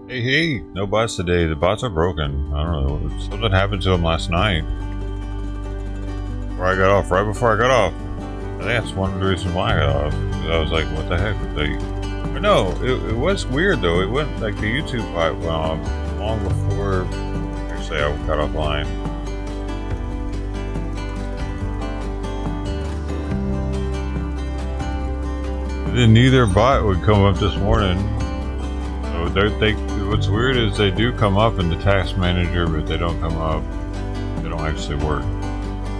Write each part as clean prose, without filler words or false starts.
Hey, no bots today. The bots are broken. I don't know. Something happened to them last night. Right before I got off. I think that's one of the reasons why I got off. I was like, what the heck? But no, it was weird though. It went like the YouTube bot went off long before actually I got offline. Then neither bot would come up this morning. So what's weird is they do come up in the task manager, but they don't come up. They don't actually work.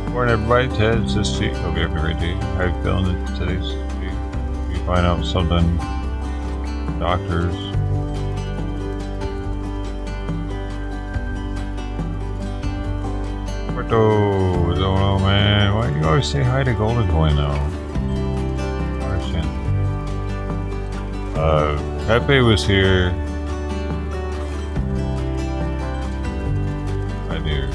Morning, everybody. Ted, Sister. Hope you having a great day. How are you feeling today's day? You find out something. Doctors. Puerto, what's going on, man? Why do you always say hi to Golden Coin though? Pepe was here. Right here.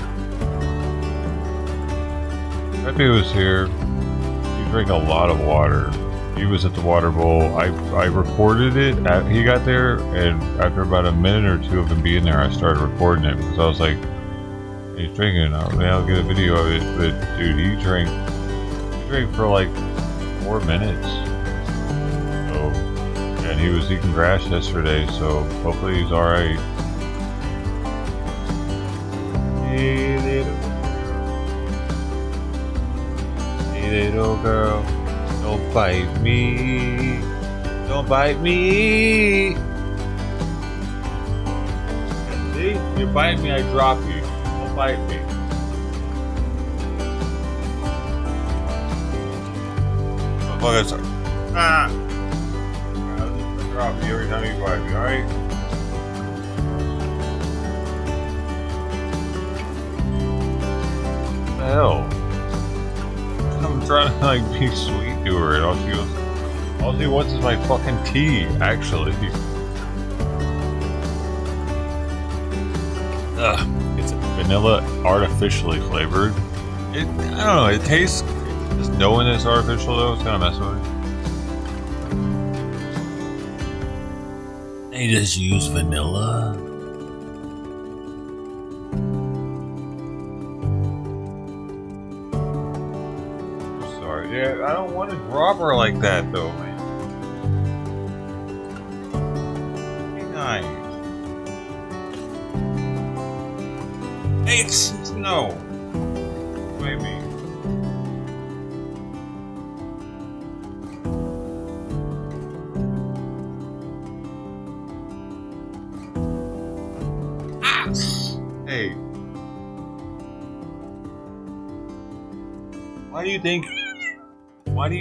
Pepe was here. He drank a lot of water. He was at the water bowl. I recorded it. He got there, and after about a minute or two of him being there, I started recording it because I was like, he's drinking. I'll get a video of it. But dude, he drank for like 4 minutes. And he was eating grass yesterday, so hopefully he's alright. Hey little girl, don't bite me. Don't bite me. See? You bite me, I drop you. Don't bite me. Motherfuckers. Ah! Drop me every time you bite me, alright? What the hell? I'm trying to like be sweet to her and all she wants is my fucking tea, actually. Ugh, it's vanilla artificially flavored. I don't know, it tastes, just knowing it's artificial though, it's kinda messing with me. They just use vanilla. I'm sorry. Yeah, I don't want to drop her like that though, man. Be nice. Hey, it's no. Maybe. Hey, why do you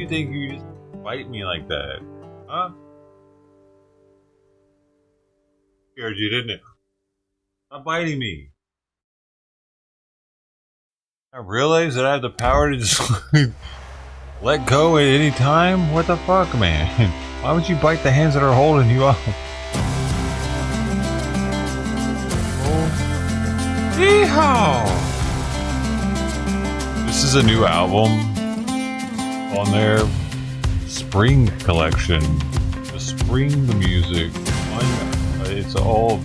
think you just bite me like that? Huh? Scared you, didn't it? Stop biting me. I realize that I have the power to just let go at any time? What the fuck, man? Why would you bite the hands that are holding you up? Yeehaw! This is a new album on their spring collection. The spring, the music. It's all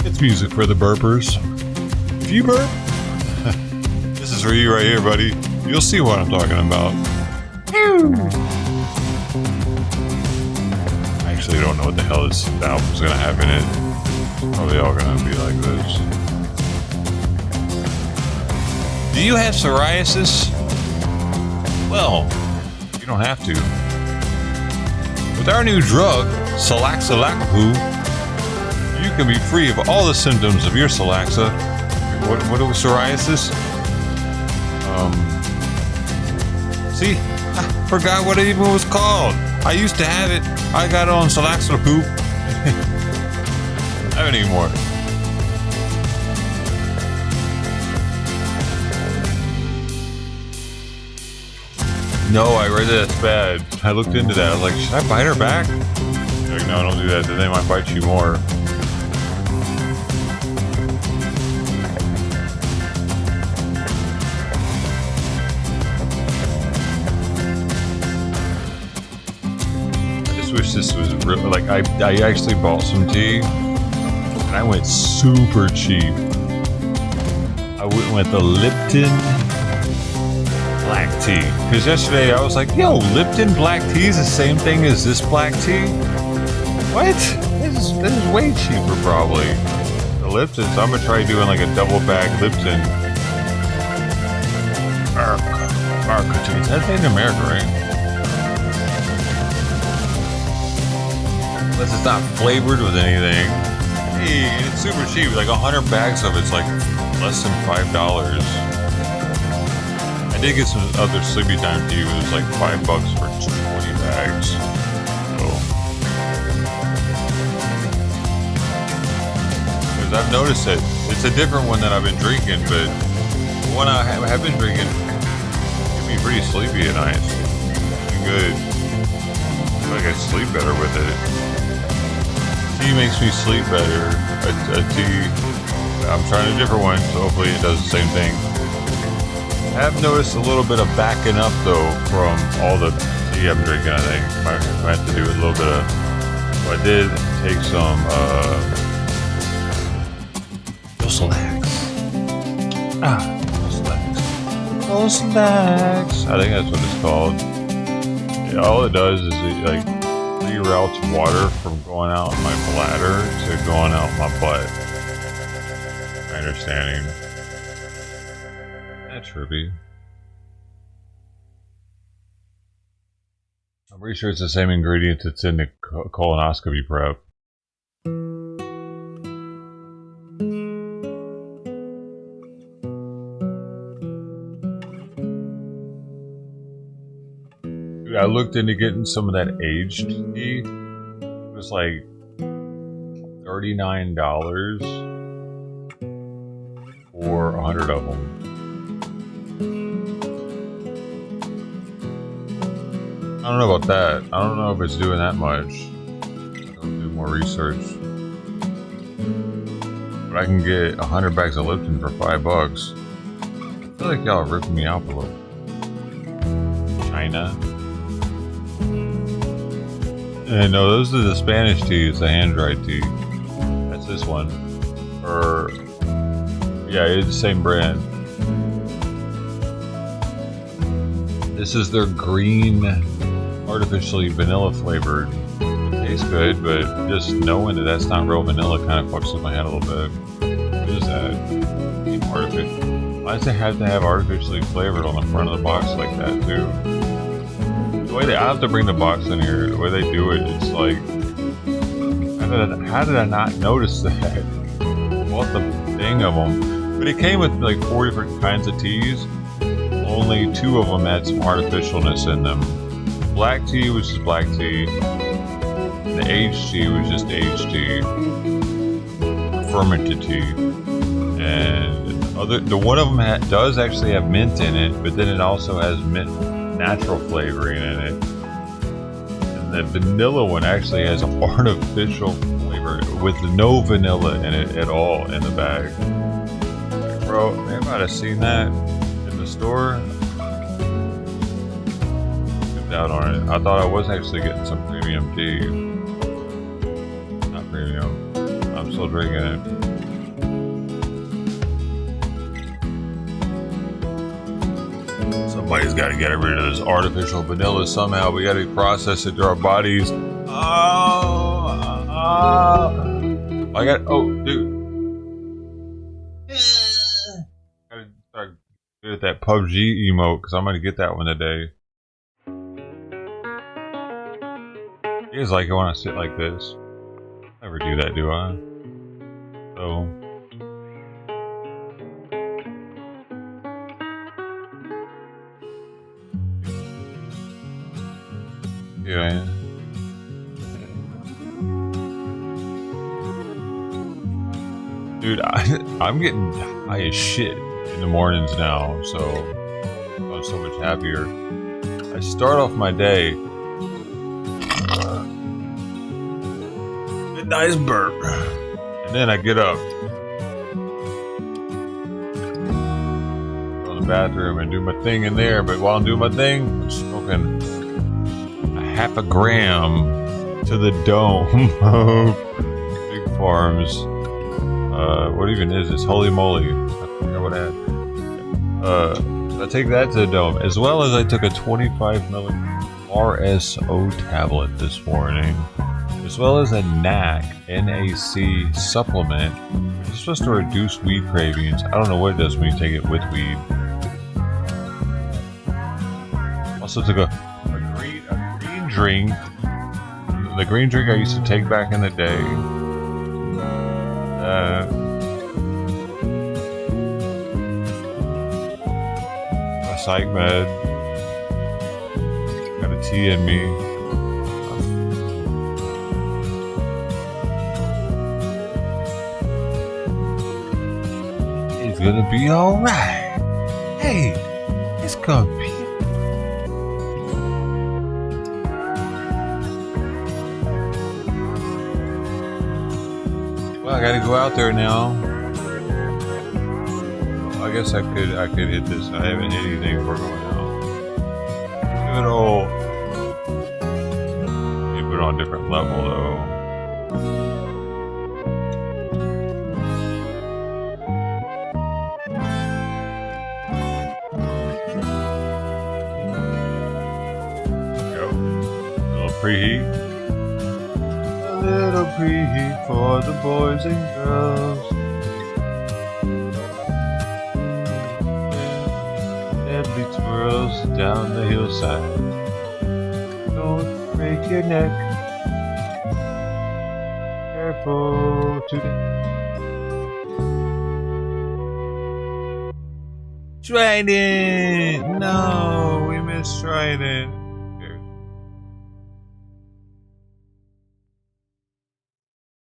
it's music for the burpers. If you burp, this is for you right here, buddy. You'll see what I'm talking about. I actually don't know what the hell this album's gonna have in it. It's probably all gonna be like this. Do you have psoriasis? Well, you don't have to. With our new drug, Salaxalacapoo, you can be free of all the symptoms of your Salaxa. What was psoriasis? See? I forgot what it even was called. I used to have it. I got it on Salaxalacapoo. I haven't anymore. No, I read that it's bad. I looked into that. I was like, should I bite her back? They're like, no, don't do that. Then they might bite you more. just wish this was real. Like I actually bought some tea, and I went super cheap. I went with the Lipton black tea, because yesterday I was like, yo, Lipton black tea is the same thing as this black tea? What? This is way cheaper probably. The Lipton, so I'm gonna try doing like a double bag Lipton. America tea. That's made in America, right? Unless it's not flavored with anything. Hey, and it's super cheap. Like 100 bags of it's like less than $5. I did get some other Sleepy Time tea. It was like $5 for 20 bags. So, because I've noticed that it's a different one that I've been drinking, but the one I have been drinking gets me pretty sleepy at night. It's good. I feel like I sleep better with it. Tea makes me sleep better. A tea. I'm trying a different one, so hopefully it does the same thing. I have noticed a little bit of backing up though from all the tea I'm drinking. I think I might have to do a little bit of. So I did take some Slacks. Slacks. I think that's what it's called. Yeah, all it does is it like reroutes water from going out my bladder to going out my butt. My understanding. That's trippy. I'm pretty sure it's the same ingredient that's in the colonoscopy prep. Dude, I looked into getting some of that aged tea. It was like $39 for 100 of them. I don't know about that. I don't know if it's doing that much. I'll do more research. But I can get 100 bags of Lipton for $5. I feel like y'all are ripping me off a little. China. And no, those are the Spanish teas, the hand-dried tea. That's this one. Or, yeah, it's the same brand. This is their green, artificially vanilla flavored. It tastes good, but just knowing that that's not real vanilla kind of fucks with my head a little bit. What is that? Artificial. Why does it have to have artificially flavored on the front of the box like that too? The way I have to bring the box in here, the way they do it, it's like, how did I not notice that? What the thing of them? But it came with like 4 different kinds of teas. Only 2 of them had some artificialness in them. Black tea was just black tea. And the aged tea was just aged tea. Fermented tea. And the one of them does actually have mint in it, but then it also has mint natural flavoring in it. And the vanilla one actually has an artificial flavor with no vanilla in it at all in the bag. Like, bro, man, I might have seen that in the store. Out on it. I thought I was actually getting some premium tea. Not premium. I'm still drinking it. Somebody's got to get rid of this artificial vanilla somehow. We got to process it through our bodies. I got. Oh, dude. Gotta start good at that PUBG emote because I'm gonna get that one today. You guys like it when I sit like this? I never do that, do I? So. Yeah. Dude, I'm getting high as shit in the mornings now, so I'm so much happier. I start off my day. Nice burp. And then I get up. Go to the bathroom and do my thing in there. But while I'm doing my thing, I'm smoking a half a gram to the dome of Big Farms. What even is this? Holy moly. I forgot what I had. I take that to the dome, as well as I took a 25 milligram RSO tablet this morning, as well as a NAC supplement, which is supposed to reduce weed cravings. I don't know what it does when you take it with weed. Also took a green drink. The green drink I used to take back in the day. A psych med. Got a tea in me. It's gonna be alright. Hey, it's gonna be. Well, I gotta go out there now. I guess I could hit this. I haven't hit anything before going out. Good old. You put it on a different level though. Go. A little preheat. A little preheat for the boys and girls. Every twirls down the hillside. Don't break your neck. Careful today. Trident! No, we missed Trident. Here.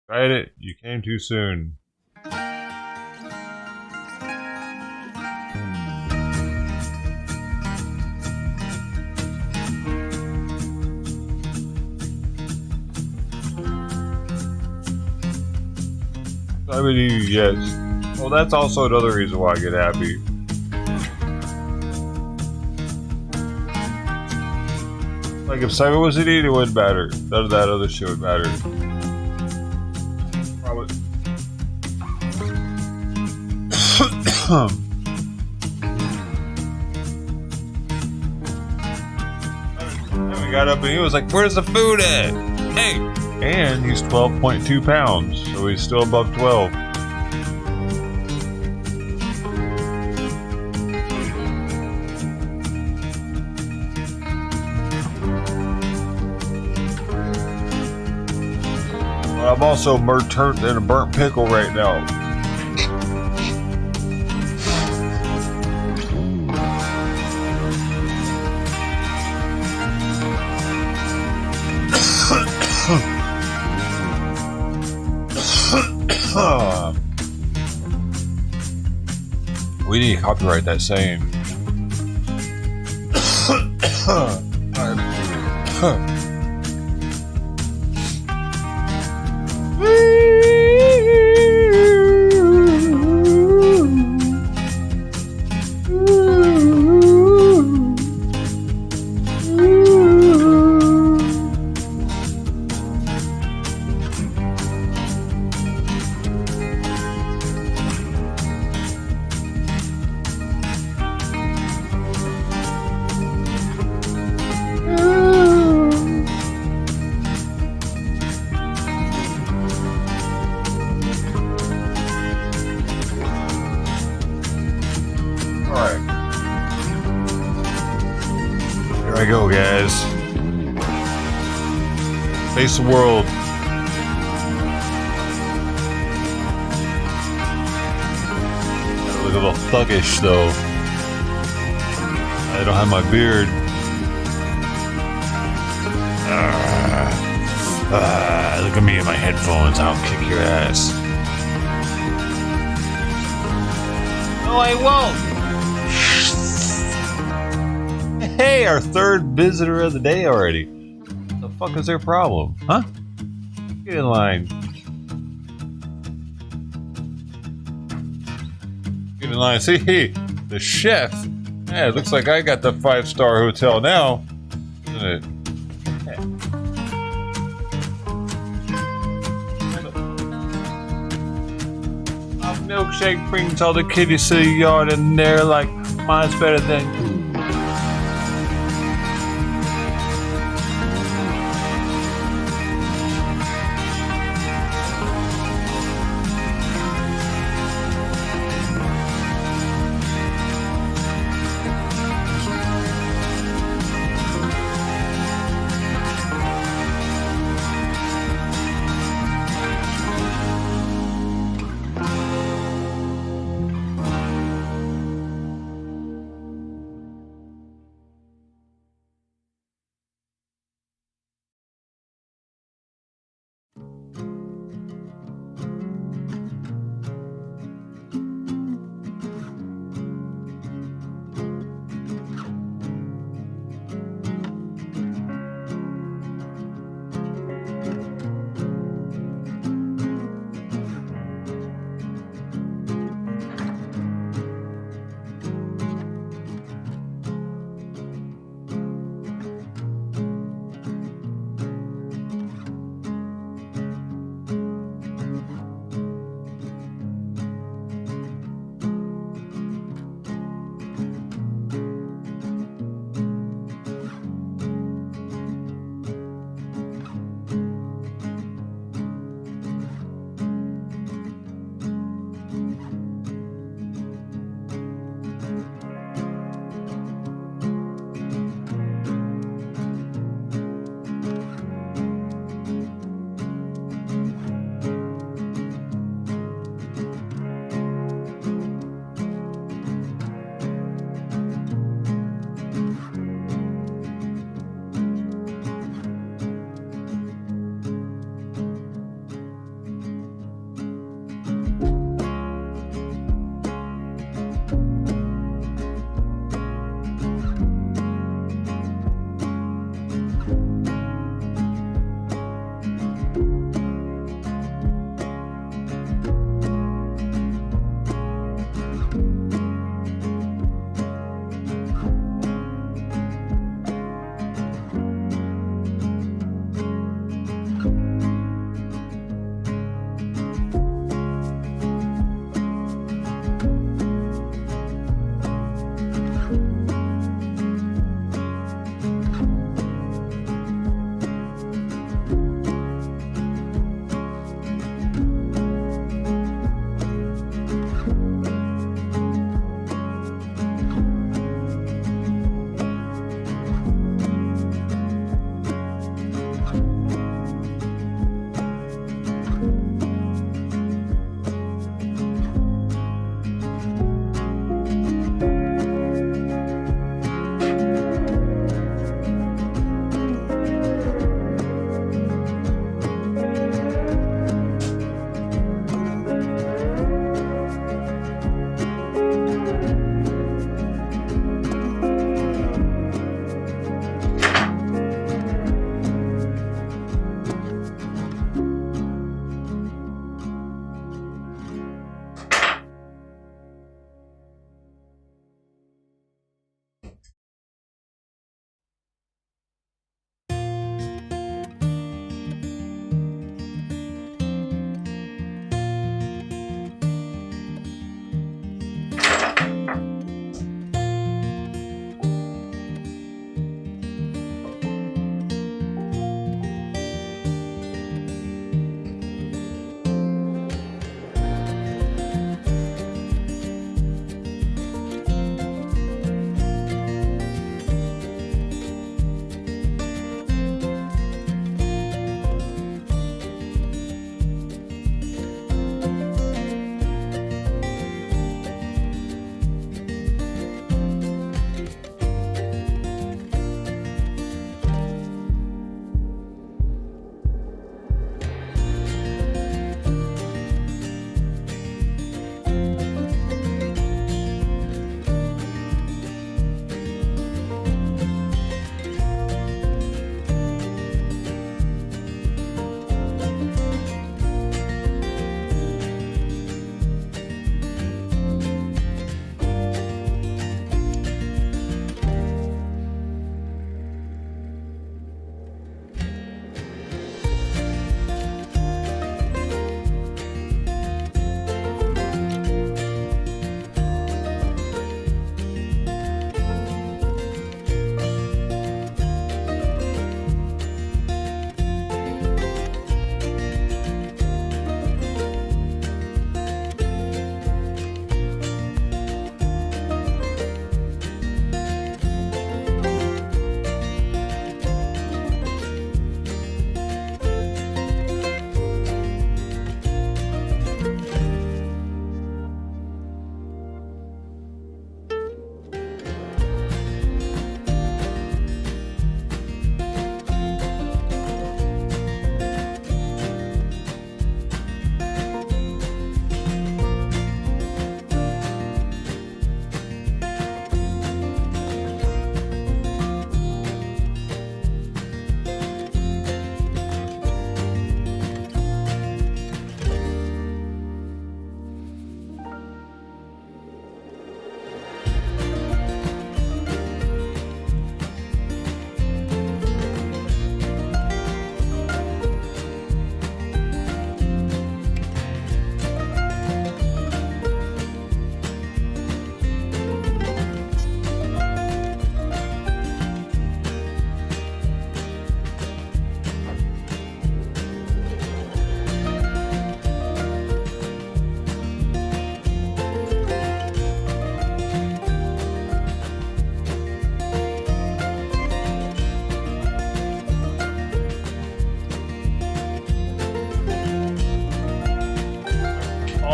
Trident, you came too soon. I mean, yes. Well, that's also another reason why I get happy. Like, if Simon was an eater, it wouldn't matter. None of that other shit would matter. Probably. And we got up and he was like, where's the food at? Hey! And he's 12.2 pounds, so he's still above 12. But I'm also turned in a burnt pickle right now. We need to copyright that saying. Here I go, guys. Face the world. Look a little thuggish, though. I don't have my beard. Look at me in my headphones. I'll kick your ass. No, I won't. Hey, our third visitor of the day already. What the fuck is their problem? Huh? Get in line. Get in line. See, the chef. Yeah, it looks like I got the 5-star hotel now. Isn't it? milkshake brings all the kitties to the yard, and they're like, mine's better than.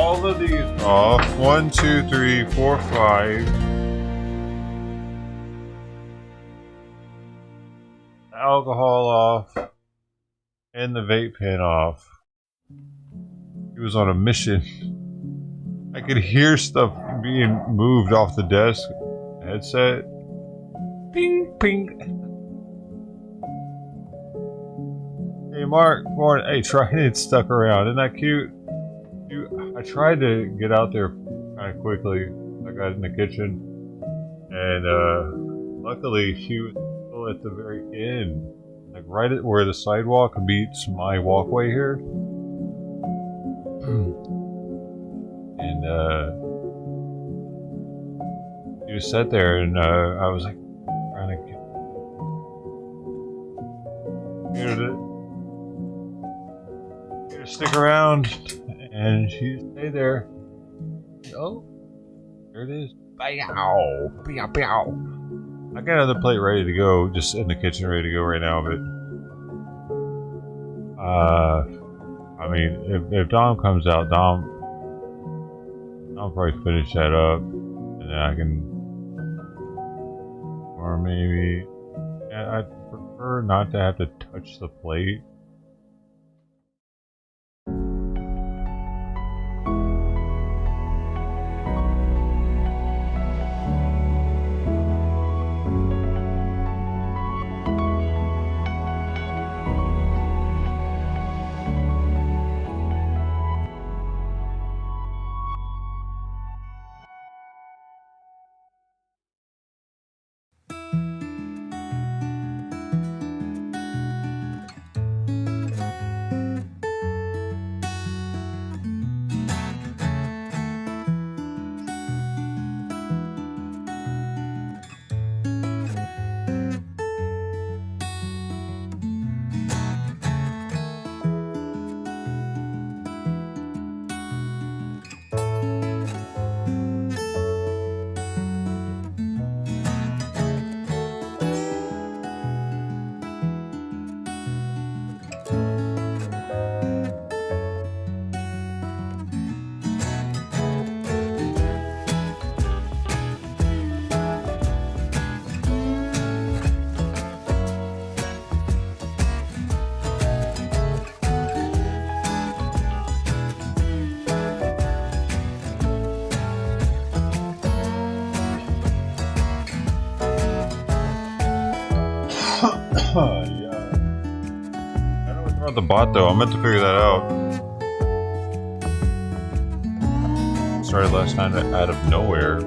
all of these off. 1, 2, 3, 4, 5. Alcohol off. And the vape pen off. He was on a mission. I could hear stuff being moved off the desk headset. Ping, ping. Hey Mark, morning. Hey, Trident stuck around. Isn't that cute? I tried to get out there kind of quickly. I got in the kitchen, and luckily she was still at the very end, like right at where the sidewalk meets my walkway here. And she just sat there, and I was like trying to get her to stick around. And she stayed there. Oh, there it is. Bow, bow, bow. I got another plate ready to go, just in the kitchen, ready to go right now. But I mean, if Dom comes out, Dom probably finish that up, and then I can, or maybe I prefer not to have to touch the plate. Yeah. I know what's wrong with the bot though. I meant to figure that out. Started last night out of nowhere.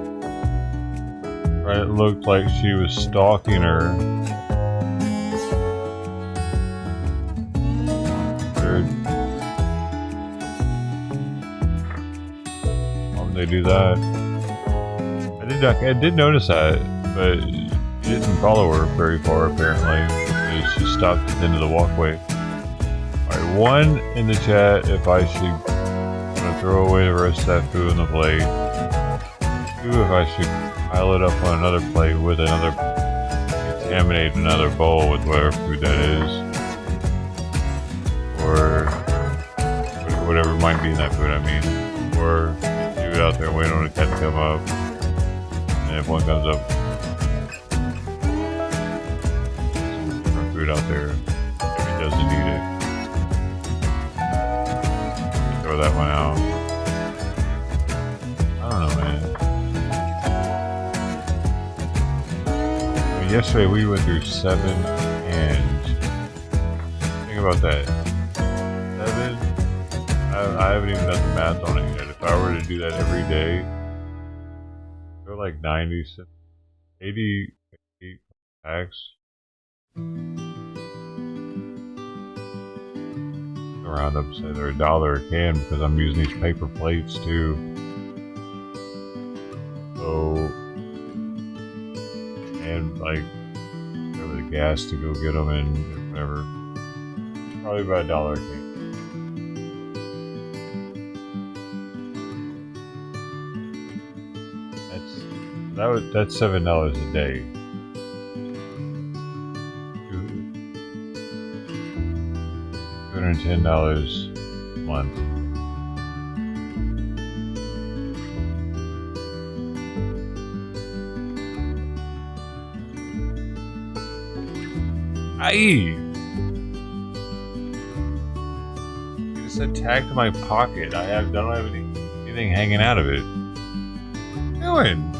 Right, it looked like she was stalking her. Weird. Why would they do that? I did notice that, but he didn't follow her very far apparently. She stopped at the end of the walkway. Alright, 1 in the chat if I should throw away the rest of that food on the plate. 2 if I should pile it up on another plate with another, contaminate another bowl with whatever food that is. Or whatever might be in that food, I mean. Or leave it out there and wait on the cat to come up. And if one comes up, out there if he doesn't need it. Throw that one out. I don't know, man. I mean, yesterday we went through 7 and think about that. 7? I haven't even done the math on it yet. If I were to do that every day, they're like 90, 88 packs. Around up, say they're $1 a can because I'm using these paper plates too. So, and like over the gas to go get them and whatever. Probably about $1 a can. That's $7 a day. $210 a month. Aye! It just attacked my pocket. I don't have anything hanging out of it. What are you doing?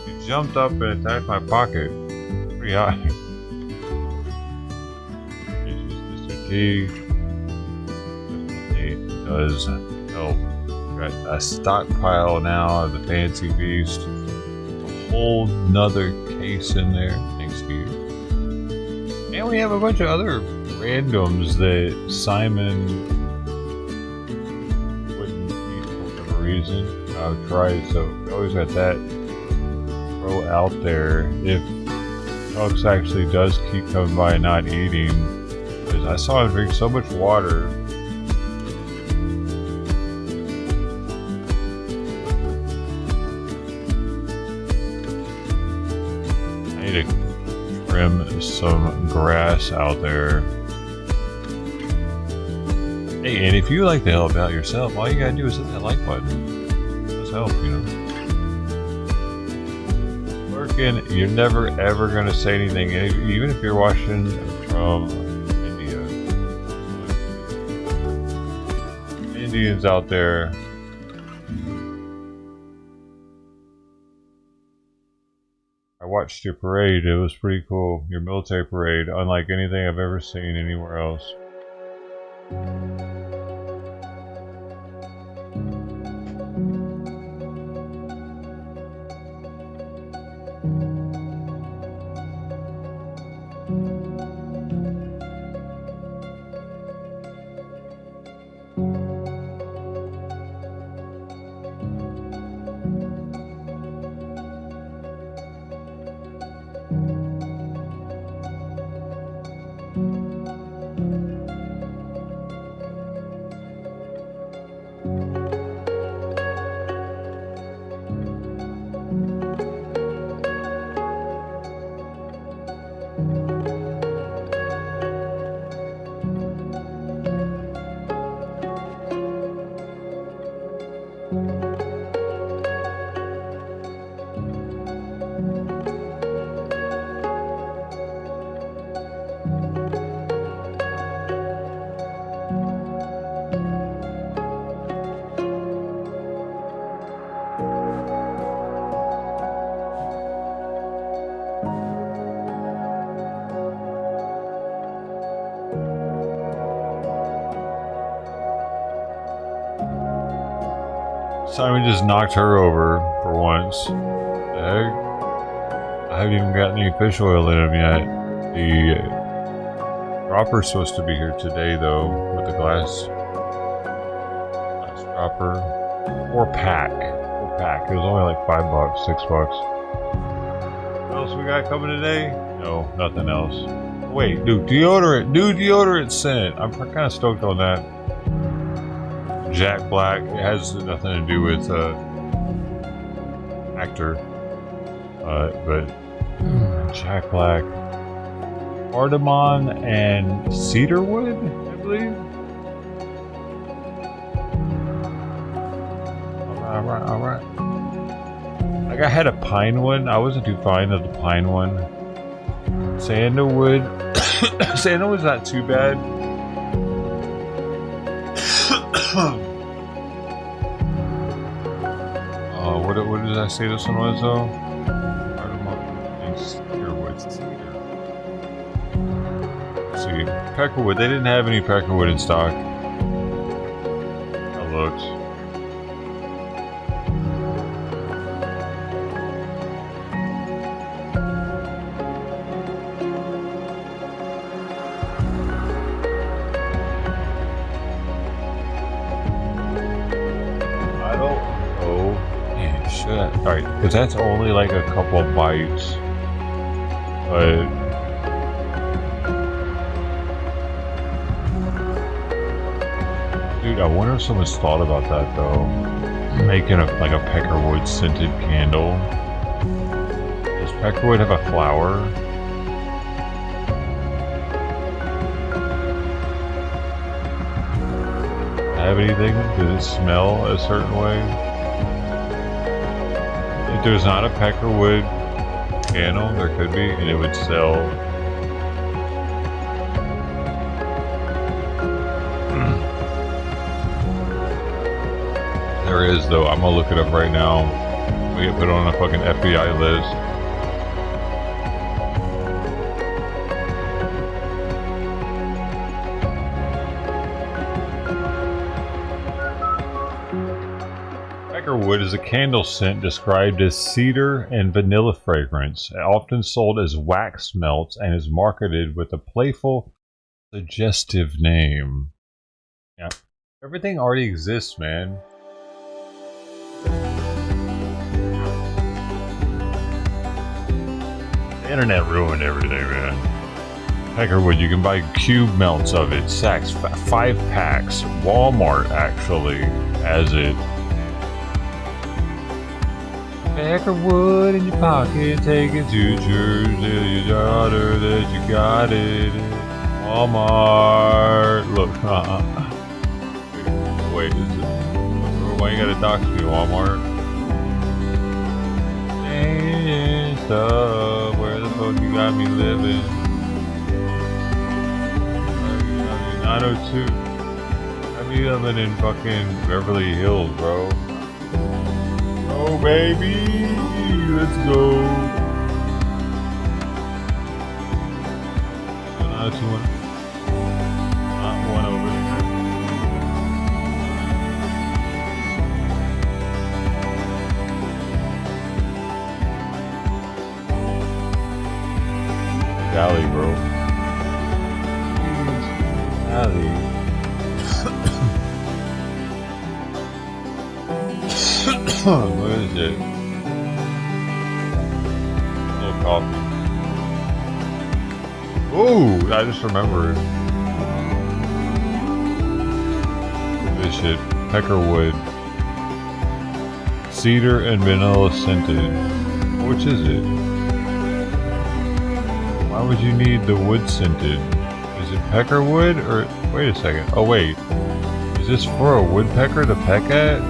It jumped up and attacked my pocket. Pretty high. It's just Mr. T. Definitely does help. Got a stockpile now of the fancy beast. A whole nother case in there, thanks to you. And we have a bunch of other randoms that Simon wouldn't eat for whatever reason. I would try, so we always got that throw out there. If Chucks actually does keep coming by and not eating, because I saw him drink so much water. I need to trim some grass out there. Hey, and if you like to help out yourself, all you gotta do is hit that like button. It does help, you know. Lurking, you're never ever gonna say anything, even if you're watching from India. Indians out there. I watched your parade. It was pretty cool. Your military parade, unlike anything I've ever seen anywhere else. Simon just knocked her over for once. The heck? I haven't even gotten any fish oil in him yet. The dropper's supposed to be here today, though, with the glass dropper. Or pack. It was only like $5, $6. What else we got coming today? No, nothing else. Wait, dude, deodorant. New deodorant scent. I'm kind of stoked on that. Jack Black. It has nothing to do with actor, but Jack Black, cardamom and cedarwood, I believe. All right. Like I had a pine one. I wasn't too fond of the pine one. Sandalwood. Sandalwood's not too bad. What did I say this one was though? Cardamom and cedarwood. Let's see, peckerwood. They didn't have any peckerwood in stock. I looked. Alright, because that's only like a couple of bites. But dude, I wonder if someone's thought about that though. Making like a peckerwood scented candle. Does peckerwood have a flower? Have anything? Does it smell a certain way? If there's not a peckerwood candle, there could be, and it would sell There is though. I'm gonna look it up right now. We get put on a fucking FBI list. Peckerwood is a candle scent described as cedar and vanilla fragrance, often sold as wax melts, and is marketed with a playful, suggestive name. Yeah, everything already exists, man. The internet ruined everything, man. Peckerwood, you can buy cube melts of it, sacks, 5 packs. Walmart actually has it. Peckerwood in your pocket, take it to church, tell your daughter that you got it. Walmart. Look, wait, is it? Why you gotta dox me, Walmart? And stuff, where the fuck you got me living? 902. I be living in fucking Beverly Hills, bro. Oh baby, let's go. Not one over there. Valley, bro. Valley. What is it? A little coffee. Ooh, I just remembered. This shit. Peckerwood. Cedar and vanilla scented. Which is it? Why would you need the wood scented? Is it peckerwood or... Wait a second. Oh wait. Is this for a woodpecker to peck at?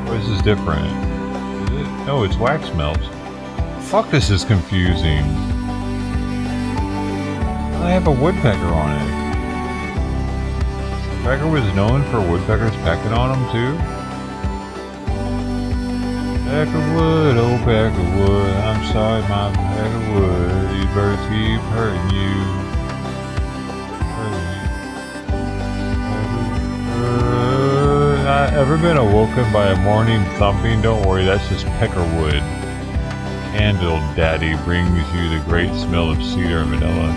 Or is this different? Is it? No, it's wax melts. Fuck, this is confusing. I have a woodpecker on it. Peckerwood is known for woodpeckers pecking on them too? Peckerwood, oh Peckerwood, I'm sorry my Peckerwood, these birds keep hurting you. Ever been awoken by a morning thumping? Don't worry, that's just Peckerwood. Candle Daddy brings you the great smell of cedar and vanilla.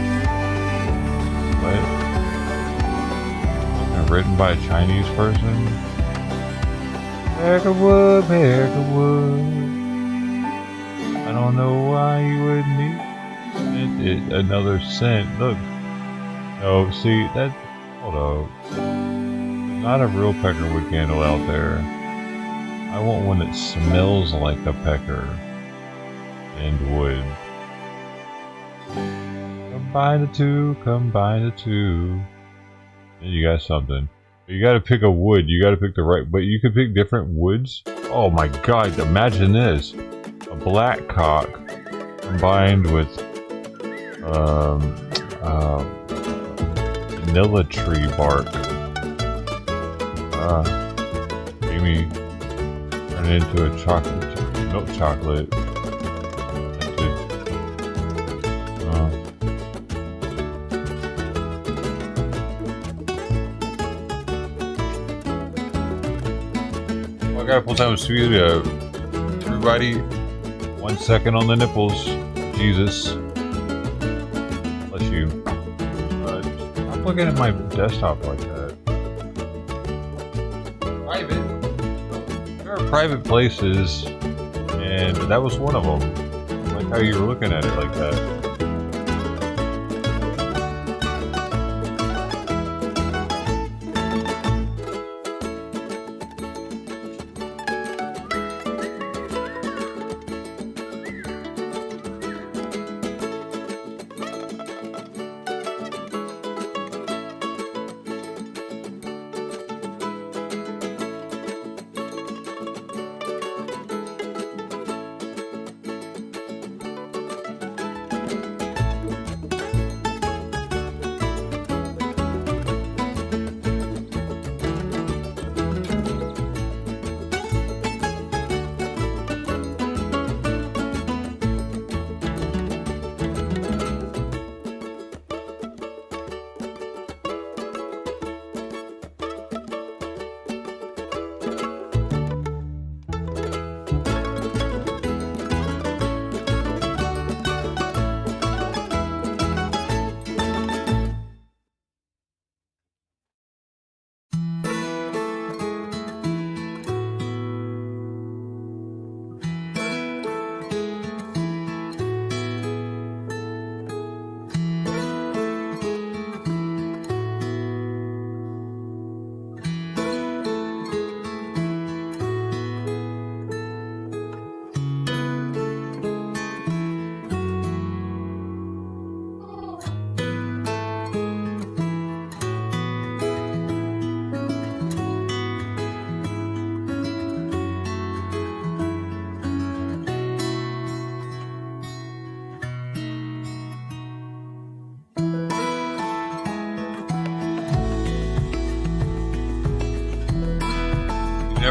What? Written by a Chinese person? Peckerwood, Peckerwood. I don't know why you would need it. Another scent. Look. No, see, that. Hold up. Not a real peckerwood candle out there. I want one that smells like a pecker and wood. Combine the two, combine the two. And you got something. You gotta pick a wood, you gotta pick the right, but you could pick different woods? Oh my god, imagine this. A black cock combined with vanilla tree bark. Maybe turn it into a chocolate, milk chocolate. That's it. I gotta pull time with sweet. Everybody, 1 second on the nipples. Jesus. Bless you. Stop looking at my desktop like that. Private. There are private places, and that was one of them. I like how you were looking at it like that.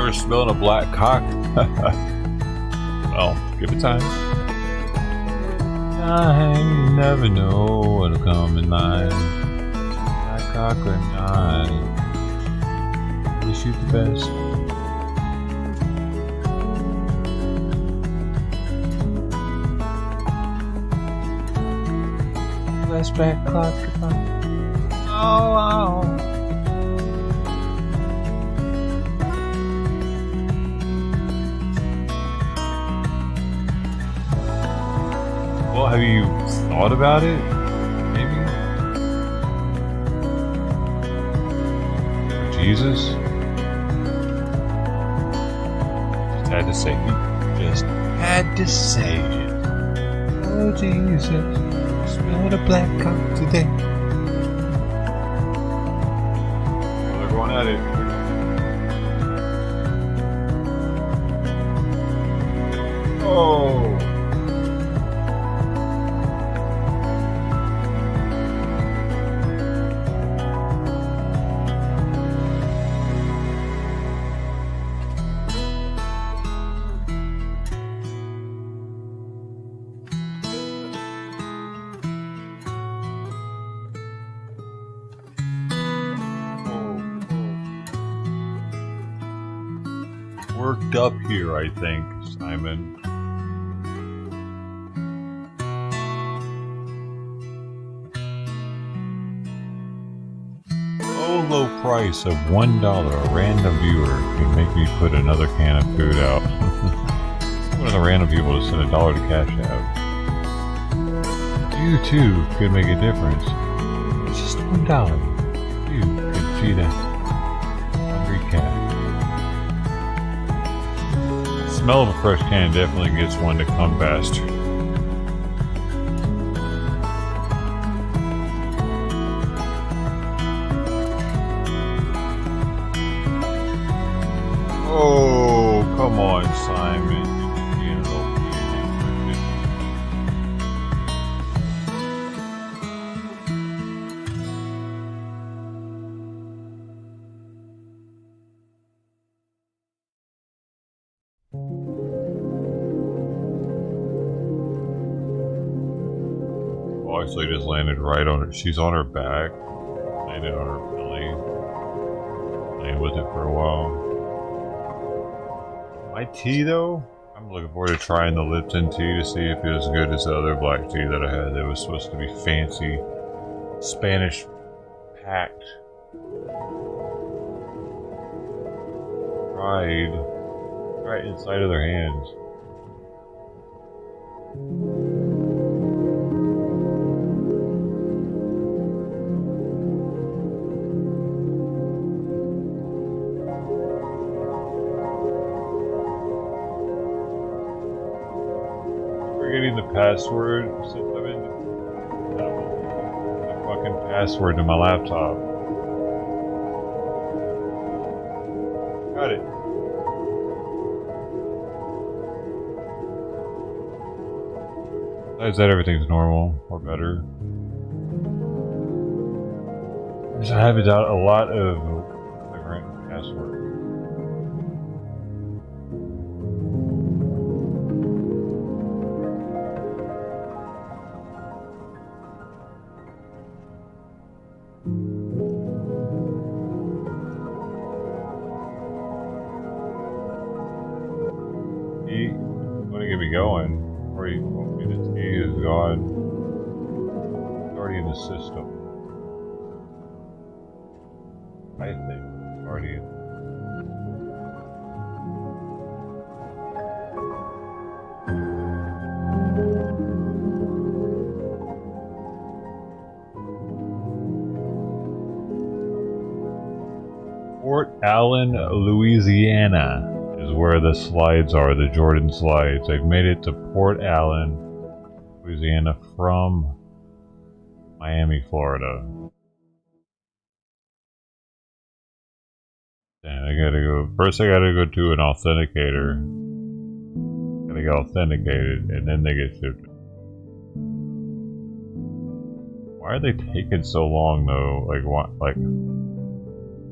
Never smelling a black cock? Well, give it time. You never know what'll come in line. Black cock or not. Wish you the best. Last black clock. Oh. Well, have you thought about it? Maybe? Jesus? Just had to say it. Just had to say it. Oh, Jesus. Smell a black cock today. Well, they're going at it. Oh. Worked up here, I think, Simon. Low price of $1, a random viewer can make me put another can of food out. One of the random people to send $1 to Cash App. You too could make a difference. It's just $1. You can feed a hungry cat. The smell of a fresh can definitely gets one to come faster. Oh, come on, Simon. You know, oh, actually just landed right on her. She's on her back. Landed on her belly. Playing with it for a while. My tea, though, I'm looking forward to trying the Lipton tea to see if it was as good as the other black tea that I had. It was supposed to be fancy, Spanish packed, fried right inside of their hands. Forgetting the password since I'm in the fucking password to my laptop. Got it. Besides that, everything's normal or better. I haven't done a lot of different passwords. Going, or you want me to tea is gone. It's already in the system. I think it's already in. Port Allen, Louisiana. Where the slides are, the Jordan slides. I've made it to Port Allen, Louisiana from Miami, Florida. And I gotta go, first I gotta go to an authenticator. Gotta get authenticated and then they get shipped. Why are they taking so long though?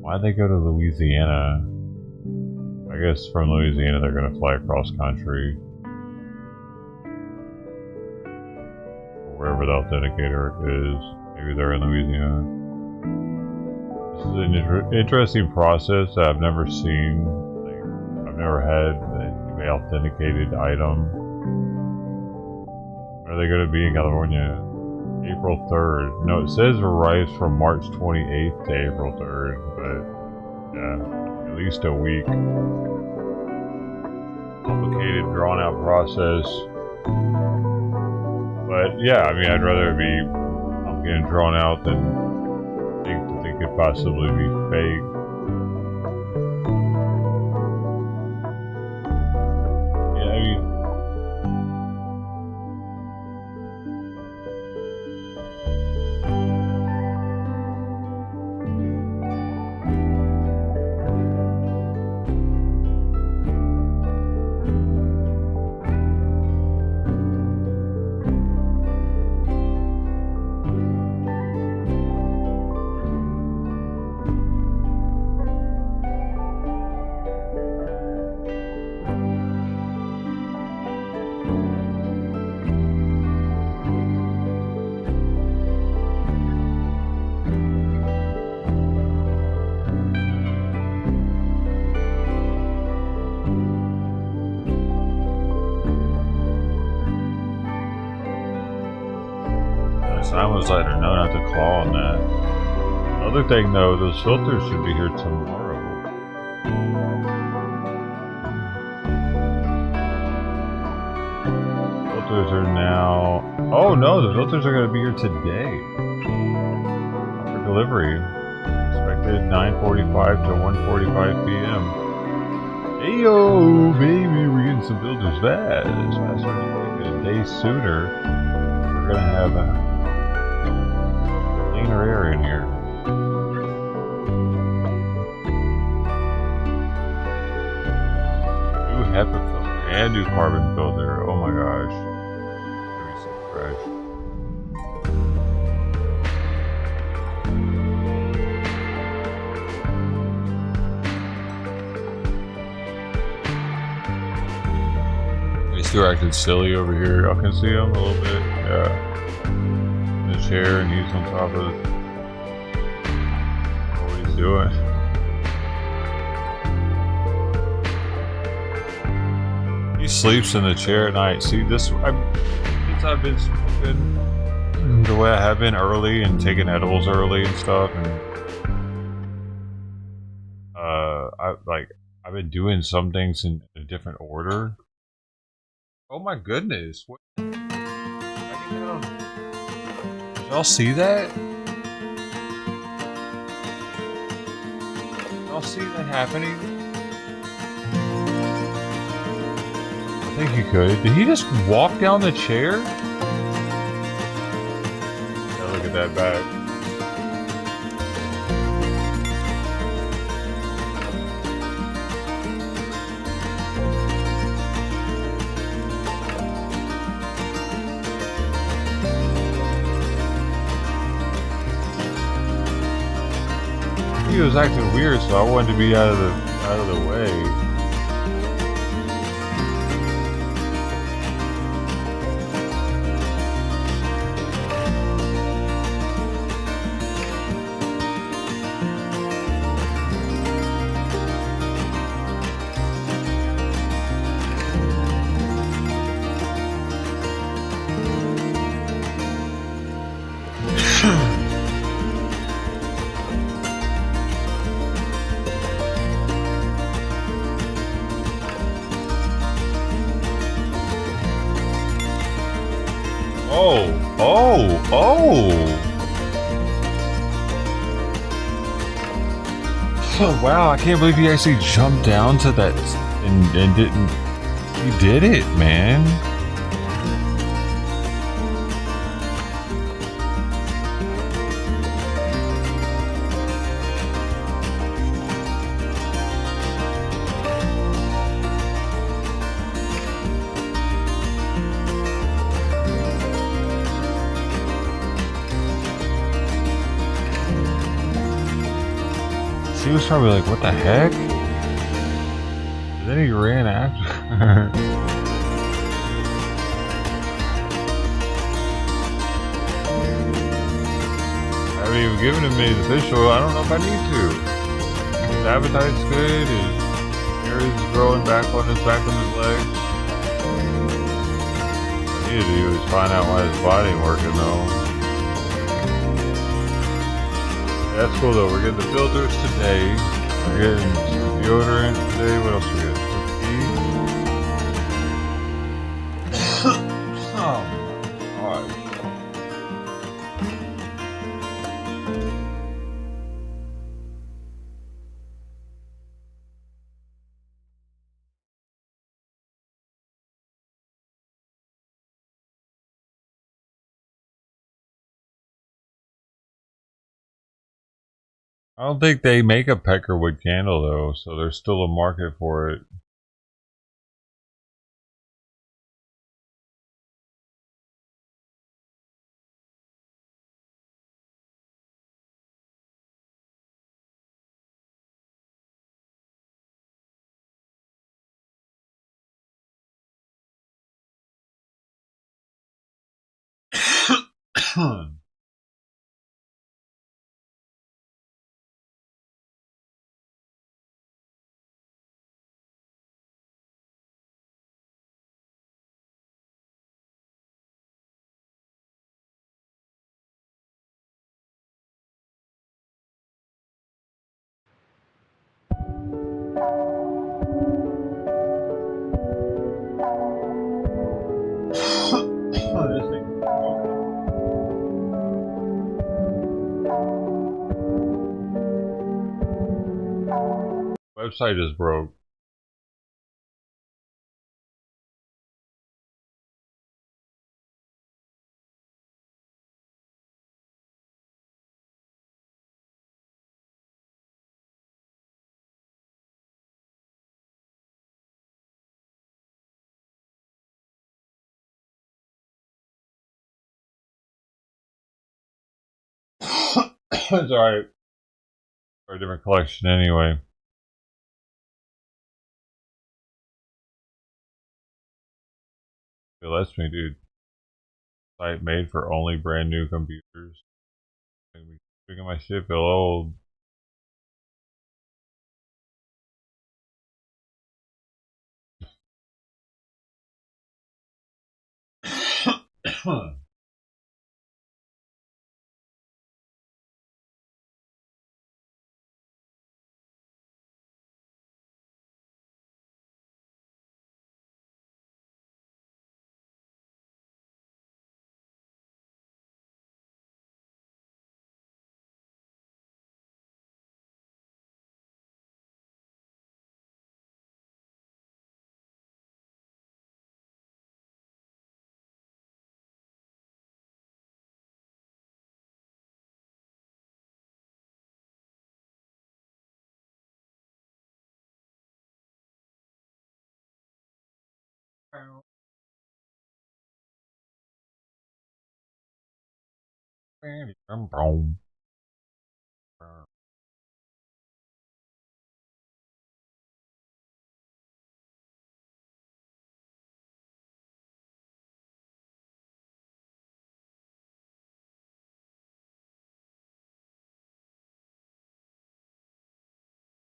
Why'd they go to Louisiana? I guess from Louisiana they're gonna fly across country. Or wherever the authenticator is. Maybe they're in Louisiana. This is an interesting process that I've never seen. Like, I've never had an authenticated item. When are they gonna be in California? April 3rd. No, it says arrives from March 28th to April 3rd, but yeah, at least a week. Complicated, drawn out process. But yeah, I mean, I'd rather it be getting drawn out than think that they could possibly be fake. Yeah, I mean, I was letting her know not to claw on that. Other thing though, those filters should be here tomorrow. Filters are now... Oh no, the filters are going to be here today. For delivery. Expected 9:45 to 1:45 p.m. Heyo, baby, we're getting some filters fast. Faster than a day sooner. We're going to have a cleaner air in here. New HEPA filter and new carbon filter. Oh my gosh. It's gonna be so fresh. He's still acting silly over here. I can see him a little bit. Yeah. Chair and he's on top of it. What he's doing. He sleeps in the chair at night. See this, since I've been smoking the way I have been early and taking edibles early and stuff, and I've been doing some things in a different order. Oh my goodness! What? Y'all see that? Y'all see that happening? I think he could. Did he just walk down the chair? Yeah, look at that back. He was acting weird, so I wanted to be out of the way. Oh wow, I can't believe he actually jumped down to that and didn't. He did it, man. He was probably like, what the heck? Then he ran after her. I haven't even given him his official. I don't know if I need to. His appetite's good. His hair is growing back on his legs. What I need to do is find out why his body ain't working though. That's cool though. We're getting the filters today. We're getting deodorant today. What else we get? Oh, alright. I don't think they make a peckerwood candle though, so there's still a market for it. Website is broke. It's alright. For a different collection anyway. It lets me, dude. Site made for only brand new computers. Making my shit feel old.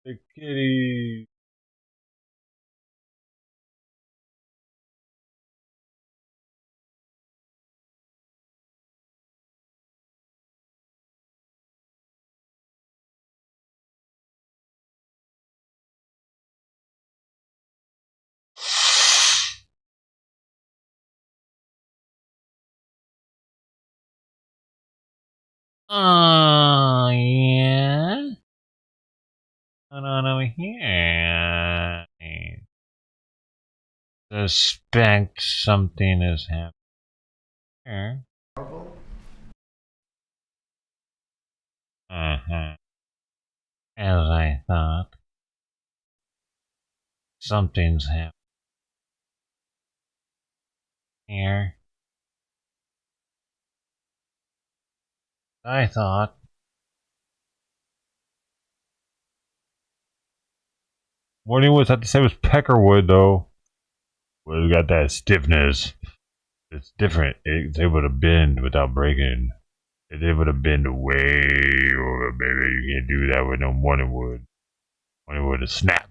The kitty. Oh, yeah. Going on over here? Suspect something is happening here. Uh-huh. As I thought. Something's happening here. I thought. Morningwood's not the same as peckerwood, though. Well, it's got that stiffness. It's different. It's able to bend without breaking. It's able to bend way over, baby. You can't do that with no morningwood. Morningwood is snap.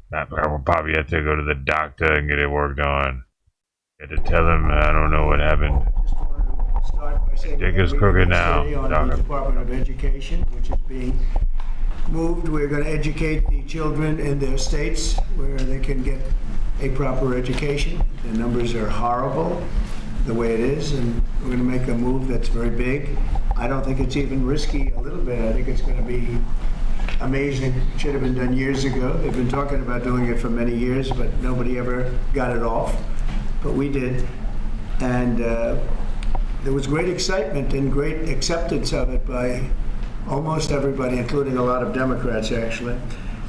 Snap. I will probably have to go to the doctor and get it worked on. Had to tell him I don't know what happened. Just want to start by saying Dick is crooked now. on the Department of Education, which is being moved. We're going to educate the children in their states where they can get a proper education. The numbers are horrible the way it is, and we're going to make a move that's very big. I don't think it's even risky a little bit. I think it's going to be amazing. It should have been done years ago. They've been talking about doing it for many years, but nobody ever got it off. But we did. And there was great excitement and great acceptance of it by almost everybody, including a lot of Democrats, actually.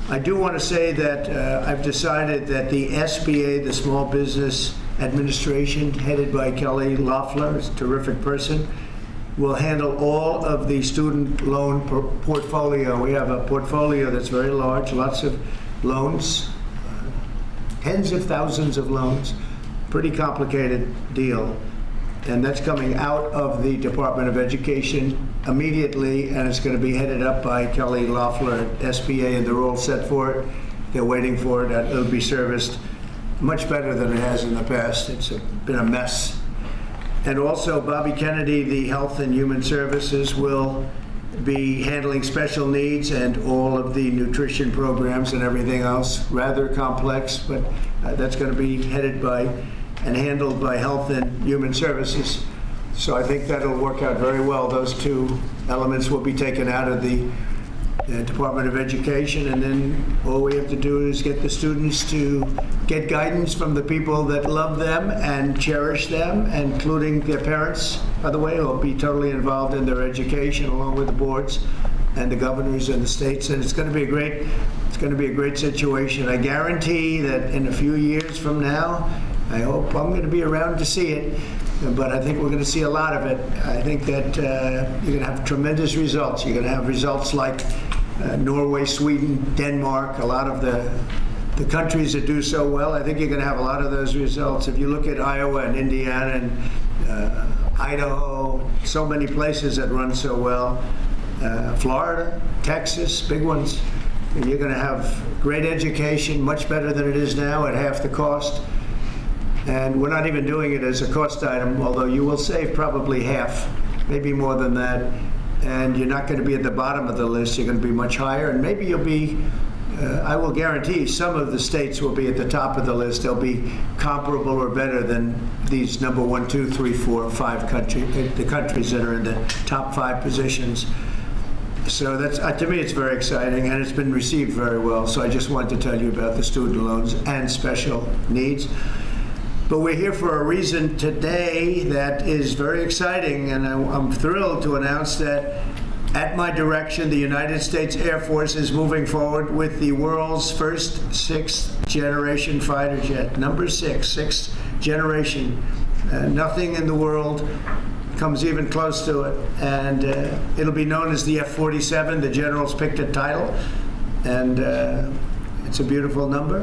I do want to say that I've decided that the SBA, the Small Business Administration, headed by Kelly Loeffler, is a terrific person, will handle all of the student loan portfolio. We have a portfolio that's very large, lots of loans, tens of thousands of loans, pretty complicated deal. And that's coming out of the Department of Education immediately, and it's going to be headed up by Kelly Loeffler at SBA, and they're all set for it. They're waiting for it. It'll be serviced much better than it has in the past. It's been a mess. And also, Bobby Kennedy, the Health and Human Services, will be handling special needs and all of the nutrition programs and everything else. Rather complex, but that's going to be headed by and handled by Health and Human Services. So I think that'll work out very well. Those two elements will be taken out of the Department of Education, and then all we have to do is get the students to get guidance from the people that love them and cherish them, including their parents, by the way, who will be totally involved in their education along with the boards and the governors and the states. And it's going to be a great situation. I guarantee that in a few years from now, I hope I'm going to be around to see it, but I think we're going to see a lot of it. I think that you're going to have tremendous results. You're going to have results like Norway, Sweden, Denmark, a lot of the countries that do so well. I think you're going to have a lot of those results. If you look at Iowa and Indiana and Idaho, so many places that run so well, Florida, Texas, big ones, and you're going to have great education, much better than it is now at half the cost. And we're not even doing it as a cost item, although you will save probably half, maybe more than that. And you're not going to be at the bottom of the list. You're going to be much higher. And maybe you'll be, I will guarantee some of the states will be at the top of the list. They'll be comparable or better than these number 1, 2, 3, 4, 5 countries, the countries that are in the top 5 positions. So that's, to me, it's very exciting, and it's been received very well. So I just wanted to tell you about the student loans and special needs. But we're here for a reason today that is very exciting, and I'm thrilled to announce that at my direction, the United States Air Force is moving forward with the world's first 6th generation fighter jet. Number 6, 6th generation. Nothing in the world comes even close to it. And it'll be known as the F-47. The generals picked a title, and it's a beautiful number,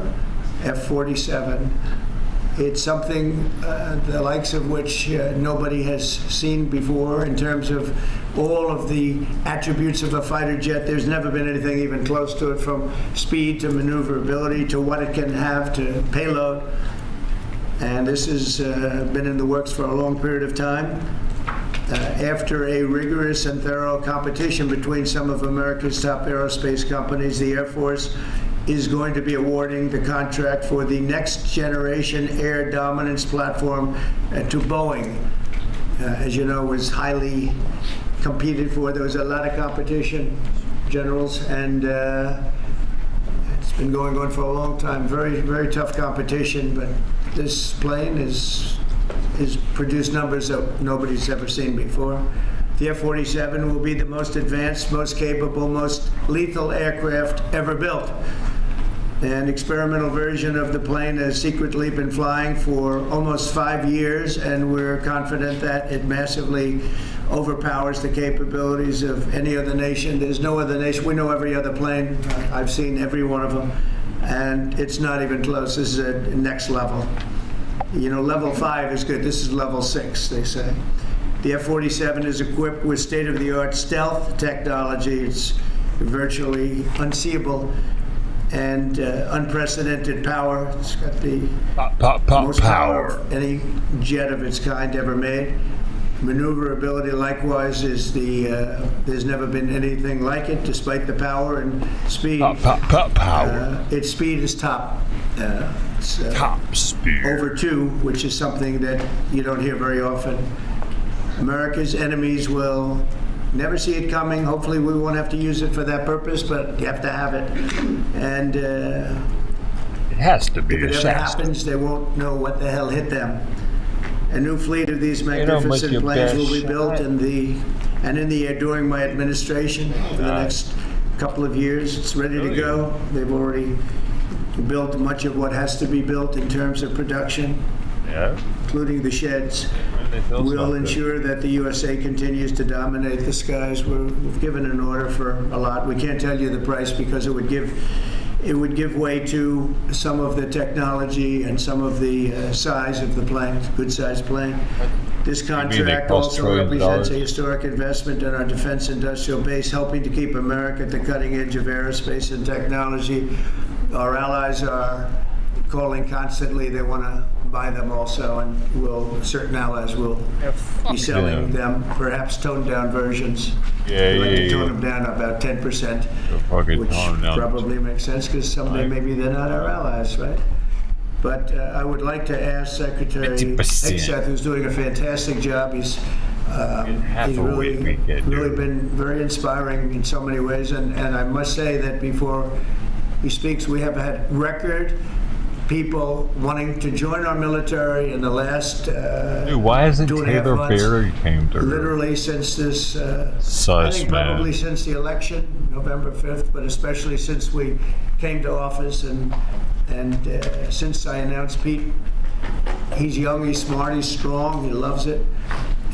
F-47. It's something the likes of which nobody has seen before in terms of all of the attributes of a fighter jet. There's never been anything even close to it, from speed to maneuverability to what it can have to payload. And this has been in the works for a long period of time. After a rigorous and thorough competition between some of America's top aerospace companies, the Air Force is going to be awarding the contract for the next generation air dominance platform to Boeing. As you know, was highly competed for. There was a lot of competition, generals, and it's been going on for a long time. Very, very tough competition, but this plane is produced numbers that nobody's ever seen before. The F-47 will be the most advanced, most capable, most lethal aircraft ever built. An experimental version of the plane has secretly been flying for almost 5 years, and we're confident that it massively overpowers the capabilities of any other nation. There's no other nation. We know every other plane. I've seen every one of them. and it's not even close. This is a next level. You know, level 5 is good. This is level 6, they say. The F-47 is equipped with state-of-the-art stealth technology. It's virtually unseeable and unprecedented power. It's got the most power of any jet of its kind ever made. Maneuverability, likewise, is there's never been anything like it, despite the power and speed. Power. Its speed is top. It's, Top speed. over 2, which is something that you don't hear very often. America's enemies will never see it coming. Hopefully we won't have to use it for that purpose, but you have to have it. And It has to be if a it ever Shasta. happens, they won't know what the hell hit them. A new fleet of these don't make magnificent your planes will best be built shot. in the air during my administration for the next couple of years. It's ready to go. They've already built much of what has to be built in terms of production, Yeah. including the sheds. They built We'll something. ensure that the USA continues to dominate the skies. We've given an order for a lot. We can't tell you the price because it would give way to some of the technology and some of the size of the plane, good-sized plane. This contract cost also trillions of represents a dollars? historic investment in our defense industrial base, helping to keep America at the cutting edge of aerospace and technology. Our allies are calling constantly. They want to buy them also, and certain allies will be selling them, perhaps toned-down versions. Yeah, We'd like to yeah, tone yeah. them down about 10%, Fucking which tone 'em down. probably makes sense because someday Right. maybe they're not our allies, right? But I would like to ask Secretary 50%. Hegseth, who's doing a fantastic job. He's half a really, week we get, really dude. been very inspiring in so many ways. And I must say that before he speaks, we have had record people wanting to join our military in the last Dude, why hasn't 2.5 Taylor months. Berry came through? Literally since this, I Sus, think man. probably since the election, November 5th, but especially since we came to office and since I announced Pete. He's young, he's smart, he's strong, he loves it,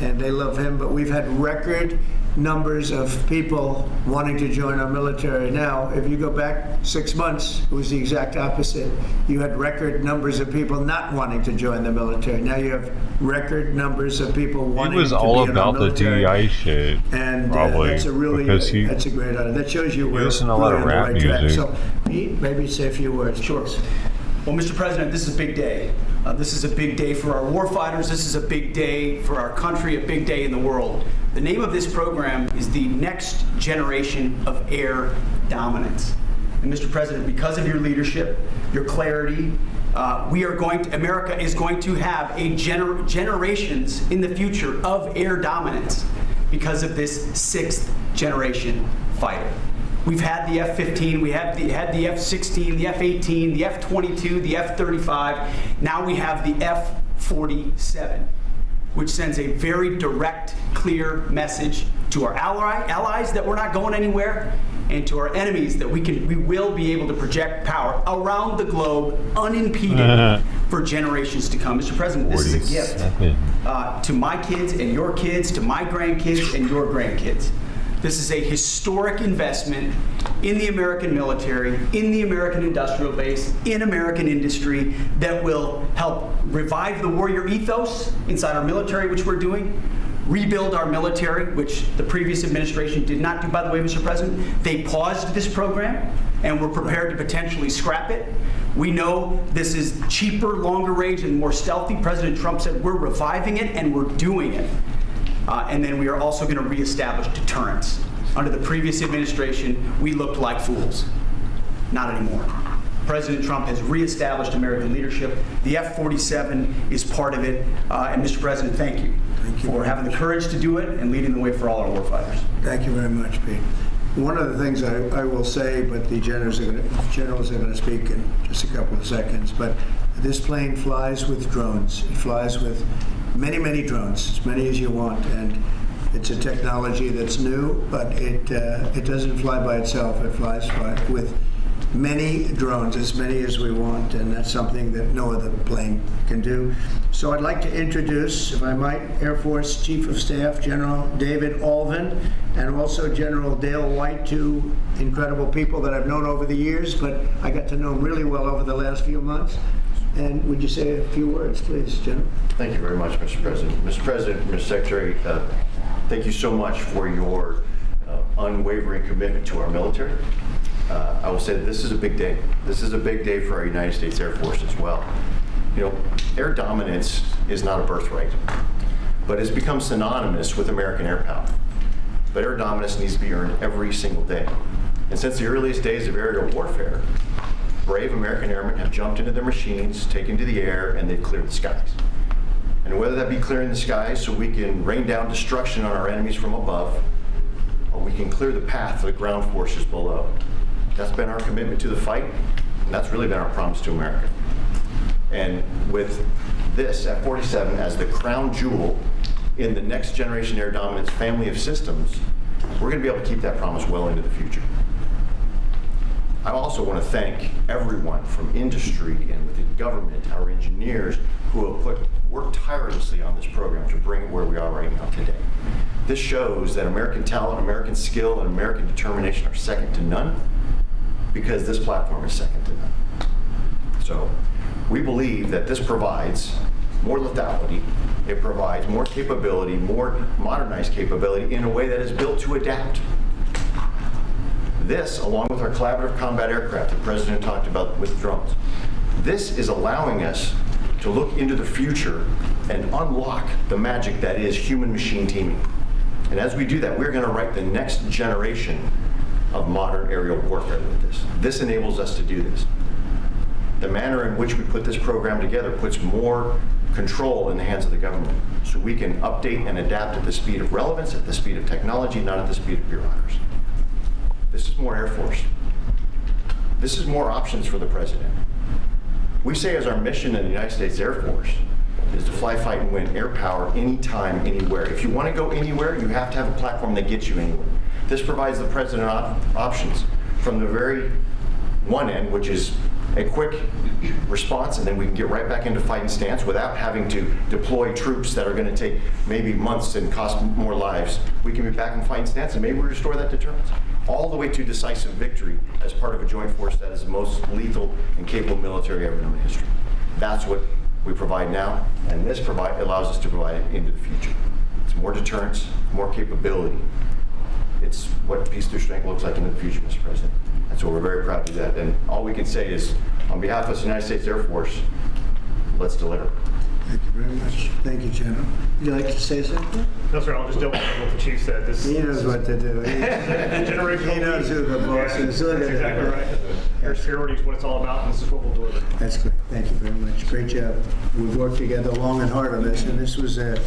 and they love him. But we've had record numbers of people wanting to join our military. Now, if you go back 6 months, it was the exact opposite. You had record numbers of people not wanting to join the military. Now you have record numbers of people He wanting was to all be in our about the military. DEI shit. And Probably, that's a really because that's a great honor. That shows you we're listened to a lot of really on rap the right track. music. So, Pete, maybe say a few words. Sure. Well, Mr. President, this is a big day. This is a big day for our warfighters. This is a big day for our country, a big day in the world. The name of this program is the Next Generation of Air Dominance. And Mr. President, because of your leadership, your clarity, America is going to have generations in the future of air dominance because of this 6th generation fighter. We've had the F-15, we had the F-16, the F-18, the F-22, the F-35. Now we have the F-47, which sends a very direct, clear message to our allies that we're not going anywhere, and to our enemies that we will be able to project power around the globe unimpeded for generations to come. Mr. President, this is a gift to my kids and your kids, to my grandkids and your grandkids. This is a historic investment in the American military, in the American industrial base, in American industry that will help revive the warrior ethos inside our military, which we're doing, rebuild our military, which the previous administration did not do, by the way, Mr. President. They paused this program and were prepared to potentially scrap it. We know this is cheaper, longer range, and more stealthy. President Trump said we're reviving it and we're doing it. And then we are also going to reestablish deterrence. Under the previous administration, we looked like fools. Not anymore. President Trump has reestablished American leadership. The F-47 is part of it. And Mr. President, thank you for having the courage to do it and leading the way for all our warfighters. Thank you very much, Pete. One of the things I will say, but the generals are going to speak in just a couple of seconds, but this plane flies with drones. It flies with many, many drones, as many as you want, and it's a technology that's new, but it doesn't fly by itself. It flies with many drones, as many as we want, and that's something that no other plane can do. So I'd like to introduce, if I might, Air Force Chief of Staff General David Alvin, and also General Dale White, two incredible people that I've known over the years, but I got to know them really well over the last few months. And would you say a few words, please, General? Thank you very much, Mr. President. Mr. President, Mr. Secretary, thank you so much for your unwavering commitment to our military. I will say that this is a big day. This is a big day for our United States Air Force as well. You know, air dominance is not a birthright, but it's become synonymous with American air power. But air dominance needs to be earned every single day. And since the earliest days of aerial warfare, brave American airmen have jumped into their machines, taken to the air, and they've cleared the skies. And whether that be clearing the skies so we can rain down destruction on our enemies from above, or we can clear the path for the ground forces below. That's been our commitment to the fight, and that's really been our promise to America. And with this F-47 as the crown jewel in the next generation air dominance family of systems, we're going to be able to keep that promise well into the future. I also want to thank everyone from industry and within government, our engineers, who have worked tirelessly on this program to bring it where we are right now today. This shows that American talent, American skill, and American determination are second to none, because this platform is second to none. So we believe that this provides more lethality, it provides more capability, more modernized capability in a way that is built to adapt. This, along with our collaborative combat aircraft the President talked about with drones, this is allowing us to look into the future and unlock the magic that is human-machine teaming. And as we do that, we're going to write the next generation of modern aerial warfare with this. This enables us to do this. The manner in which we put this program together puts more control in the hands of the government, so we can update and adapt at the speed of relevance, at the speed of technology, not at the speed of bureaucracy. This is more Air Force. This is more options for the President. We say as our mission in the United States Air Force is to fly, fight, and win air power anytime, anywhere. If you want to go anywhere, you have to have a platform that gets you anywhere. This provides the President options from the very one end, which is a quick response, and then we can get right back into fight and stance without having to deploy troops that are going to take maybe months and cost more lives. We can be back in fight and stance, and maybe we restore that deterrence. All the way to decisive victory as part of a joint force that is the most lethal and capable military ever known in history. That's what we provide now, and this allows us to provide it into the future. It's more deterrence, more capability. It's what peace through strength looks like in the future, Mr. President. And so we're very proud to do that. And all we can say is, on behalf of the United States Air Force, let's deliver. Thank you very much. Thank you, General. Would you like to say something? No, sir, I'll just double check what the chief said. He knows what to do. Generational He knows who the boss is. That's exactly right. Air security is what it's all about, and this is what we'll deliver. That's good. Thank you very much. Great job. We've worked together long and hard on this, and this was a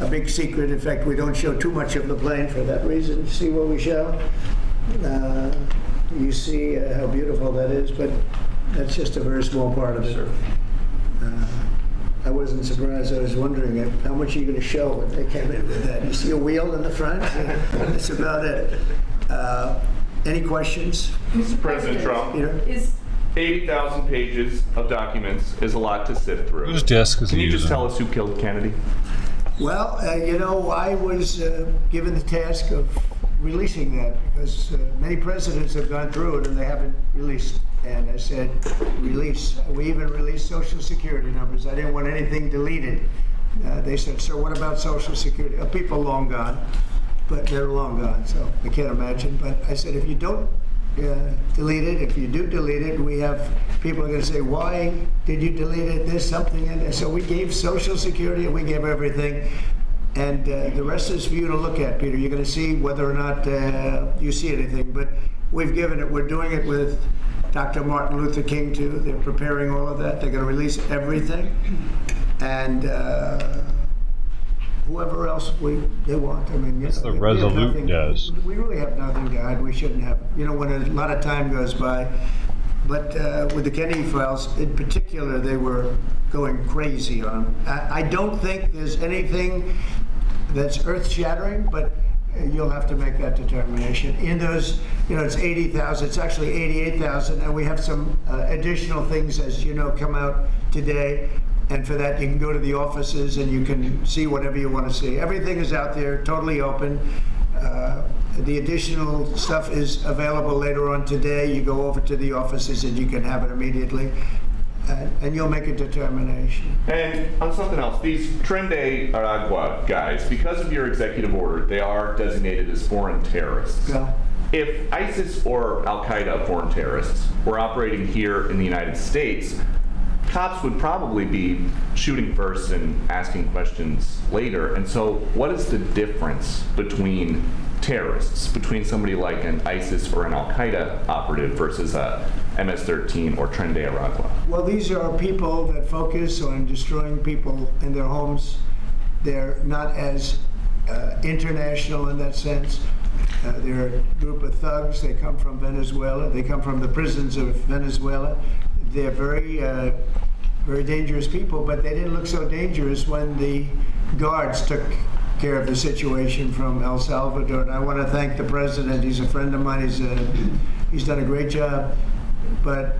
big secret. In fact, we don't show too much of the plane for that reason. See what we show? You see how beautiful that is, but that's just a very small part of it. Sure. I wasn't surprised. I was wondering how much are you going to show when they came in with that. You see a wheel in the front? That's about it. Any questions? Mr. President Trump, Peter? is 80,000 pages of documents is a lot to sift through. Whose desk is Can he you just using? tell us who killed Kennedy? Well, I was given the task of releasing that because many presidents have gone through it and they haven't released. And I said, release. We even released Social Security numbers. I didn't want anything deleted. They said, so what about Social Security? People long gone, but they're long gone, so I can't imagine. But I said, if you don't delete it, if you do delete it, we have people are going to say, why did you delete it? There's something in there. So we gave Social Security and we gave everything. And the rest is for you to look at, Peter. You're going to see whether or not you see anything. But we've given it. We're doing it with Dr. Martin Luther King, too. They're preparing all of that. They're going to release everything. And whoever else they want. I mean, That's the Resolute desk. We really have nothing to hide. We shouldn't have. You know, when a lot of time goes by. But with the Kennedy files, in particular, they were going crazy on them. I don't think there's anything that's earth-shattering, but you'll have to make that determination. In those, it's 80,000. It's actually 88,000, and we have some additional things, as you know, come out today. And for that, you can go to the offices and you can see whatever you want to see. Everything is out there, totally open. The additional stuff is available later on today. You go over to the offices and you can have it immediately. And you'll make a determination. And on something else, these Tren de Aragua guys, because of your executive order, they are designated as foreign terrorists. Yeah. If ISIS or Al-Qaeda foreign terrorists were operating here in the United States, cops would probably be shooting first and asking questions later. And so what is the difference between terrorists, between somebody like an ISIS or an Al-Qaeda operative versus a MS-13 or Tren de Aragua? Well, these are people that focus on destroying people in their homes. They're not as international in that sense. They're a group of thugs. They come from Venezuela. They come from the prisons of Venezuela. They're very, very dangerous people, but they didn't look so dangerous when the guards took care of the situation from El Salvador. And I want to thank the president. He's a friend of mine. He's done a great job. But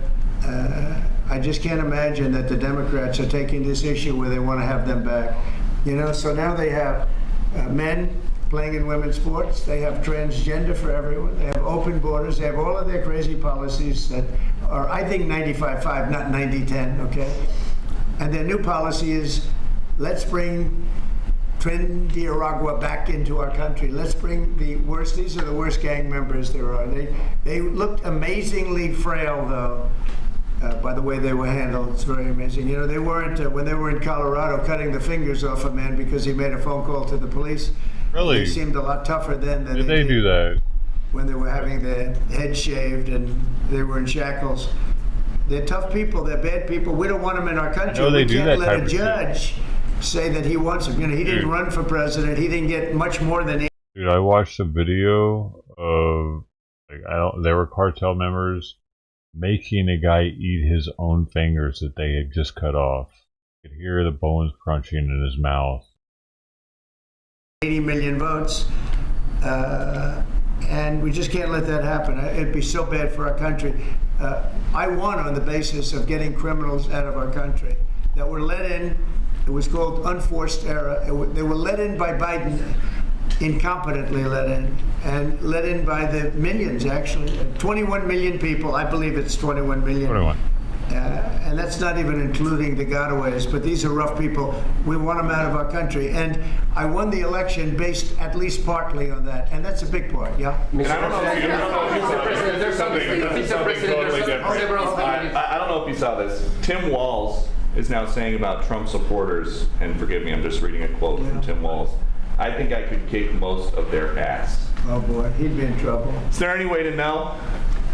I just can't imagine that the Democrats are taking this issue where they want to have them back. So now they have men playing in women's sports. They have transgender for everyone. They have open borders. They have all of their crazy policies that are, I think, 95-5, not 90-10, okay? And their new policy is, let's bring Tren de Aragua back into our country. Let's bring the worst. These are the worst gang members there are. They looked amazingly frail, though, by the way they were handled. It's very amazing. They weren't, when they were in Colorado, cutting the fingers off a man because he made a phone call to the police. Really? They seemed a lot tougher then than Did they do that? when they were having their head shaved and they were in shackles. They're tough people. They're bad people. We don't want them in our country. I know they We do can't that let type a of shit. judge say that he wants him. He didn't run for president. He didn't get much more than Dude, I watched a video of there were cartel members making a guy eat his own fingers that they had just cut off. You could hear the bones crunching in his mouth. 80 million votes. And we just can't let that happen. It'd be so bad for our country. I won on the basis of getting criminals out of our country that were let in. It was called unforced error. They were let in by Biden, incompetently let in, and let in by the millions, actually. 21 million people. I believe it's 21 million. 21. And that's not even including the gotaways, but these are rough people. We want them out of our country. And I won the election based at least partly on that. And that's a big part, yeah? And I don't know if you saw this. Tim Walz is now saying about Trump supporters, and forgive me, I'm just reading a quote from Tim Walz, I think I could kick most of their ass. Oh boy, he'd be in trouble. Is there any way to know?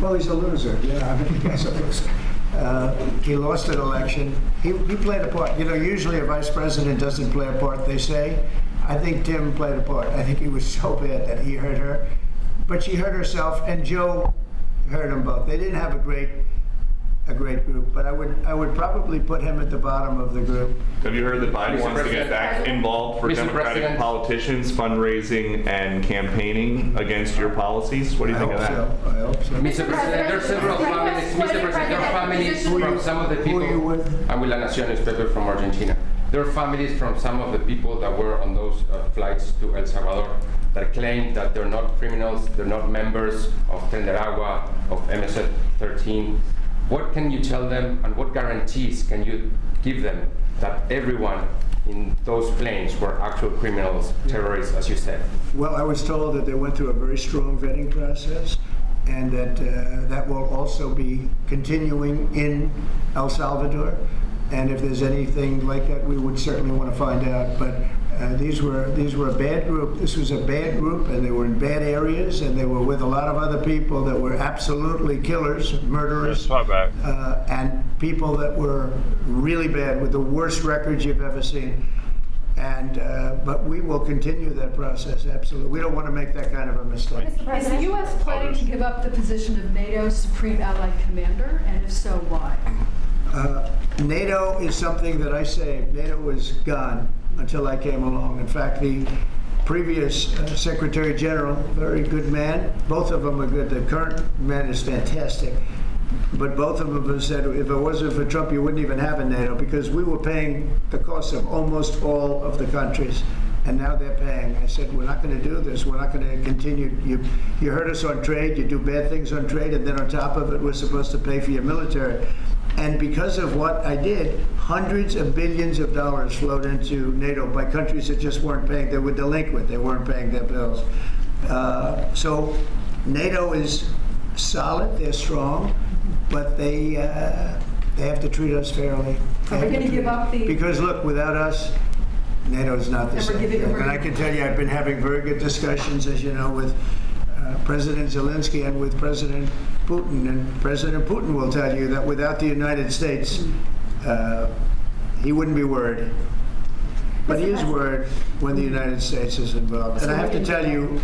Well, he's a loser. Yeah, I mean, he's a loser. He lost an election. He played a part. Usually a vice president doesn't play a part, they say. I think Tim played a part. I think he was so bad that he hurt her. But she hurt herself, and Joe hurt them both. They didn't have a great group, but I would probably put him at the bottom of the group. Have you heard that Biden wants to get back involved for Democratic politicians, fundraising and campaigning against your policies? What do you think of that? I hope so. Mr. President, there are several families. Mr. President, there are families from some of the people. Who are you with? I'm with La Naciones, Pepe from Argentina. There are families from some of the people that were on those flights to El Salvador that claim that they're not criminals, they're not members of Tren de Aragua, of MS-13. What can you tell them, and what guarantees can you give them that everyone in those planes were actual criminals, terrorists, as you said? Well, I was told that they went through a very strong vetting process, and that that will also be continuing in El Salvador. And if there's anything like that, we would certainly want to find out. But these were a bad group. This was a bad group, and they were in bad areas, and they were with a lot of other people that were absolutely killers, murderers, and people that were really bad with the worst records you've ever seen. And but we will continue that process, absolutely. We don't want to make that kind of a mistake. Is the U.S. planning to give up the position of NATO's Supreme Allied Commander, and if so, why? NATO is something that I saved. NATO was gone until I came along. In fact, the previous Secretary General, very good man. Both of them are good. The current man is fantastic. But both of them have said, if it wasn't for Trump, you wouldn't even have a NATO, because we were paying the cost of almost all of the countries. And now they're paying. I said, we're not going to do this. We're not going to continue. You hurt us on trade. You do bad things on trade. And then on top of it, we're supposed to pay for your military. And because of what I did, hundreds of billions of dollars flowed into NATO by countries that just weren't paying. They were delinquent. They weren't paying their bills. So NATO is solid. They're strong. But they have to treat us fairly. Are we going to give up the... Because look, without us, NATO is not the Never same give it thing. away. And I can tell you, I've been having very good discussions, as you know, with President Zelensky and with President Putin. And President Putin will tell you that without the United States, he wouldn't be worried. But he is worried when the United States is involved. And I have to tell you,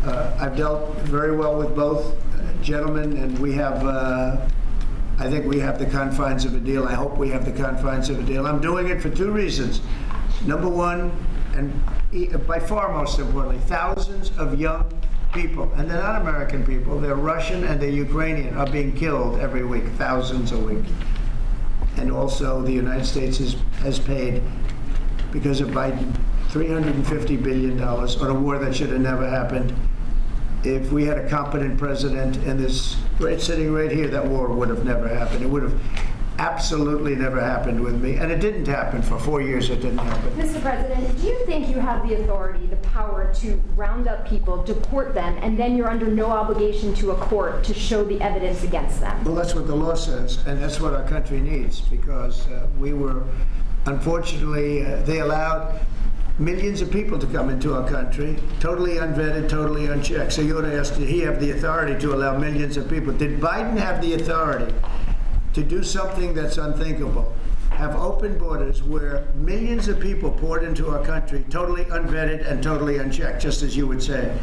I've dealt very well with both gentlemen, and we have, I think we have the confines of a deal. I hope we have the confines of a deal. I'm doing it for two reasons. Number one, and by far most importantly, thousands of young people, and they're not American people, they're Russian and they're Ukrainian, are being killed every week, thousands a week. And also the United States has paid, because of Biden, $350 billion on a war that should have never happened. If we had a competent president and this sitting right here, that war would have never happened. It would have absolutely never happened with me. And it didn't happen. For 4 years, it didn't happen. Mr. President, do you think you have the authority, the power to round up people, deport them, and then you're under no obligation to a court to show the evidence against them? Well, that's what the law says, and that's what our country needs, because we were, unfortunately, they allowed millions of people to come into our country, totally unvetted, totally unchecked. So you ought to ask, did he have the authority to allow millions of people? Did Biden have the authority to do something that's unthinkable? Have open borders where millions of people poured into our country, totally unvetted and totally unchecked, just as you would say.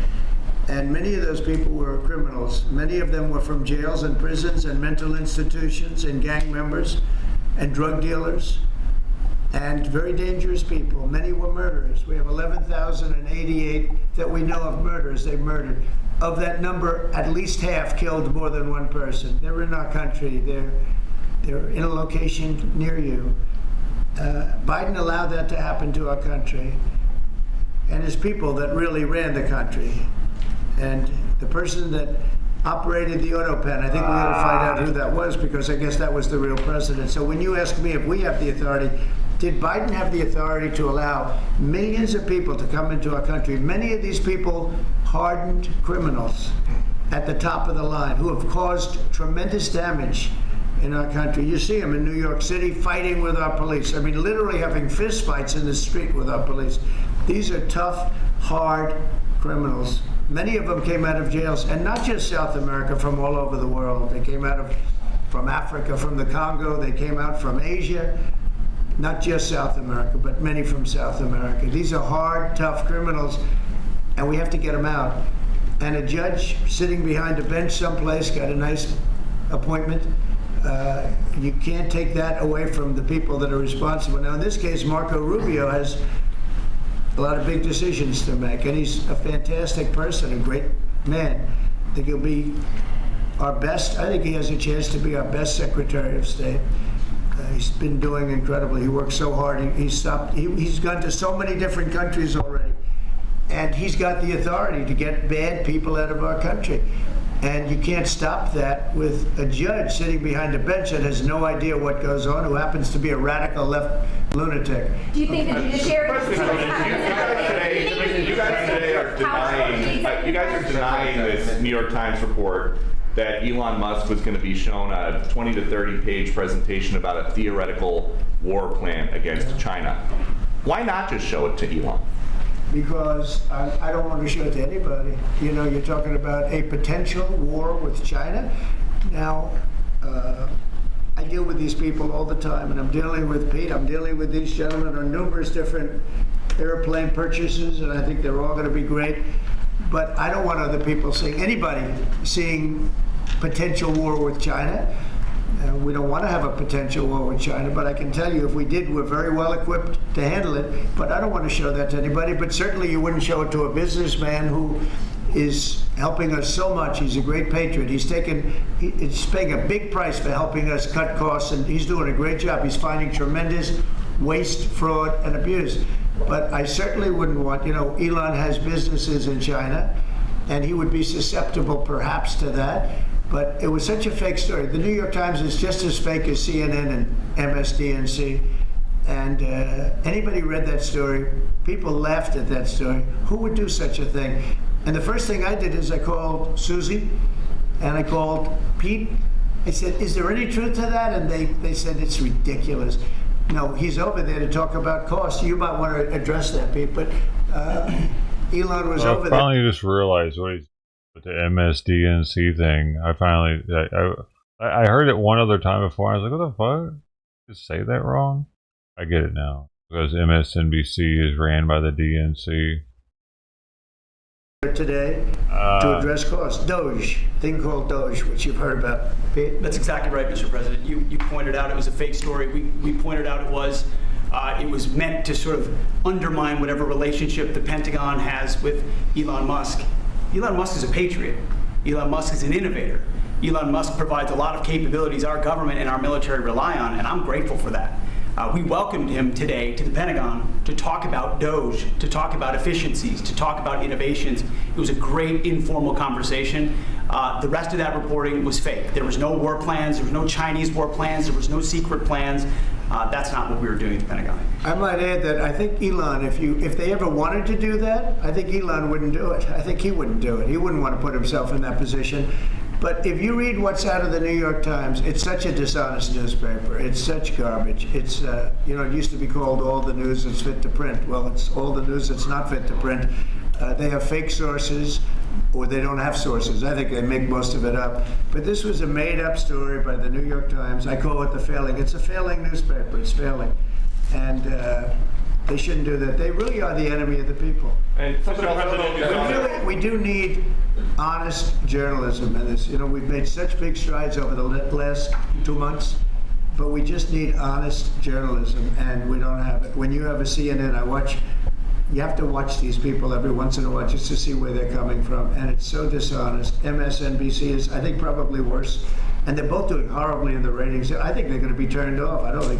And many of those people were criminals. Many of them were from jails and prisons and mental institutions and gang members and drug dealers and very dangerous people. Many were murderers. We have 11,088 that we know of murders they've murdered. Of that number, at least half killed more than one person. They're in our country. They're in a location near you. Biden allowed that to happen to our country. And his people that really ran the country. And the person that operated the auto pen, I think we ought to find out who that was, because I guess that was the real president. So when you ask me if we have the authority, did Biden have the authority to allow millions of people to come into our country? Many of these people, hardened criminals at the top of the line who have caused tremendous damage in our country. You see them in New York City fighting with our police. I mean, literally having fist fights in the street with our police. These are tough, hard criminals. Many of them came out of jails, and not just South America, from all over the world. They came out from Africa, from the Congo. They came out from Asia. Not just South America, but many from South America. These are hard, tough criminals, and we have to get them out. And a judge sitting behind a bench someplace got a nice appointment. You can't take that away from the people that are responsible. Now, in this case, Marco Rubio has a lot of big decisions to make, and he's a fantastic person, a great man. I think he'll be our best. I think he has a chance to be our best Secretary of State. He's been doing incredibly. He works so hard. He's gone to so many different countries already, and he's got the authority to get bad people out of our country. And you can't stop that with a judge sitting behind a bench that has no idea what goes on, who happens to be a radical left lunatic. Do you think the judiciary... You guys today are denying this New York Times report that Elon Musk was going to be shown a 20 to 30 page presentation about a theoretical war plan against China. Why not just show it to Elon? Because I don't want to show it to anybody. You know, you're talking about a potential war with China. Now, I deal with these people all the time, and I'm dealing with Pete, I'm dealing with these gentlemen on numerous different airplane purchases, and I think they're all going to be great. But I don't want other people seeing, anybody seeing potential war with China. We don't want to have a potential war with China, but I can tell you if we did, we're very well equipped to handle it. But I don't want to show that to anybody. But certainly you wouldn't show it to a businessman who is helping us so much. He's a great patriot. He's paying a big price for helping us cut costs, and he's doing a great job. He's finding tremendous waste, fraud, and abuse. But I certainly wouldn't want, Elon has businesses in China, and he would be susceptible perhaps to that. But it was such a fake story. The New York Times is just as fake as CNN and MSDNC. And anybody read that story, people laughed at that story. Who would do such a thing? And the first thing I did is I called Susie and I called Pete. I said, is there any truth to that? And they said, it's ridiculous. No, he's over there to talk about costs. You might want to address that, Pete. But Elon was over there. I finally just realized what he's with the MSDNC thing. I heard it one other time before. I was like, what the fuck? Just say that wrong? I get it now. Because MSNBC is ran by the DNC. Today to address costs. Doge, thing called Doge, which you've heard about. Pete? That's exactly right, Mr. President. You pointed out it was a fake story. We pointed out it was meant to sort of undermine whatever relationship the Pentagon has with Elon Musk. Elon Musk is a patriot. Elon Musk is an innovator. Elon Musk provides a lot of capabilities our government and our military rely on, and I'm grateful for that. We welcomed him today to the Pentagon to talk about Doge, to talk about efficiencies, to talk about innovations. It was a great informal conversation. The rest of that reporting was fake. There was no war plans, there was no Chinese war plans, there was no secret plans. That's not what we were doing at the Pentagon. I might add that I think Elon, if they ever wanted to do that, I think Elon wouldn't do it. I think he wouldn't do it. He wouldn't want to put himself in that position. But if you read what's out of the New York Times, it's such a dishonest newspaper. It's such garbage. It's, it used to be called all the news that's fit to print. Well, it's all the news that's not fit to print. They have fake sources, or they don't have sources. I think they make most of it up. But this was a made-up story by the New York Times. I call it the failing. It's a failing newspaper. It's failing. And they shouldn't do that. They really are the enemy of the people. And We do need honest journalism in this. We've made such big strides over the last 2 months, but we just need honest journalism, and we don't have it. When you have a CNN, you have to watch these people every once in a while just to see where they're coming from, and it's so dishonest. MSNBC is, I think, probably worse, and they're both doing horribly in the ratings. I think they're going to be turned off. I don't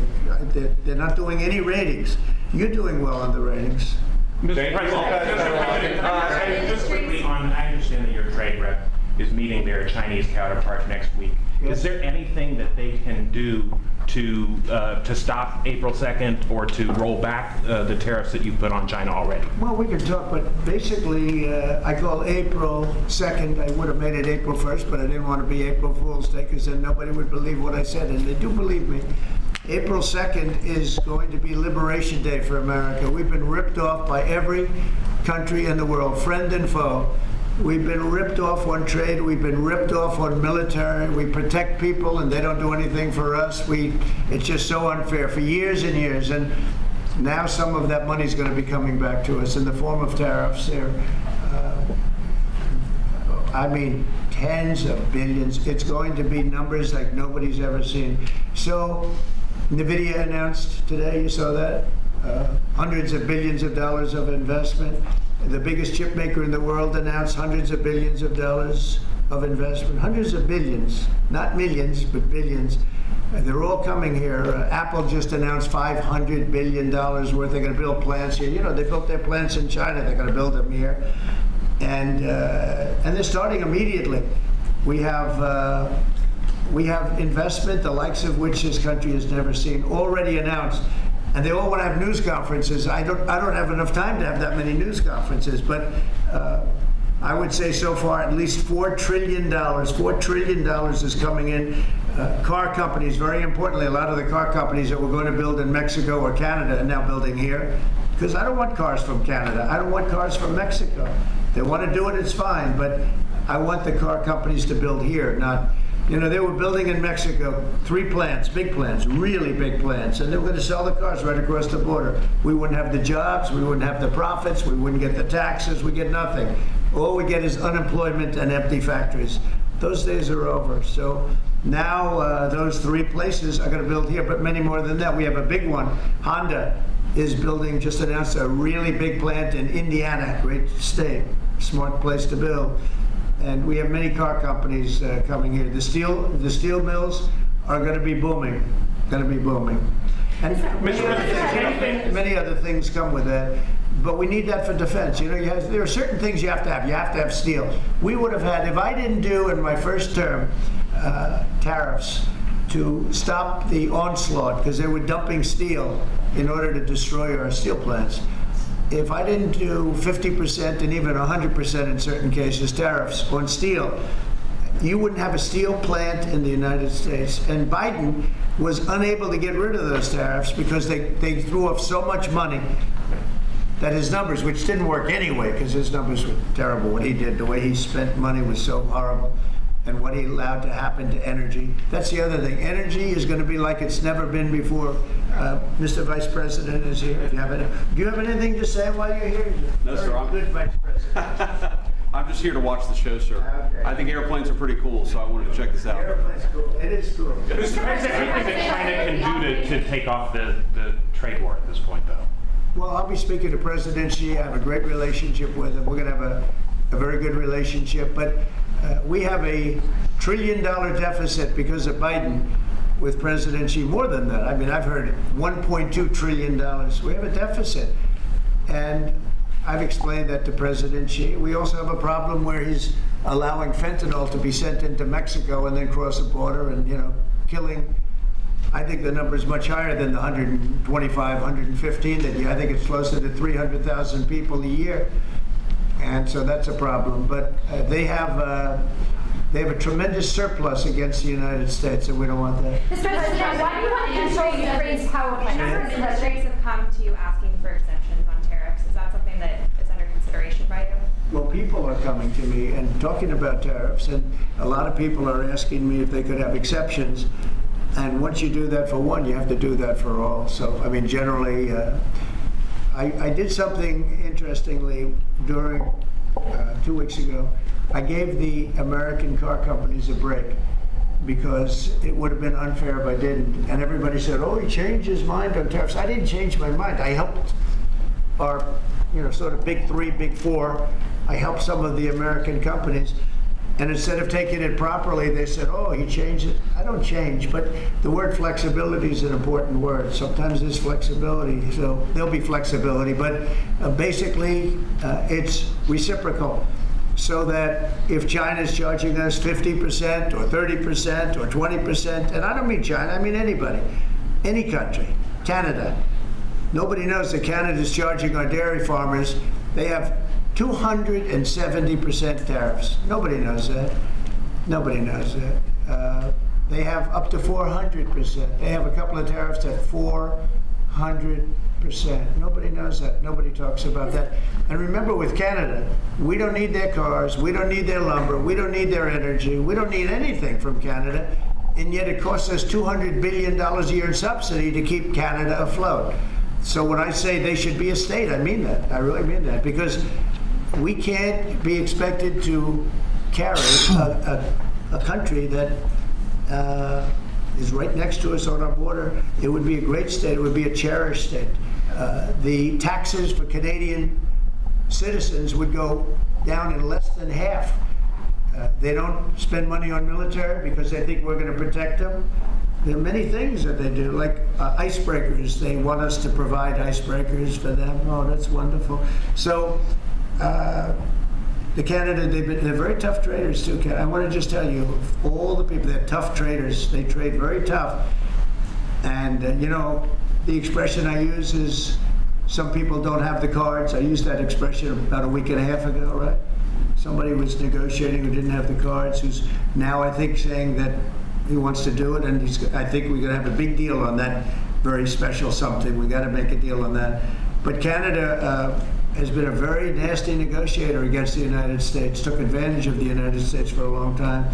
think they're not doing any ratings. You're doing well on the ratings. Mr. President, just quickly I understand that your trade rep is meeting their Chinese counterpart next week. Yes. Is there anything that they can do to stop April 2nd or to roll back the tariffs that you put on China already? Well, we can talk, but basically, I call April 2nd. I would have made it April 1st, but I didn't want to be April Fool's Day because then nobody would believe what I said, and they do believe me. April 2nd is going to be Liberation Day for America. We've been ripped off by every country in the world, friend and foe. We've been ripped off on trade. We've been ripped off on military. We protect people, and they don't do anything for us. It's just so unfair for years and years. And now some of that money is going to be coming back to us in the form of tariffs. Tens of billions. It's going to be numbers like nobody's ever seen. So NVIDIA announced today, you saw that, hundreds of billions of dollars of investment. The biggest chip maker in the world announced hundreds of billions of dollars of investment. Hundreds of billions, not millions, but billions. They're all coming here. Apple just announced $500 billion worth. They're going to build plants here. They built their plants in China. They're going to build them here. And they're starting immediately. We have investment, the likes of which this country has never seen, already announced. And they all want to have news conferences. I don't have enough time to have that many news conferences, but I would say so far at least $4 trillion. $4 trillion is coming in. Car companies, very importantly, a lot of the car companies that were going to build in Mexico or Canada are now building here. Because I don't want cars from Canada. I don't want cars from Mexico. They want to do it, it's fine, but I want the car companies to build here, not... they were building in Mexico 3 plants, big plants, really big plants, and they were going to sell the cars right across the border. We wouldn't have the jobs, we wouldn't have the profits, we wouldn't get the taxes, we get nothing. All we get is unemployment and empty factories. Those days are over. So now those 3 places are going to build here, but many more than that. We have a big one. Honda is building, just announced a really big plant in Indiana, great state, smart place to build. And we have many car companies coming here. The steel mills are going to be booming, And many other things come with that. But we need that for defense. You know, there are certain things you have to have. You have to have steel. We would have had, if I didn't do in my first term tariffs to stop the onslaught, because they were dumping steel in order to destroy our steel plants. If I didn't do 50% and even 100% in certain cases tariffs on steel, you wouldn't have a steel plant in the United States. And Biden was unable to get rid of those tariffs because they threw off so much money that his numbers, which didn't work anyway, because his numbers were terrible, what he did, the way he spent money was so horrible, and what he allowed to happen to energy. That's the other thing. Energy is going to be like it's never been before. Mr. Vice President is here. Do you have anything to say while you're here? No, sir. I'm good, Vice President. I'm just here to watch the show, sir. Okay. I think airplanes are pretty cool, so I wanted to check this out. Airplane's cool. It is cool. Is there anything that China can do to take off the trade war at this point, though? Well, I'll be speaking to President Xi. I have a great relationship with him. We're going to have a very good relationship. But we have a $1 trillion deficit because of Biden with President Xi. More than that. I mean, I've heard $1.2 trillion. We have a deficit. And I've explained that to President Xi. We also have a problem where he's allowing fentanyl to be sent into Mexico and then cross the border and, you know, killing. I think the number is much higher than the 125, 115 that I think it's closer to 300,000 people a year. And so that's a problem. But they have a tremendous surplus against the United States, and we don't want that. Mr. President, why do you want to control Ukraine's power plant? A number of industries have come to you asking for exemptions on tariffs. Is that something that is under consideration by you? Well, people are coming to me and talking about tariffs, and a lot of people are asking me if they could have exceptions. And once you do that for one, you have to do that for all. So, I mean, generally, I did something interestingly during 2 weeks ago. I gave the American car companies a break because it would have been unfair if I didn't. And everybody said, oh, he changed his mind on tariffs. I didn't change my mind. I helped our, sort of big 3, big 4. I helped some of the American companies. And instead of taking it properly, they said, oh, he changed it. I don't change, but the word flexibility is an important word. Sometimes there's flexibility, so there'll be flexibility, but basically it's reciprocal. So that if China's charging us 50% or 30% or 20%, and I don't mean China, I mean anybody, any country, Canada. Nobody knows that Canada's charging our dairy farmers. They have 270% tariffs. Nobody knows that. Nobody knows that. They have up to 400%. They have a couple of tariffs at 400%. Nobody knows that. Nobody talks about that. And remember, with Canada, we don't need their cars, we don't need their lumber, we don't need their energy, we don't need anything from Canada, and yet it costs us $200 billion a year in subsidy to keep Canada afloat. So when I say they should be a state, I mean that. I really mean that, because we can't be expected to carry a country that is right next to us on our border. It would be a great state. It would be a cherished state. The taxes for Canadian citizens would go down in less than half. They don't spend money on military because they think we're going to protect them. There are many things that they do, like icebreakers. They want us to provide icebreakers for them. Oh, that's wonderful. So the Canada, they're very tough traders too. I want to just tell you, all the people, they're tough traders. They trade very tough. And the expression I use is, some people don't have the cards. I used that expression about a week and a half ago, right? Somebody was negotiating who didn't have the cards, who's now, I think, saying that he wants to do it, and I think we're going to have a big deal on that very special something. We got to make a deal on that. But Canada has been a very nasty negotiator against the United States, took advantage of the United States for a long time.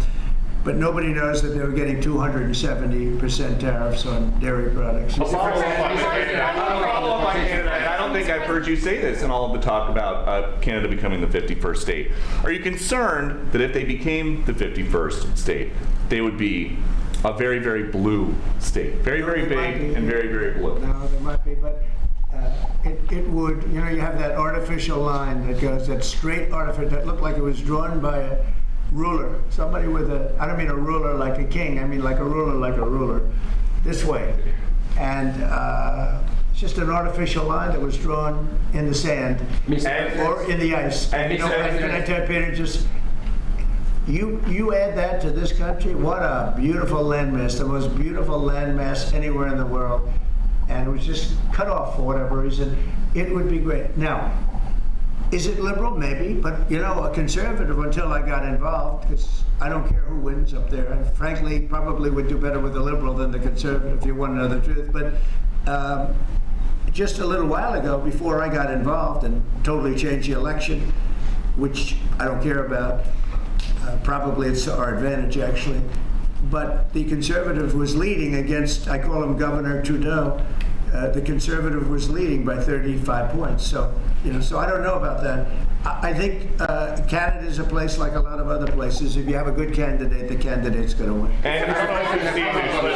But nobody knows that they were getting 270% tariffs on dairy products. I don't don't think I've heard you say this in all of the talk about Canada becoming the 51st state. Are you concerned that if they became the 51st state, they would be a very, very blue state? Very, very big and very, very blue. No, there might be, but it would, you know, you have that artificial line that goes, that straight artificial, that looked like it was drawn by a ruler. Somebody with a, I don't mean a ruler like a king, I mean like a ruler, this way. And it's just an artificial line that was drawn in the sand or in the ice. And you know, can I tell Peter, just, you add that to this country, what a beautiful landmass, the most beautiful landmass anywhere in the world. And it was just cut off for whatever reason. It would be great. Now, is it liberal? Maybe, but you know, a conservative until I got involved, because I don't care who wins up there. And frankly, probably would do better with the liberal than the conservative, if you want to know the truth. But just a little while ago, before I got involved and totally changed the election, which I don't care about, probably it's to our advantage actually, but the conservative was leading against, I call him Governor Trudeau, the conservative was leading by 35 points. So, you know, so I don't know about that. I think Canada is a place like a lot of other places. If you have a good candidate, the candidate's going to win. And I don't know if you've seen this, but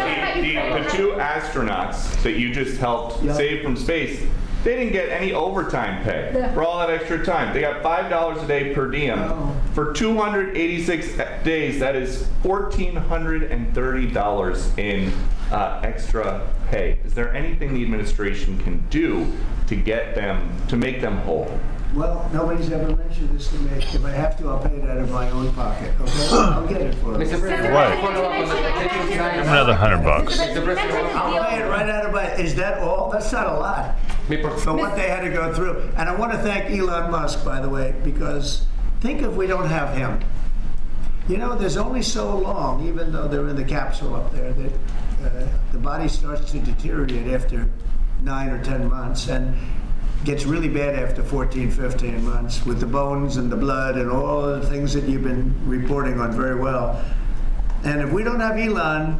the two astronauts that you just helped save from space, they didn't get any overtime pay for all that extra time. They got $5 a day per diem. For 286 days, that is $1,430 in extra pay. Is there anything the administration can do to get them, to make them whole? Well, nobody's ever mentioned this to me. If I have to, I'll pay it out of my own pocket. Okay, I'll get it for you. Mr. President, What? Another $100. I'll pay it right out of my. Is that all? That's not a lot for what they had to go through. And I want to thank Elon Musk, by the way, because think if we don't have him. You know, there's only so long, even though they're in the capsule up there, that the body starts to deteriorate after 9 or 10 months and gets really bad after 14, 15 months with the bones and the blood and all the things that you've been reporting on very well. And if we don't have Elon,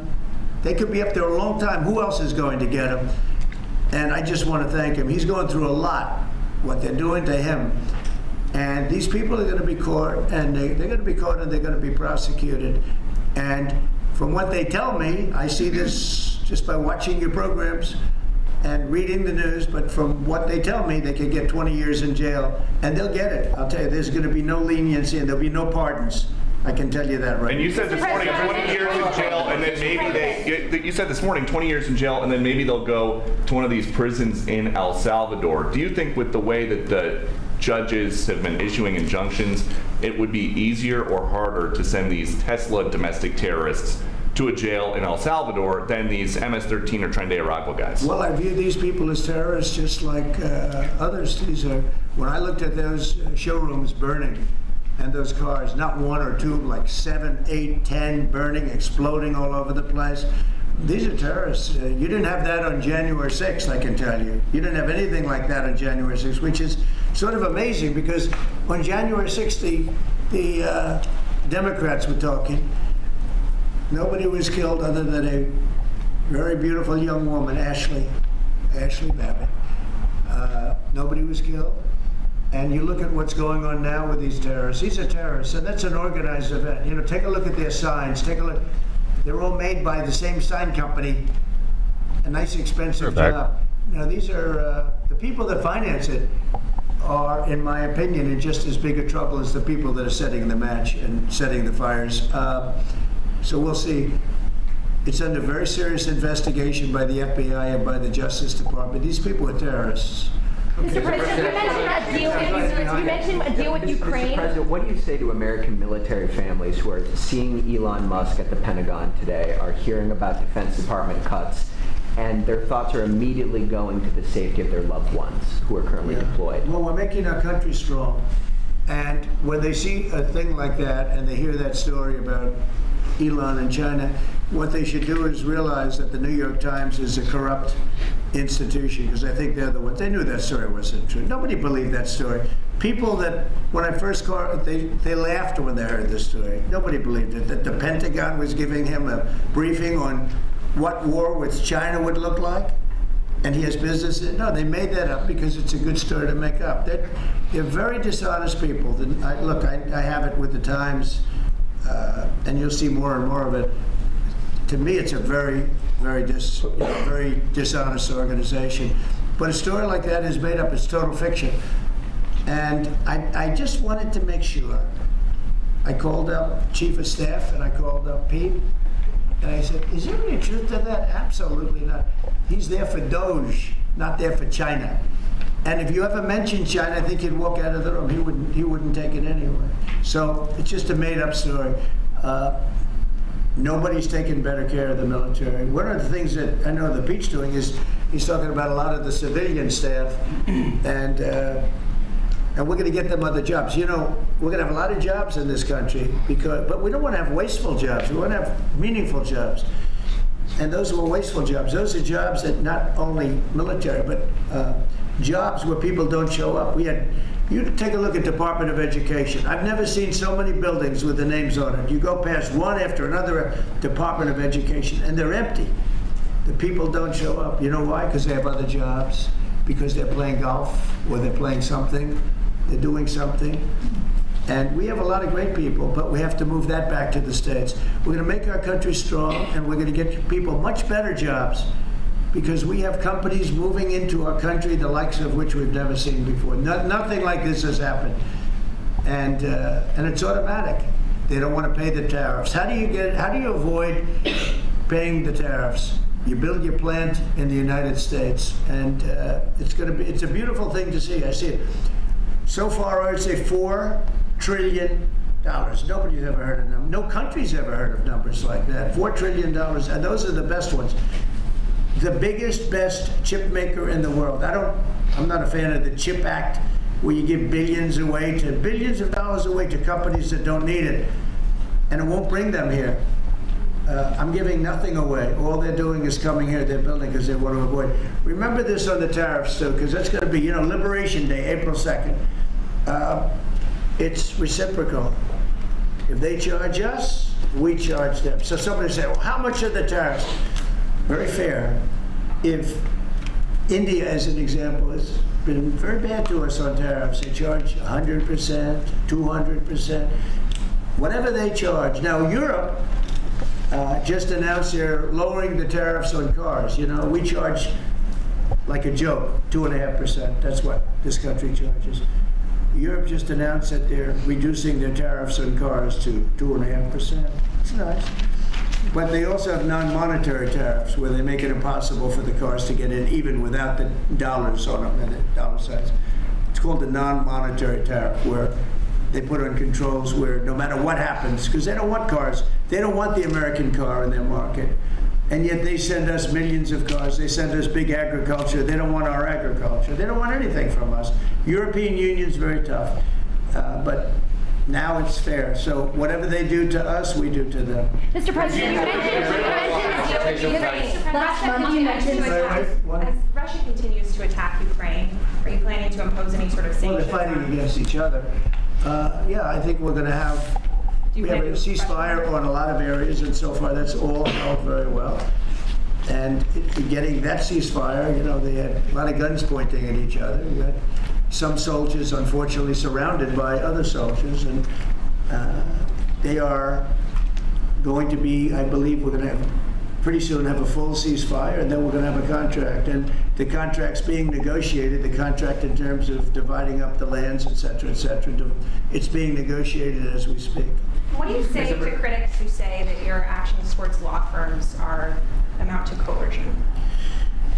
they could be up there a long time. Who else is going to get him? And I just want to thank him. He's going through a lot, what they're doing to him. And these people are going to be caught, and they're going to be caught, and they're going to be prosecuted. And from what they tell me, I see this just by watching your programs and reading the news, but from what they tell me, they could get 20 years in jail, and they'll get it. I'll tell you, there's going to be no leniency, and there'll be no pardons. I can tell you that right now. And you said this morning 20 years in jail, and then maybe you said this morning 20 years in jail, and then maybe they'll go to one of these prisons in El Salvador. Do you think with the way that the judges have been issuing injunctions, it would be easier or harder to send these Tesla domestic terrorists to a jail in El Salvador than these MS-13 or Tren de Aragua guys? Well, I view these people as terrorists just like others. These are, when I looked at those showrooms burning and those cars, not one or two, like 7, 8, 10 burning, exploding all over the place. These are terrorists. You didn't have that on January 6th, I can tell you. You didn't have anything like that on January 6th, which is sort of amazing because on January 6th, the Democrats were talking. Nobody was killed other than a very beautiful young woman, Ashley Babbitt. Nobody was killed. And you look at what's going on now with these terrorists. These are terrorists, and that's an organized event. You know, take a look at their signs. Take a look. They're all made by the same sign company. A nice, expensive job. Now, these are the people that finance it are, in my opinion, in just as big a trouble as the people that are setting the match and setting the fires. So we'll see. It's under very serious investigation by the FBI and by the Justice Department. These people are terrorists. Mr. President, you mentioned a deal with Ukraine. Mr. President, what do you say to American military families who are seeing Elon Musk at the Pentagon today, are hearing about Defense Department cuts, and their thoughts are immediately going to the safety of their loved ones who are currently deployed? Well, we're making our country strong. And when they see a thing like that and they hear that story about Elon and China, what they should do is realize that the New York Times is a corrupt institution, because I think they're the ones. They knew that story wasn't true. Nobody believed that story. People that, when I first called, they laughed when they heard the story. Nobody believed it, that the Pentagon was giving him a briefing on what war with China would look like. and he has business. No, they made that up because it's a good story to make up. They're very dishonest people. Look, I have it with the Times, and you'll see more and more of it. To me, it's a very, very dishonest organization. But a story like that is made up. It's total fiction. And I just wanted to make sure. I called up Chief of Staff and I called up Pete. And I said, is there any truth to that? Absolutely not. He's there for Doge, not there for China. And if you ever mention China, I think he'd walk out of the room. He wouldn't take it anyway. So it's just a made-up story. Nobody's taking better care of the military. One of the things that I know that Pete's doing is he's talking about a lot of the civilian staff, and we're going to get them other jobs. You know, we're going to have a lot of jobs in this country, but we don't want to have wasteful jobs. We want to have meaningful jobs. And those were wasteful jobs. Those are jobs that not only military, but jobs where people don't show up. You take a look at Department of Education. I've never seen so many buildings with the names on it. You go past one after another Department of Education, and they're empty. The people don't show up. You know why? Because they have other jobs, because they're playing golf, or they're playing something, they're doing something. And we have a lot of great people, but we have to move that back to the States. We're going to make our country strong, and we're going to get people much better jobs, because we have companies moving into our country, the likes of which we've never seen before. Nothing like this has happened. And it's automatic. They don't want to pay the tariffs. How do you avoid paying the tariffs? You build your plant in the United States, and it's a beautiful thing to see. I see it. So far, I would say $4 trillion. Nobody's ever heard of them. No country's ever heard of numbers like that. $4 trillion, and those are the best ones. The biggest, best chip maker in the world. I'm not a fan of the CHIP Act, where you give billions of dollars away to companies that don't need it, and it won't bring them here. I'm giving nothing away. All they're doing is coming here, they're building because they want to avoid. Remember this on the tariffs, too, because that's going to be, Liberation Day, April 2nd. It's reciprocal. If they charge us, we charge them. So somebody say, well, how much are the tariffs? Very fair. If India, as an example, has been very bad to us on tariffs, they charge 100%, 200%, whatever they charge. Now, Europe just announced they're lowering the tariffs on cars. We charge like a joke, 2.5%. That's what this country charges. Europe just announced that they're reducing their tariffs on cars to 2.5%. It's nice. But they also have non-monetary tariffs where they make it impossible for the cars to get in even without the dollars on them and the dollar signs. It's called a non-monetary tariff, where they put on controls where no matter what happens, because they don't want cars, they don't want the American car in their market. And yet they send us millions of cars, they send us big agriculture, they don't want our agriculture, they don't want anything from us. European Union's very tough, but now it's fair. So whatever they do to us, we do to them. Mr. President, you mentioned last month you mentioned as Russia continues to attack Ukraine, are you planning to impose any sort of sanctions? Well, they're fighting against each other. Yeah, I think we're going to have we have a ceasefire on a lot of areas, and so far that's all held very well. And getting that ceasefire, they had a lot of guns pointing at each other. We had some soldiers, unfortunately, surrounded by other soldiers, and they are going to be, I believe, we're going to have pretty soon have a full ceasefire, and then we're going to have a contract. And the contract's being negotiated, the contract in terms of dividing up the lands, et cetera, it's being negotiated as we speak. What do you say to critics who say that your actions towards law firms amount to coercion?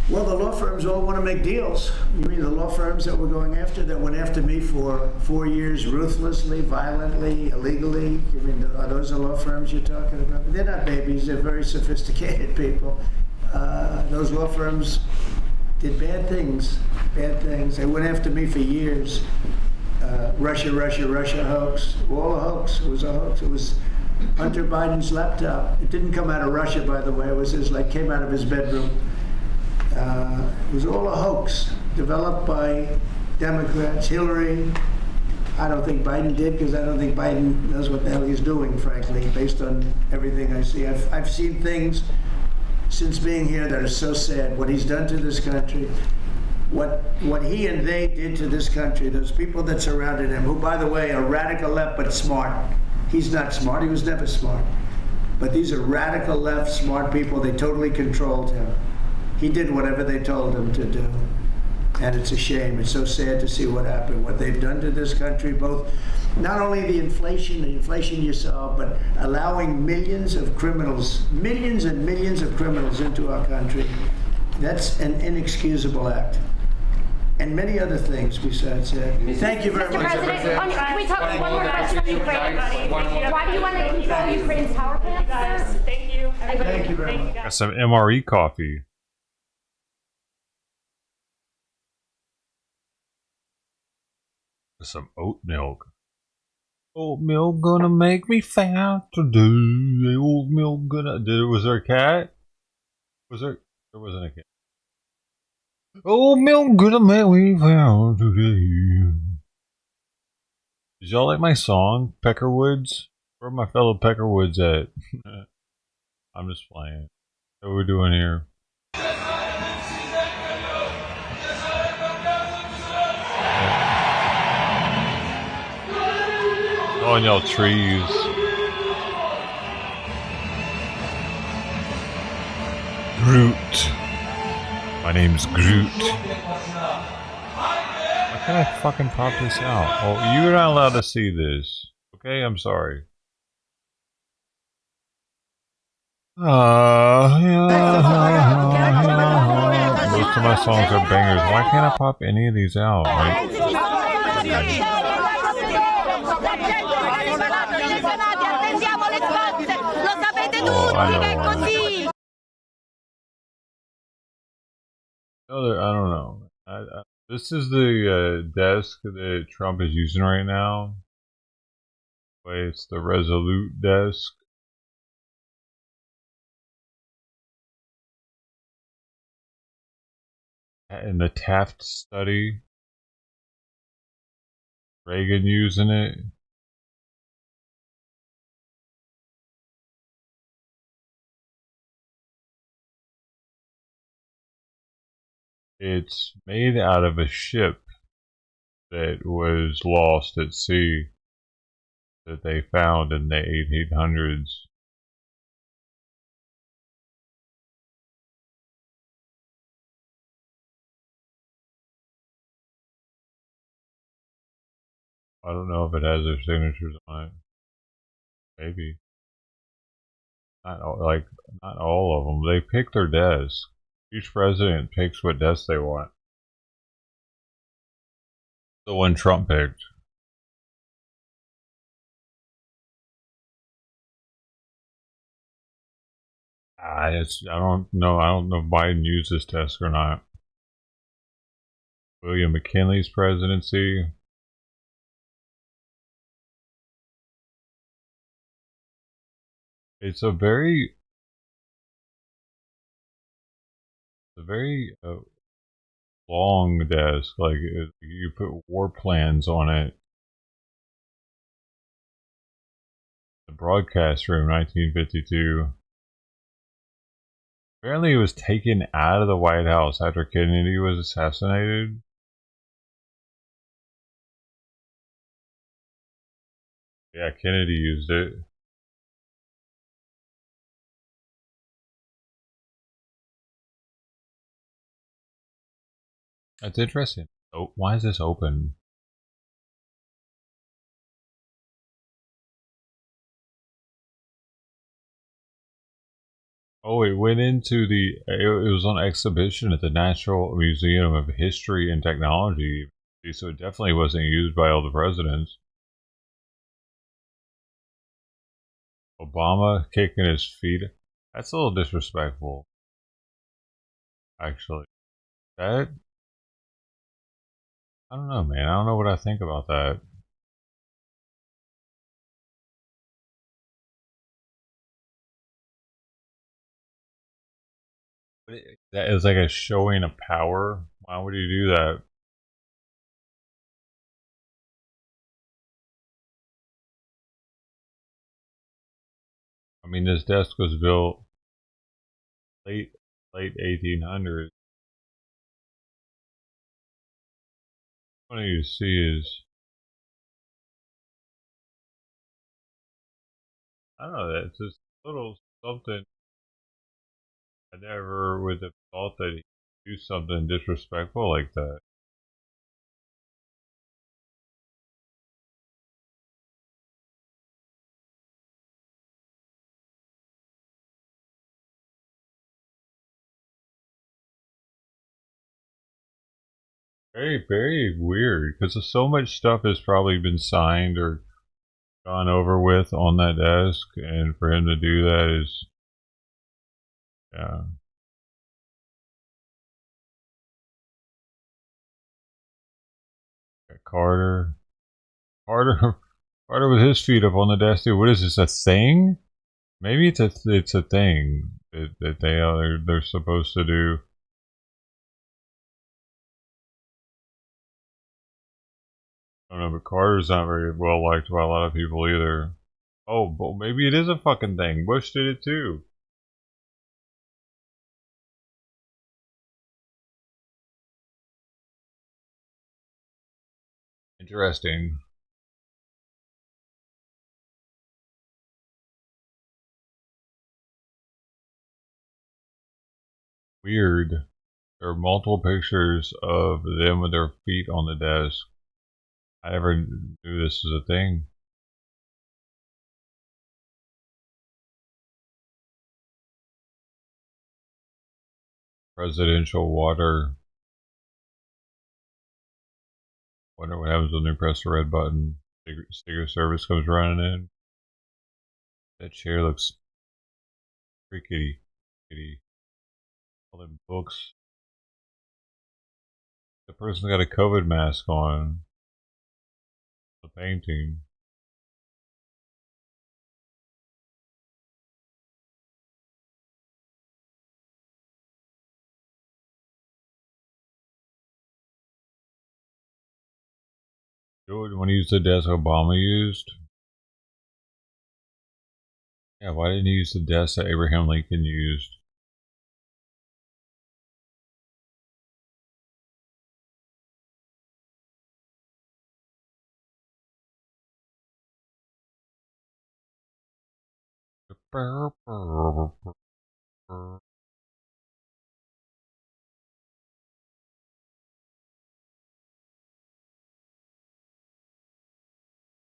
Well, the law firms all want to make deals. You mean the law firms that we're going after, that went after me for 4 years, ruthlessly, violently, illegally? You mean, are those the law firms you're talking about? They're not babies. They're very sophisticated people. Those law firms did bad things. They went after me for years. Russia hoax. All a hoax. It was a hoax. It was Hunter Biden's laptop. It didn't come out of Russia, by the way. It was came out of his bedroom. It was all a hoax, developed by Democrats. Hillary, I don't think Biden did, because I don't think Biden knows what the hell he's doing, frankly, based on everything I see. I've seen things since being here that are so sad. What he's done to this country, what he and they did to this country, those people that surrounded him, who, by the way, are radical left but smart. He's not smart. He was never smart. But these are radical left, smart people. They totally controlled him. He did whatever they told him to do. And it's a shame. It's so sad to see what happened, what they've done to this country, both not only the inflation you saw, but allowing millions and millions of criminals into our country. That's an inexcusable act. And many other things besides that. Thank you very Mr. much. President, can we talk one more question on Ukraine? Why do you want to control Ukraine's power plants, sir? Thank you. Thank you very much. Got some MRE coffee. Some oat milk. Oat milk gonna make me fat today. Oat milk gonna. Was there a cat? Was there? There wasn't a cat. Oat milk gonna make me fat today. Did y'all like my song, Peckerwoods? Where are my fellow Peckerwoods at? I'm just playing. What are we doing here? On y'all trees. Groot. My name's Groot. Why can't I fucking pop this out? Oh, you're not allowed to see this. Okay, I'm sorry. Most of my songs are bangers. Why can't I pop any of these out? Right? Oh, I know one. I don't know. This is the desk that Trump is using right now. It's the Resolute desk. In the Taft study. Reagan using it. It's made out of a ship that was lost at sea that they found in the 1800s. I don't know if it has their signatures on it. Maybe. Not all of them. They pick their desk. Each president picks what desk they want. The one Trump picked. I don't know. I don't know if Biden used this desk or not. William McKinley's presidency. It's a very long desk. Like you put war plans on it. The broadcast room, 1952. Apparently, it was taken out of the White House after Kennedy was assassinated. Yeah, Kennedy used it. That's interesting. Oh, why is this open? Oh, it went into the. It was on exhibition at the National Museum of History and Technology. So it definitely wasn't used by all the presidents. Obama kicking his feet. That's a little disrespectful. Actually. That. I don't know, man. I don't know what I think about that. That is like a showing of power. Why would you do that? I mean, this desk was built late 1800s. What you see is, I don't know, that's just a little something. I never would have thought that he'd do something disrespectful like that. Very, very weird, because so much stuff has probably been signed or gone over with on that desk, and for him to do that is, yeah. Carter. Carter Carter with his feet up on the desk too. What is this, a thing? Maybe it's a thing that they're supposed to do. I don't know, but Carter's not very well liked by a lot of people either. Oh, but maybe it is a fucking thing. Bush did it too. Interesting. Weird. There are multiple pictures of them with their feet on the desk. I never knew this was a thing. Presidential water. Wonder what happens when they press the red button. Secret Service comes running in. That chair looks pretty kitty. All the books. The person's got a COVID mask on. The painting. You want to use the desk Obama used? Yeah, why didn't he use the desk that Abraham Lincoln used?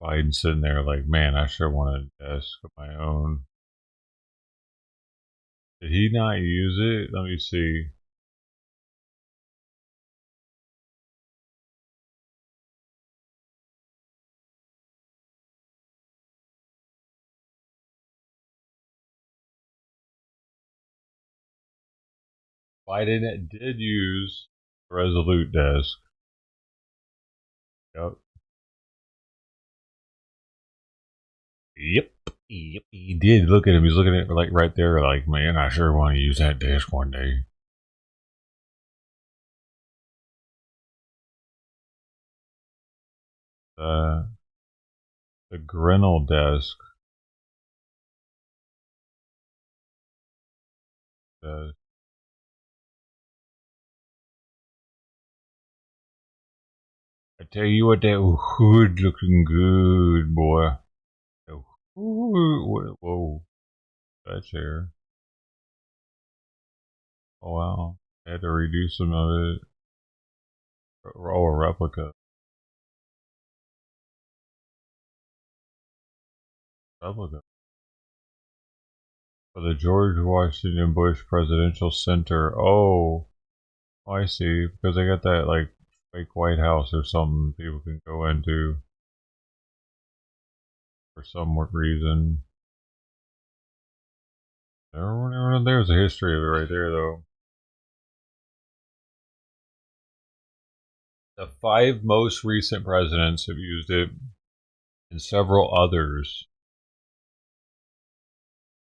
Biden sitting there like, man, I sure want a desk of my own. Did he not use it? Let me see. Biden did use the Resolute desk. Yep. Yep, he did. Look at him. He's looking at it like right there, like, man, I sure want to use that desk one day. The Grinnell desk. I tell you what, that hood looking good, boy. Ooh, whoa, that chair. Oh wow, I had to redo some of it. Oh, a replica. Replica. For the George Washington Bush Presidential Center. Oh, I see. Because they got that like fake White House or something people can go into for some reason. There's a history of it right there, though. The 5 most recent presidents have used it, and several others.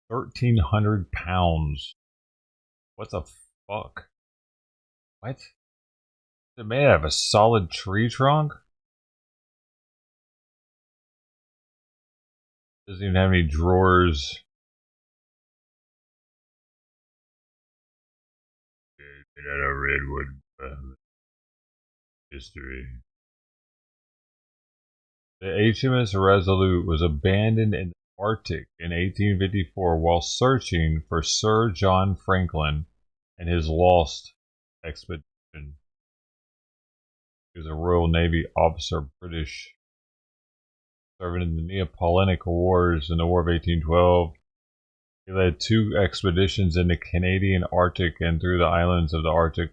1,300 pounds. What the fuck? What? Is it made out of a solid tree trunk? Doesn't even have any drawers. Out of Redwood history. The HMS Resolute was abandoned in the Arctic in 1854 while searching for Sir John Franklin and his lost expedition. He was a Royal Navy officer, British, serving in the Napoleonic Wars in the War of 1812. He led 2 expeditions in the Canadian Arctic and through the islands of the Arctic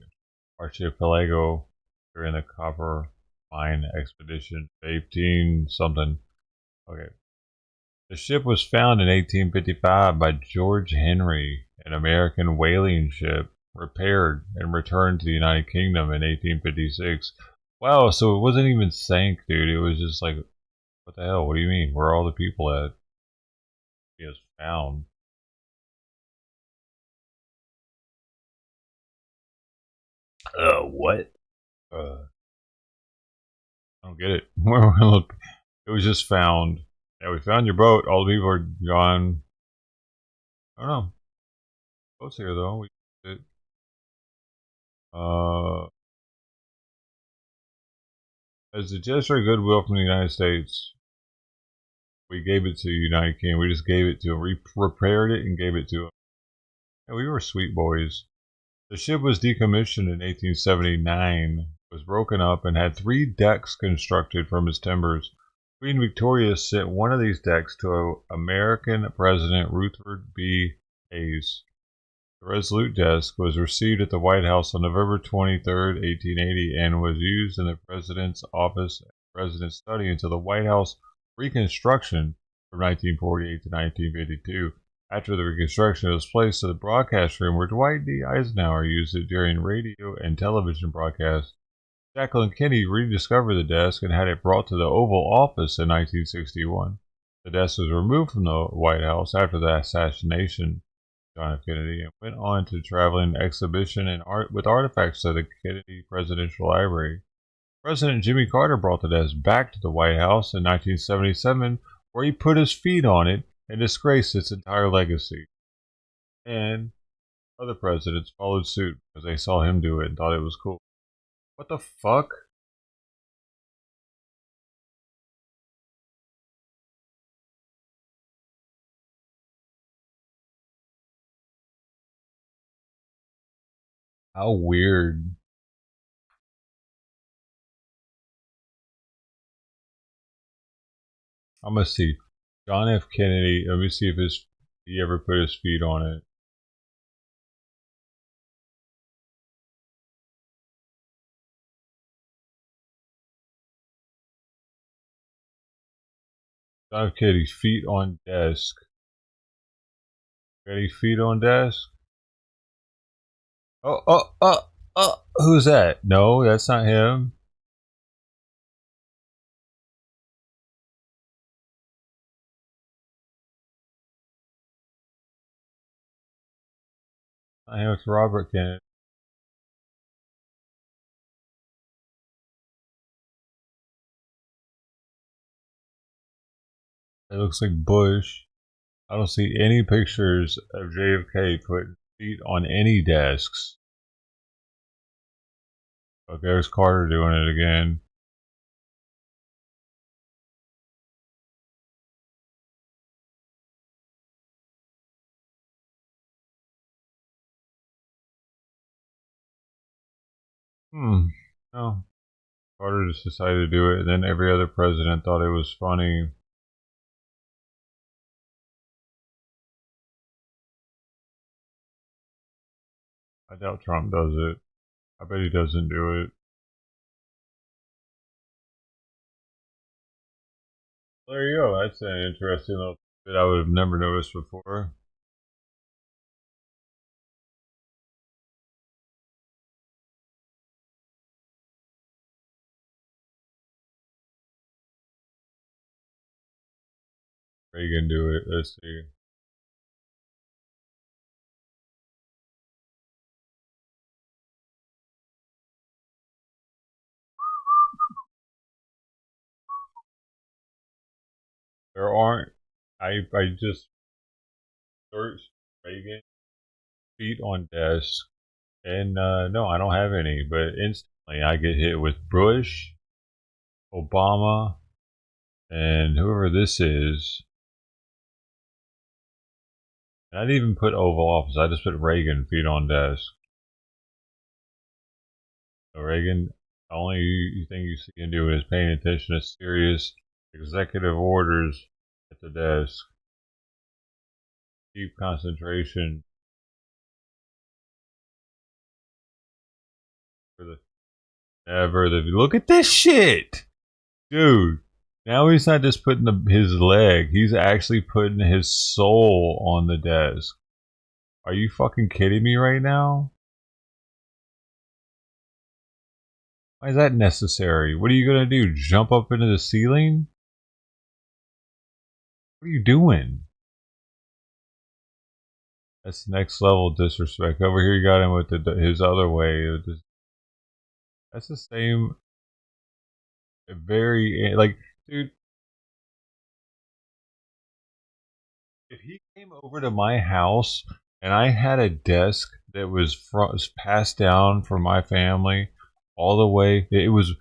archipelago during the Copper Mine Expedition, 18 something. Okay. The ship was found in 1855 by George Henry, an American whaling ship, repaired and returned to the United Kingdom in 1856. Wow, so it wasn't even sank, dude. It was just like, what the hell? What do you mean? Where are all the people at? He was found. What? I don't get it. It was just found. Yeah, we found your boat. All the people are gone. I don't know. Boat's here though. We did. As a gesture of goodwill from the United States, we gave it to United Kingdom. We just gave it to them. We repaired it and gave it to them. Yeah, we were sweet boys. The ship was decommissioned in 1879, was broken up, and had 3 decks constructed from its timbers. Queen Victoria sent one of these decks to American President Rutherford B. Hayes. The Resolute desk was received at the White House on November 23, 1880, and was used in the President's office and President's study until the White House reconstruction from 1948 to 1952. After the reconstruction, it was placed in the broadcast room where Dwight D. Eisenhower used it during radio and television broadcasts. Jacqueline Kennedy rediscovered the desk and had it brought to the Oval Office in 1961. The desk was removed from the White House after the assassination of John F. Kennedy and went on to traveling exhibition and with artifacts to the Kennedy Presidential Library. President Jimmy Carter brought the desk back to the White House in 1977, where he put his feet on it and disgraced its entire legacy. And other presidents followed suit because they saw him do it and thought it was cool. What the fuck? How weird. I'm gonna see. John F. Kennedy, let me see if he ever put his feet on it. John F. Kennedy's feet on desk. Kennedy's feet on desk? Who's that? No, that's not him. I know it's Robert Kennedy. It looks like Bush. I don't see any pictures of JFK putting feet on any desks. Oh, there's Carter doing it again. No. Carter just decided to do it, and then every other president thought it was funny. I doubt Trump does it. I bet he doesn't do it. There you go. That's an interesting little bit I would have never noticed before. Reagan do it. Let's see. There aren't. I just searched Reagan feet on desk, And no, I don't have any. But instantly, I get hit with Bush, Obama, and whoever this is. And I didn't even put Oval Office. I just put Reagan, feet on desk. So Reagan, the only thing you see him doing is paying attention to serious executive orders at the desk. Deep concentration for the never. Look at this shit, dude. Now he's not just putting his leg; he's actually putting his soul on the desk. Are you fucking kidding me right now? Why is that necessary? What are you gonna do? Jump up into the ceiling? What are you doing? That's next level disrespect. Over here, you got him with his other way. That's the same. Very like, dude. If he came over to my house and I had a desk that was passed down from my family all the way, it was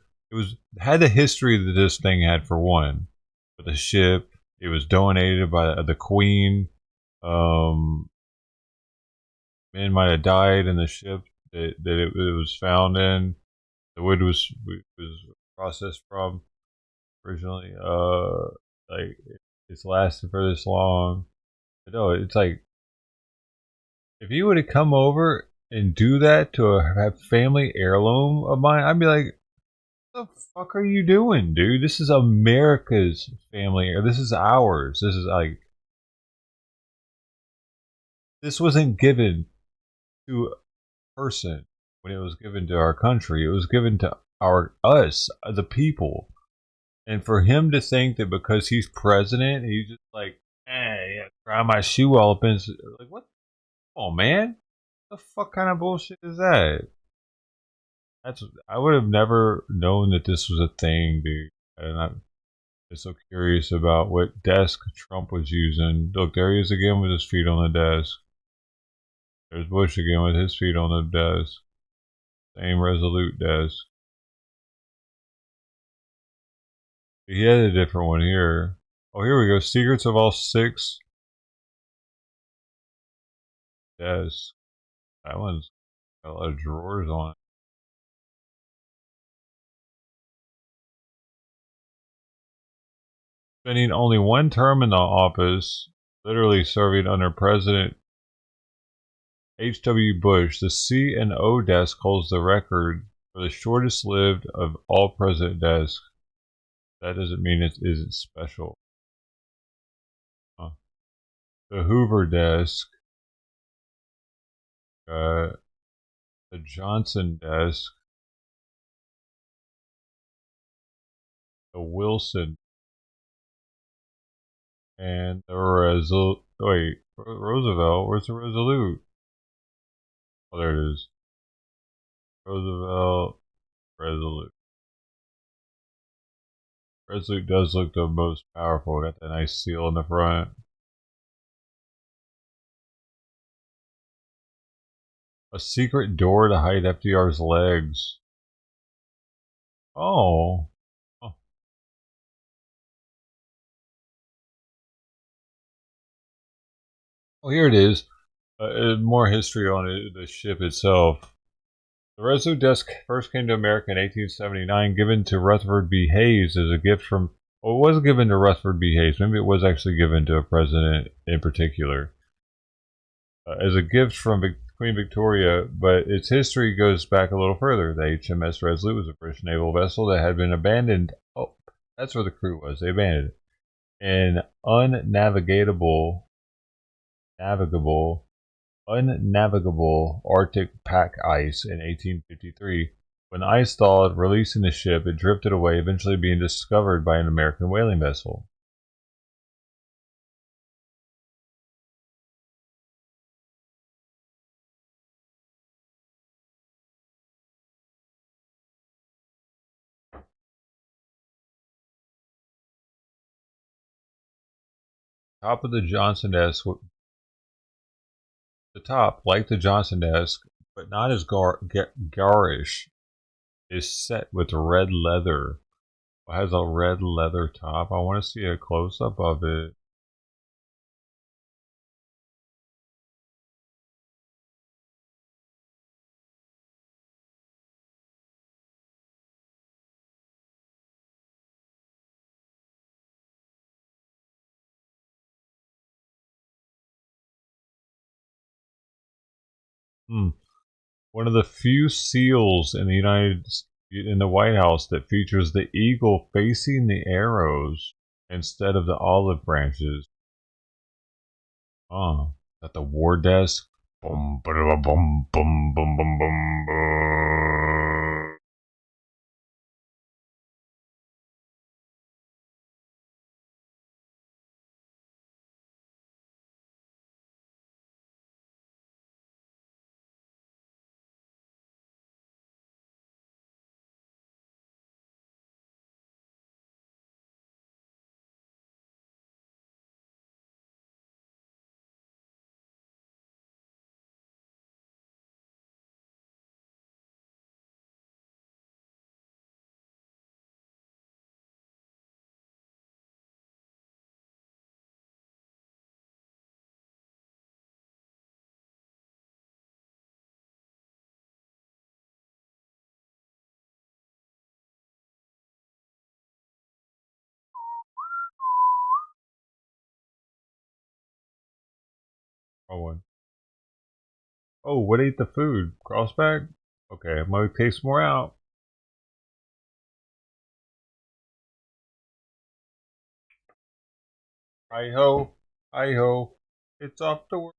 had the history that this thing had. For one, with the ship, it was donated by the Queen. Men might have died in the ship that it was found in. The wood was processed from originally. Like, it's lasted for this long. But no, it's like, if you would have come over and do that to a family heirloom of mine, I'd be like, what the fuck are you doing, dude? This is America's family. This is ours. This is like, this wasn't given to a person when it was given to our country. It was given to us, the people. And for him to think that because he's president, he's just like, hey, try my shoe all up in. Like, what? Come on, man. What the fuck kind of bullshit is that? I would have never known that this was a thing, dude. And I'm just so curious about what desk Trump was using. Look, there he is again with his feet on the desk. There's Bush again with his feet on the desk. Same resolute desk. He had a different one here. Oh, here we go. Secrets of all 6 desks. That one's got a lot of drawers on it. Spending only 1 term in the office, literally serving under President H.W. Bush, the C and O desk holds the record for the shortest lived of all president desks. That doesn't mean it isn't special. The Hoover desk, the Johnson desk, the Wilson, and the Roosevelt. Where's the Resolute? Oh, there it is. Roosevelt, Resolute. Resolute does look the most powerful. Got that nice seal in the front. A secret door to hide FDR's legs. Oh. Oh, here it is. More history on the ship itself. The Resolute desk first came to America in 1879, given to Rutherford B. Hayes as a gift from. Well, it wasn't given to Rutherford B. Hayes. Maybe it was actually given to a president in particular. As a gift from Queen Victoria, but its history goes back a little further. The HMS Resolute was a British naval vessel that had been abandoned. Oh, that's where the crew was. They abandoned it. In unnavigable Arctic pack ice in 1853. When the ice thawed, releasing the ship, it drifted away, eventually being discovered by an American whaling vessel. Top of the Johnson desk. The top, like the Johnson desk, but not as garish, is set with red leather. It has a red leather top. I want to see a close-up of it. One of the few seals in the White House that features the eagle facing the arrows instead of the olive branches. At the war desk. Boom, boom, boom, boom, boom, boom, boom. Oh, what ate the food? Crossback? Okay, I'm gonna taste more out. Hi ho, hi ho. It's off to work.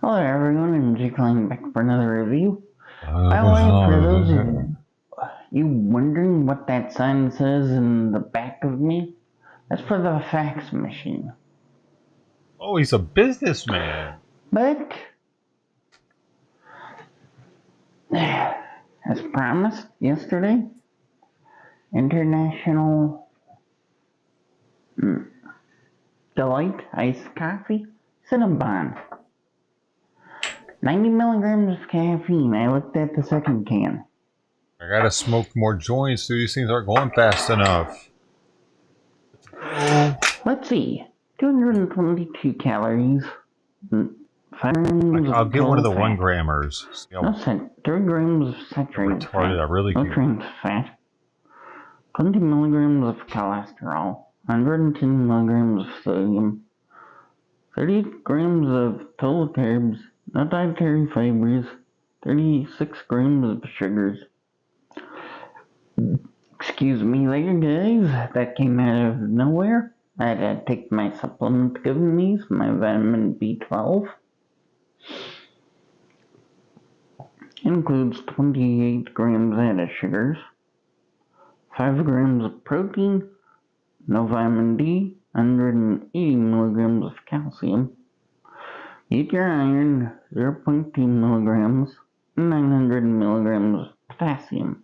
Hello everyone, I'm Jake calling back for another review. By the way, for those of you wondering what that sign says in the back of me, that's for the fax machine. Oh, he's a businessman. But, as promised yesterday, International Delight Iced Coffee Cinnabon. 90 milligrams of caffeine. I looked at the second can. I gotta smoke more joints, dude. These things aren't going fast enough. Let's see. 222 calories. 5 grams I'll of get one of the total 1 fat. grammers. See how No, 3 grams of saturated retarded fat. I really No can. trans fat. 20 milligrams of cholesterol. 110 milligrams of sodium. 30 grams of total carbs. No dietary fibers. 36 grams of sugars. Excuse me there, guys. That came out of nowhere. I had to take my supplement given these, my vitamin B12. Includes 28 grams added sugars, 5 grams of protein, no vitamin D, 180 milligrams of calcium. Eat your iron, 0.2 milligrams, 900 milligrams of potassium.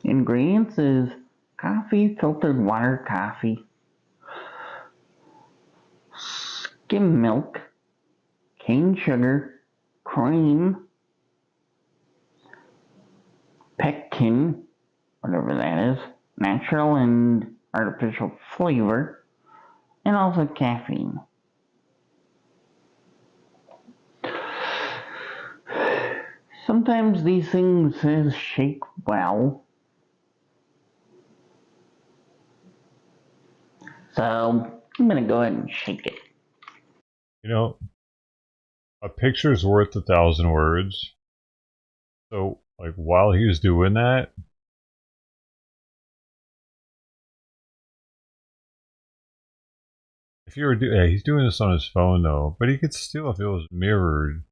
Ingredients is coffee, filtered water coffee, skim milk, cane sugar, cream, pectin, whatever that is, natural and artificial flavor, and also caffeine. Sometimes these things says shake well. So, I'm gonna go ahead and shake it. You know, a picture's worth 1,000 words. So, like, while he's doing that, if you were he's doing this on his phone though, but he could still, if it was mirrored,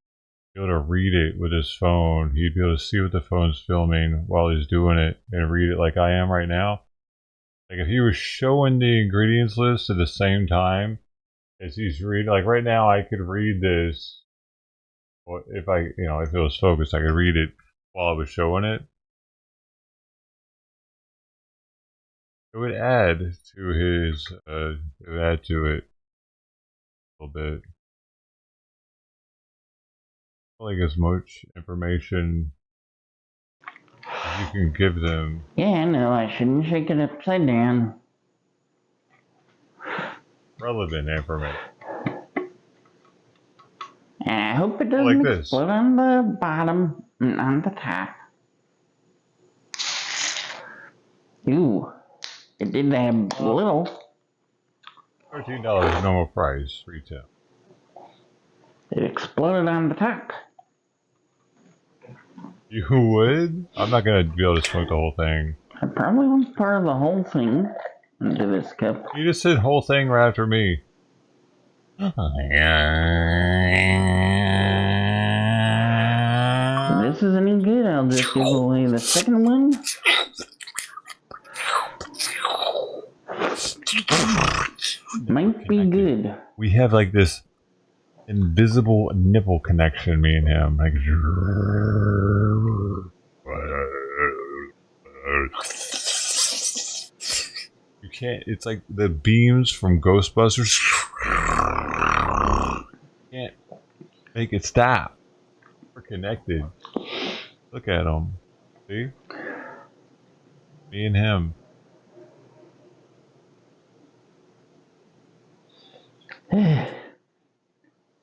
be able to read it with his phone. He'd be able to see what the phone's filming while he's doing it and read it like I am right now. Like if he was showing the ingredients list at the same time as he's reading, like right now I could read this. If I, if it was focused, I could read it while I was showing it. It would add to his, it would add to it a little bit. Like as much information as you can give them. Yeah, no, I shouldn't shake it upside down. Relevant information. And I hope it doesn't like explode on the bottom and on the top. Ooh, it did have a little. $13 normal price, retail. It exploded on the top. You would? I'm not gonna be able to smoke the whole thing. I probably won't pour the whole thing into this cup. You just said whole thing right after me. If this is any good, I'll just give away the second one. Might be good. We have like this invisible nipple connection, me and him. Like, you can't, it's like the beams from Ghostbusters. You can't make it stop. We're connected. Look at them. See? Me and him.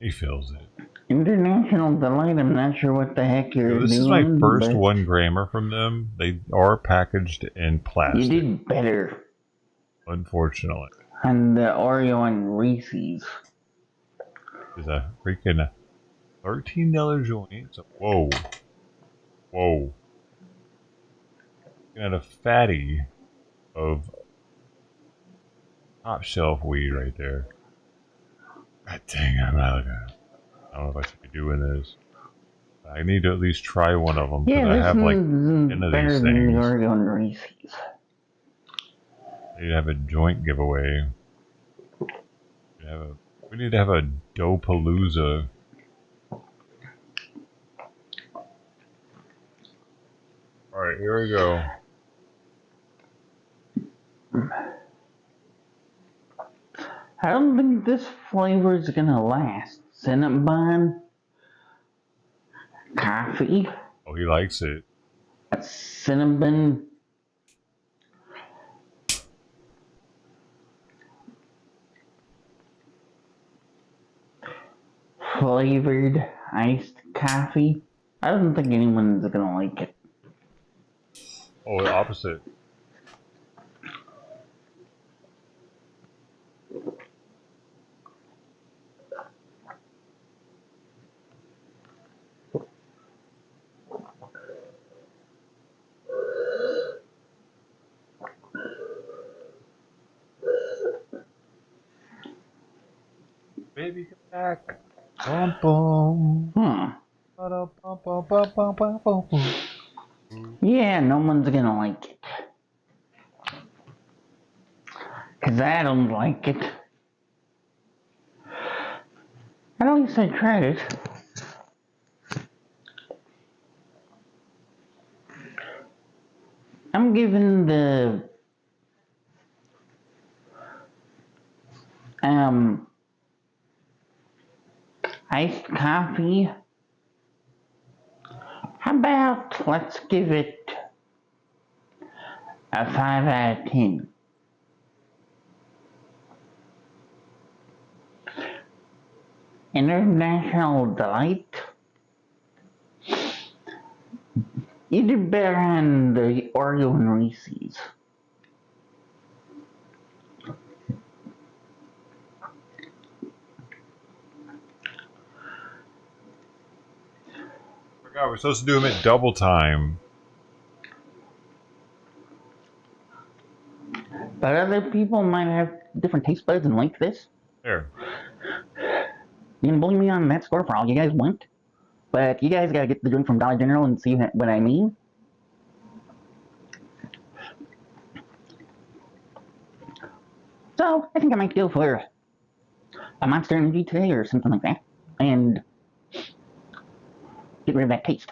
He feels it. International Delight, I'm not sure what the heck you're doing. This is my first 1 grammer from them. They are packaged in plastic. You did better. Unfortunately. And the Oreo and Reese's. It's a freaking $13 joint. So, whoa. Whoa. Got a fatty of top shelf weed right there. God dang, I'm out of it. I don't know if I should be doing this. I need to at least try one of them. Yeah, I this have like one's 10 of better these than the things. Oreo and Reese's. I need to have a joint giveaway. We need to have a Dopalooza. Alright, here we go. I don't think this flavor is gonna last. Cinnamon, coffee, Oh, he likes it. cinnamon, flavored iced coffee. I don't think anyone's gonna like it. Oh, the opposite. Baby, come back. Bum, bum. Ba-da, bum, bum, bum, bum, bum, bum, bum. Yeah, no one's gonna like it. 'Cause I don't like it. At least I tried it. I'm giving the iced coffee. How about let's give it a 5 out of 10. International Delight. You did better on the Oreo and Reese's. Forgot we're supposed to do them at double time. But other people might have different taste buds and like this. There. You can bully me on that score for all you guys want. But you guys gotta get the drink from Dollar General and see what I mean. So, I think I might go for a Monster Energy today or something like that. And get rid of that taste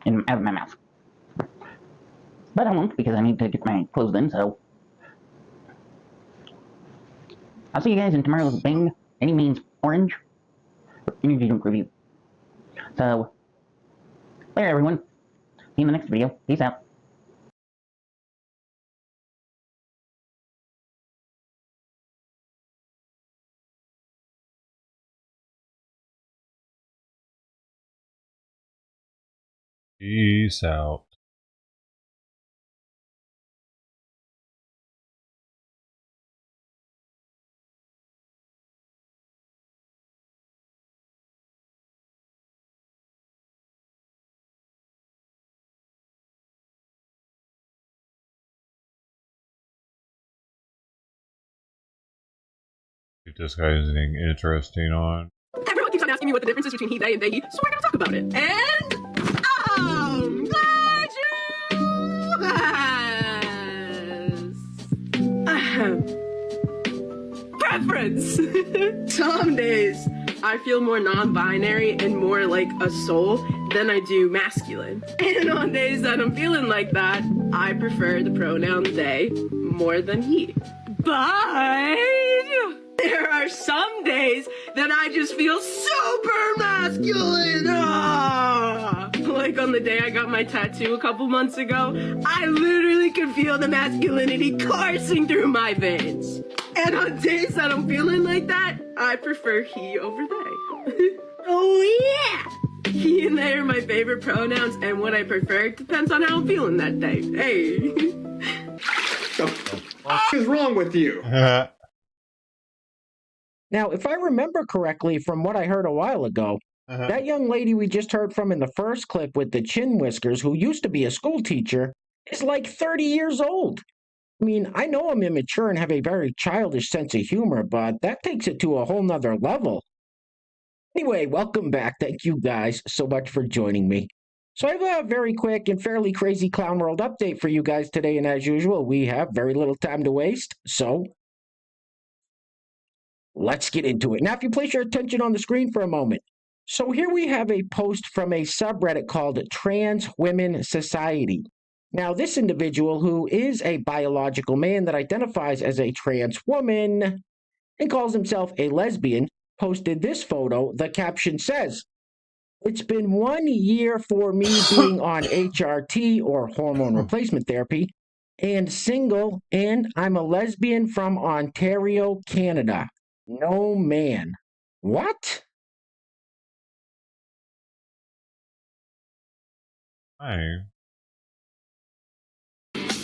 out of my mouth. But I won't because I need to get my clothes in, so. I'll see you guys in tomorrow's Bang Any Means Orange energy drink review. So, later everyone. See you in the next video. Peace out. Peace out. If this guy is anything interesting on. Everyone keeps on asking me what the difference is between he, they, and they, he, so we're gonna talk about it. And I'm glad you asked. Preference. Some days I feel more non-binary and more like a soul than I do masculine. And on days that I'm feeling like that, I prefer the pronoun they more than he. But there are some days that I just feel super masculine. Ah! Like on the day I got my tattoo a couple months ago, I literally could feel the masculinity coursing through my veins. And on days that I'm feeling like that, I prefer he over they. Oh yeah! He and they are my favorite pronouns, and what I prefer depends on how I'm feeling that day. Hey. What is wrong with you? Now, if I remember correctly from what I heard a while ago, that young lady we just heard from in the first clip with the chin whiskers, who used to be a school teacher, is like 30 years old. I mean, I know I'm immature and have a very childish sense of humor, but that takes it to a whole nother level. Anyway, welcome back. Thank you guys so much for joining me. So I have a very quick and fairly crazy Clown World update for you guys today, and as usual, we have very little time to waste, so let's get into it. Now, if you place your attention on the screen for a moment. So here we have a post from a subreddit called Trans Women Society. Now, this individual, who is a biological man that identifies as a trans woman and calls himself a lesbian, posted this photo. The caption says, "It's been 1 year for me being on HRT, or hormone replacement therapy, and single, and I'm a lesbian from Ontario, Canada. No man." What? Hi.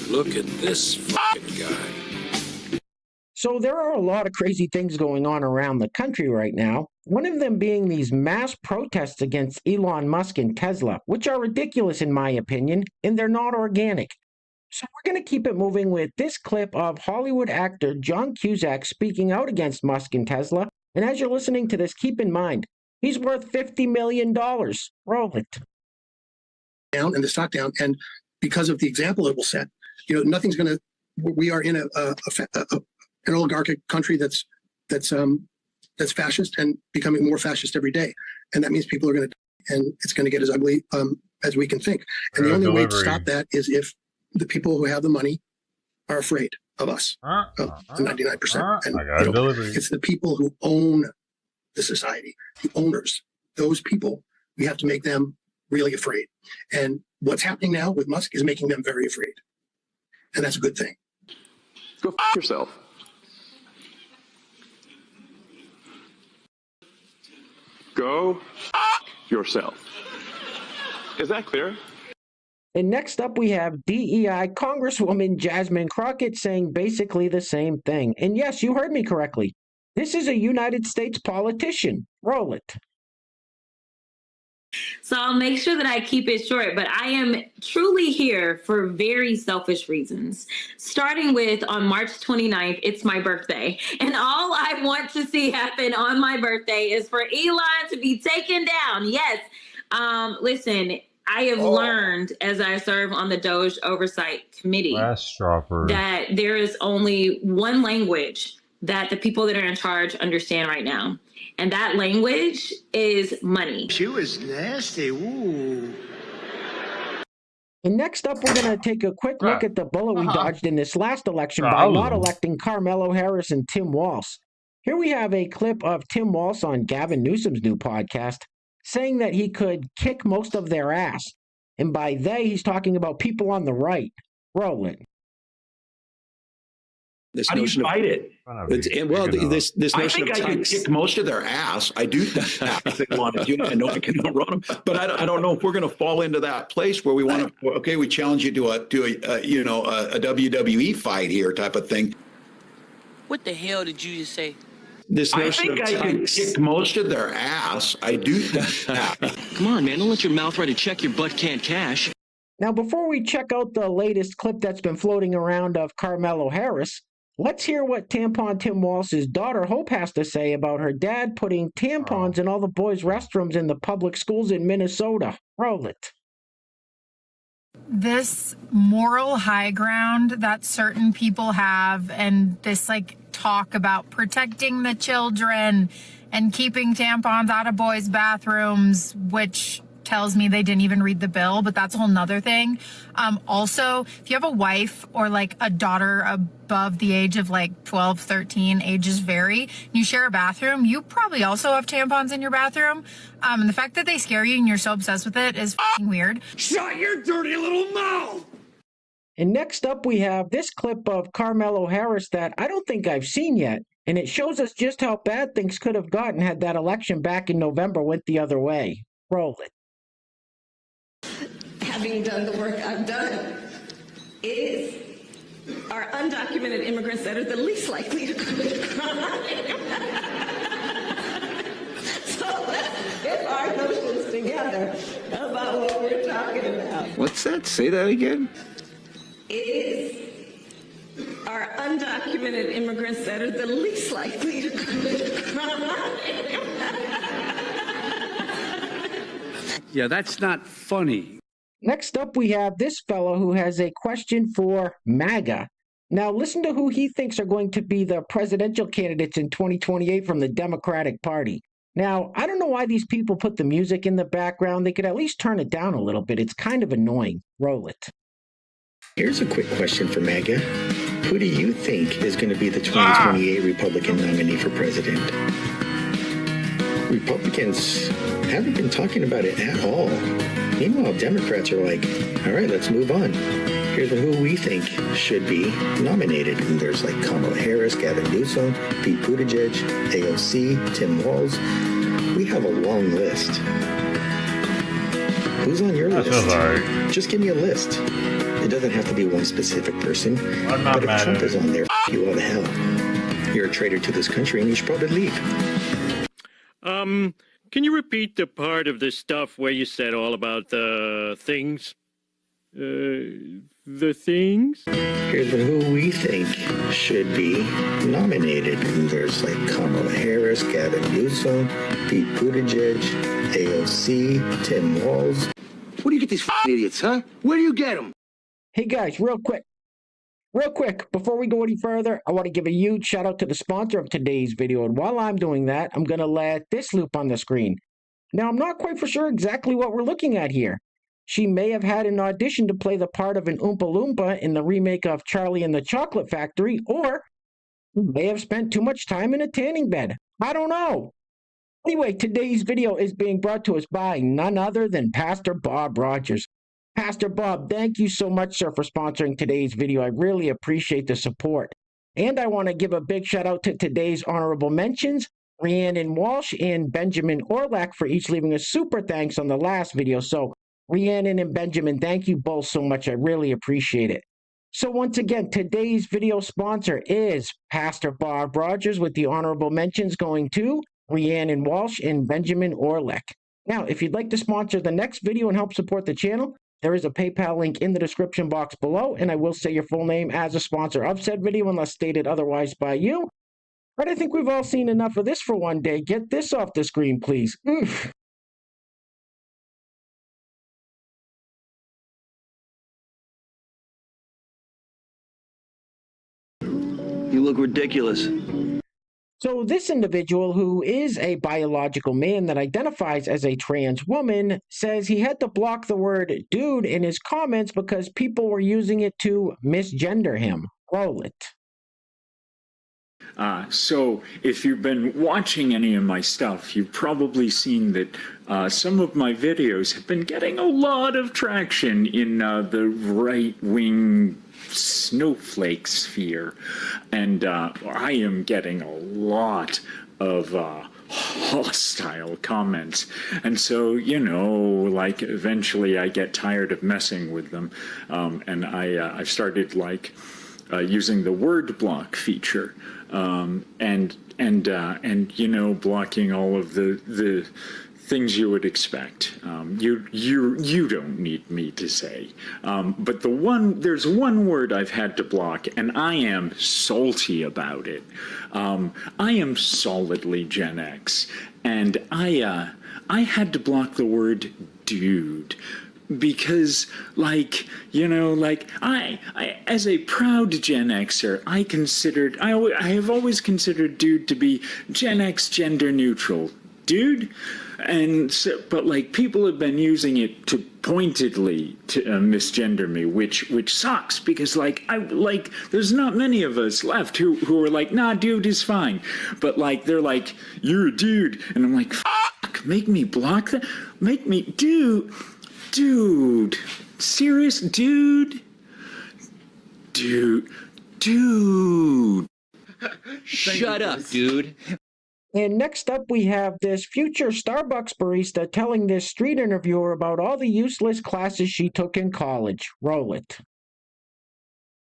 Look at this fucking guy. So there are a lot of crazy things going on around the country right now. One of them being these mass protests against Elon Musk and Tesla, which are ridiculous in my opinion, and they're not organic. So we're going to keep it moving with this clip of Hollywood actor John Cusack speaking out against Musk and Tesla. And as you're listening to this, keep in mind, he's worth $50 million. Roll it. Down and the stock down, and because of the example it will set, nothing's going to. We are in an oligarchic country that's fascist and becoming more fascist every day, and that means people are going to, and it's going to get as ugly as we can think. And the only way to stop that is if the people who have the money are afraid of us, of the 99%. And it's the people who own the society, the owners, those people. We have to make them really afraid. And what's happening now with Musk is making them very afraid. And that's a good thing. Go f*** yourself. Go f*** yourself. Is that clear? And next up, we have DEI Congresswoman Jasmine Crockett saying basically the same thing. And yes, you heard me correctly. This is a United States politician. Roll it. So I'll make sure that I keep it short, but I am truly here for very selfish reasons. Starting with on March 29th, it's my birthday. And all I want to see happen on my birthday is for Elon to be taken down. Yes. Listen, I have learned as I serve on the Doge Oversight Committee that there is only one language that the people that are in charge understand right now. And that language is money. She was nasty. Ooh. And next up, we're going to take a quick look at the bullet we dodged in this last election by not electing Carmelo Harris and Tim Walz. Here we have a clip of Tim Walz on Gavin Newsom's new podcast saying that he could kick most of their ass. And by they, he's talking about people on the right. Roll it. This notion of it. This notion of I could kick most of their ass. I do think that if they wanted to. I know I can run them, but I don't know if we're going to fall into that place where we want to. Okay, we challenge you to a WWE fight here type of thing. What the hell did you just say? This notion I could kick most of their ass. I do think that. Come on, man! Don't let your mouth write a check your butt can't cash. Now, before we check out the latest clip that's been floating around of Carmelo Harris, let's hear what Tampon Tim Walz's daughter Hope has to say about her dad putting tampons in all the boys' restrooms in the public schools in Minnesota. Roll it. This moral high ground that certain people have, and this talk about protecting the children and keeping tampons out of boys' bathrooms, which tells me they didn't even read the bill, but that's a whole nother thing. Also, if you have a wife or a daughter above the age of 12, 13, ages vary, you share a bathroom, you probably also have tampons in your bathroom. And the fact that they scare you and you're so obsessed with it is f***ing weird. Shut your dirty little mouth! And next up, we have this clip of Carmelo Harris that I don't think I've seen yet. And it shows us just how bad things could have gotten had that election back in November went the other way. Roll it. Having done the work I've done, it is our undocumented immigrants that are the least likely to commit crime. So let's get our notions together about what we're talking about. What's that? Say that again. It is our undocumented immigrants that are the least likely to commit crime. Yeah, that's not funny. Next up, we have this fellow who has a question for MAGA. Now, listen to who he thinks are going to be the presidential candidates in 2028 from the Democratic Party. Now, I don't know why these people put the music in the background. They could at least turn it down a little bit. It's kind of annoying. Roll it. Here's a quick question for MAGA. Who do you think is going to be the 2028 Republican nominee for president? Republicans haven't been talking about it at all. Meanwhile, Democrats are like, all right, let's move on. Here's who we think should be nominated. And there's like Kamala Harris, Gavin Newsom, Pete Buttigieg, AOC, Tim Walz. We have a long list. Who's on your list? Right. Just give me a list. It doesn't have to be one specific person. But if Trump is on there, you all the hell. You're a traitor to this country and you should probably leave. Can you repeat the part of the stuff where you said all about the things? The things? Here's who we think should be nominated. And there's like Kamala Harris, Gavin Newsom, Pete Buttigieg, AOC, Tim Walz. Where do you get these idiots, huh? Where do you get them? Hey guys, real quick, before we go any further, I want to give a huge shout out to the sponsor of today's video. And while I'm doing that, I'm going to let this loop on the screen. Now, I'm not quite for sure exactly what we're looking at here. She may have had an audition to play the part of an Oompa Loompa in the remake of Charlie and the Chocolate Factory, or may have spent too much time in a tanning bed. I don't know. Anyway, today's video is being brought to us by none other than Pastor Bob Rogers. Pastor Bob, thank you so much, sir, for sponsoring today's video. I really appreciate the support. And I want to give a big shout out to today's honorable mentions, Rhiannon Walsh and Benjamin Orlack, for each leaving a super thanks on the last video. So Rhiannon and Benjamin, thank you both so much. I really appreciate it. So once again, today's video sponsor is Pastor Bob Rogers, with the honorable mentions going to Rhiannon Walsh and Benjamin Orlack. Now, if you'd like to sponsor the next video and help support the channel, there is a PayPal link in the description box below, and I will say your full name as a sponsor of said video unless stated otherwise by you. But I think we've all seen enough of this for one day. Get this off the screen, please. Oof. You look ridiculous. So this individual, who is a biological man that identifies as a trans woman, says he had to block the word dude in his comments because people were using it to misgender him. Roll it. So if you've been watching any of my stuff, you've probably seen that some of my videos have been getting a lot of traction in the right-wing snowflake sphere, and I am getting a lot of hostile comments, and so, you know, like, eventually I get tired of messing with them, and I've started, like, using the word block feature, and you know, blocking all of the things you would expect. You don't need me to say. But there's one word I've had to block, and I am salty about it. I am solidly Gen X, and I had to block the word dude. Because, like, you know, like, I as a proud Gen Xer, I have always considered dude to be Gen X gender neutral. Dude. And so, but like, people have been using it to pointedly to misgender me, which sucks, because like, there's not many of us left who are like, nah, dude is fine. But like, they're like, you're a dude. And I'm like, fuck, make me block that? Make me, dude, serious, dude. Shut up, dude. And next up, we have this future Starbucks barista telling this street interviewer about all the useless classes she took in college. Roll it.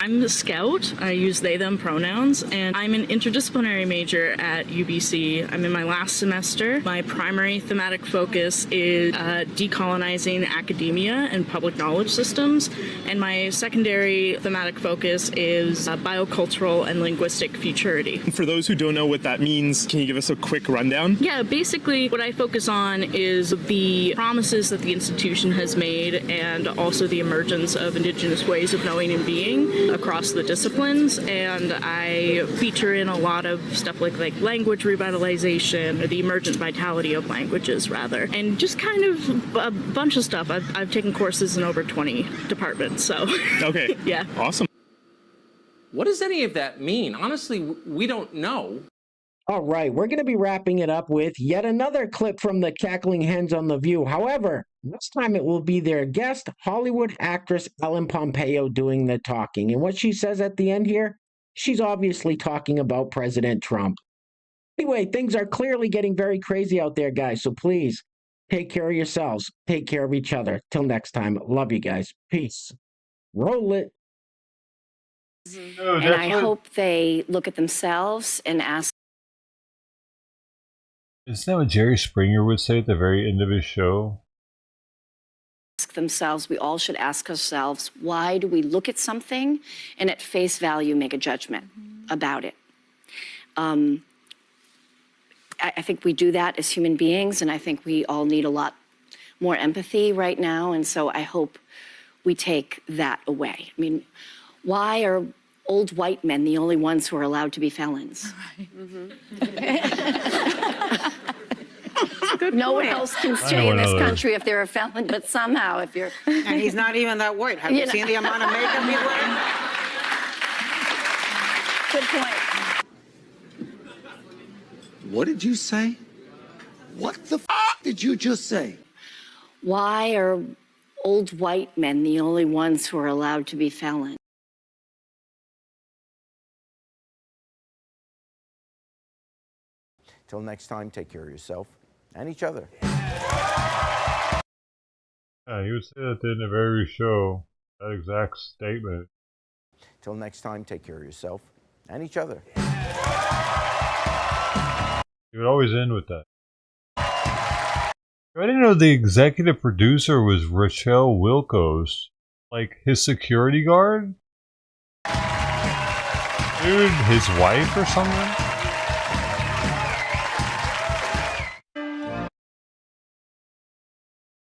I'm the scout. I use they, them pronouns, and I'm an interdisciplinary major at UBC. I'm in my last semester. My primary thematic focus is decolonizing academia and public knowledge systems, and my secondary thematic focus is biocultural and linguistic futurity. For those who don't know what that means, can you give us a quick rundown? Yeah, basically what I focus on is the promises that the institution has made and also the emergence of Indigenous ways of knowing and being across the disciplines, and I feature in a lot of stuff like language revitalization, or the emergent vitality of languages rather, and just kind of a bunch of stuff. I've taken courses in over 20 departments, so. Okay. Yeah. Awesome. What does any of that mean? Honestly, we don't know. All right, we're going to be wrapping it up with yet another clip from the Cackling Hens on The View. However, this time it will be their guest, Hollywood actress Ellen Pompeo, doing the talking. And what she says at the end here, she's obviously talking about President Trump. Anyway, things are clearly getting very crazy out there, guys. So please, take care of yourselves. Take care of each other. Till next time, love you guys. Peace. Roll it. And I hope they look at themselves and ask. Isn't that what Jerry Springer would say at the very end of his show? Themselves, we all should ask ourselves, why do we look at something and at face value make a judgment about it? I think we do that as human beings, and I think we all need a lot more empathy right now, and so I hope we take that away. I mean, why are old white men the only ones who are allowed to be felons? No one else can stay in this country if they're a felon, but somehow if you're... And he's not even that white. Have you seen the amount of makeup he's wearing? Good point. What did you say? What the did you just say? Why are old white men the only ones who are allowed to be felons? Till next time, take care of yourself and each other. Yeah, he would say that at the end of every show, that exact statement. Till next time, take care of yourself and each other. He would always end with that. I didn't know the executive producer was Rochelle Wilkos, like his security guard? Dude, his wife or something?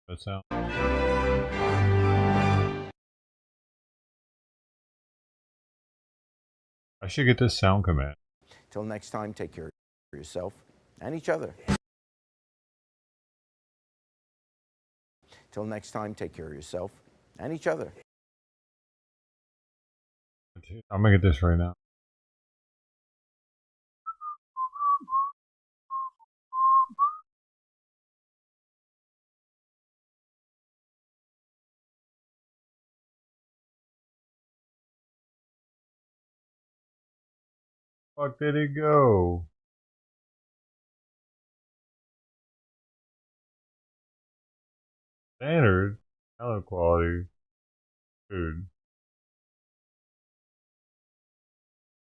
That sound. I should get this sound command. Till next time, take care of yourself and each other. Till next time, take care of yourself and each other. I'm gonna get this right now. Fuck did it go? Standard, talent quality, dude.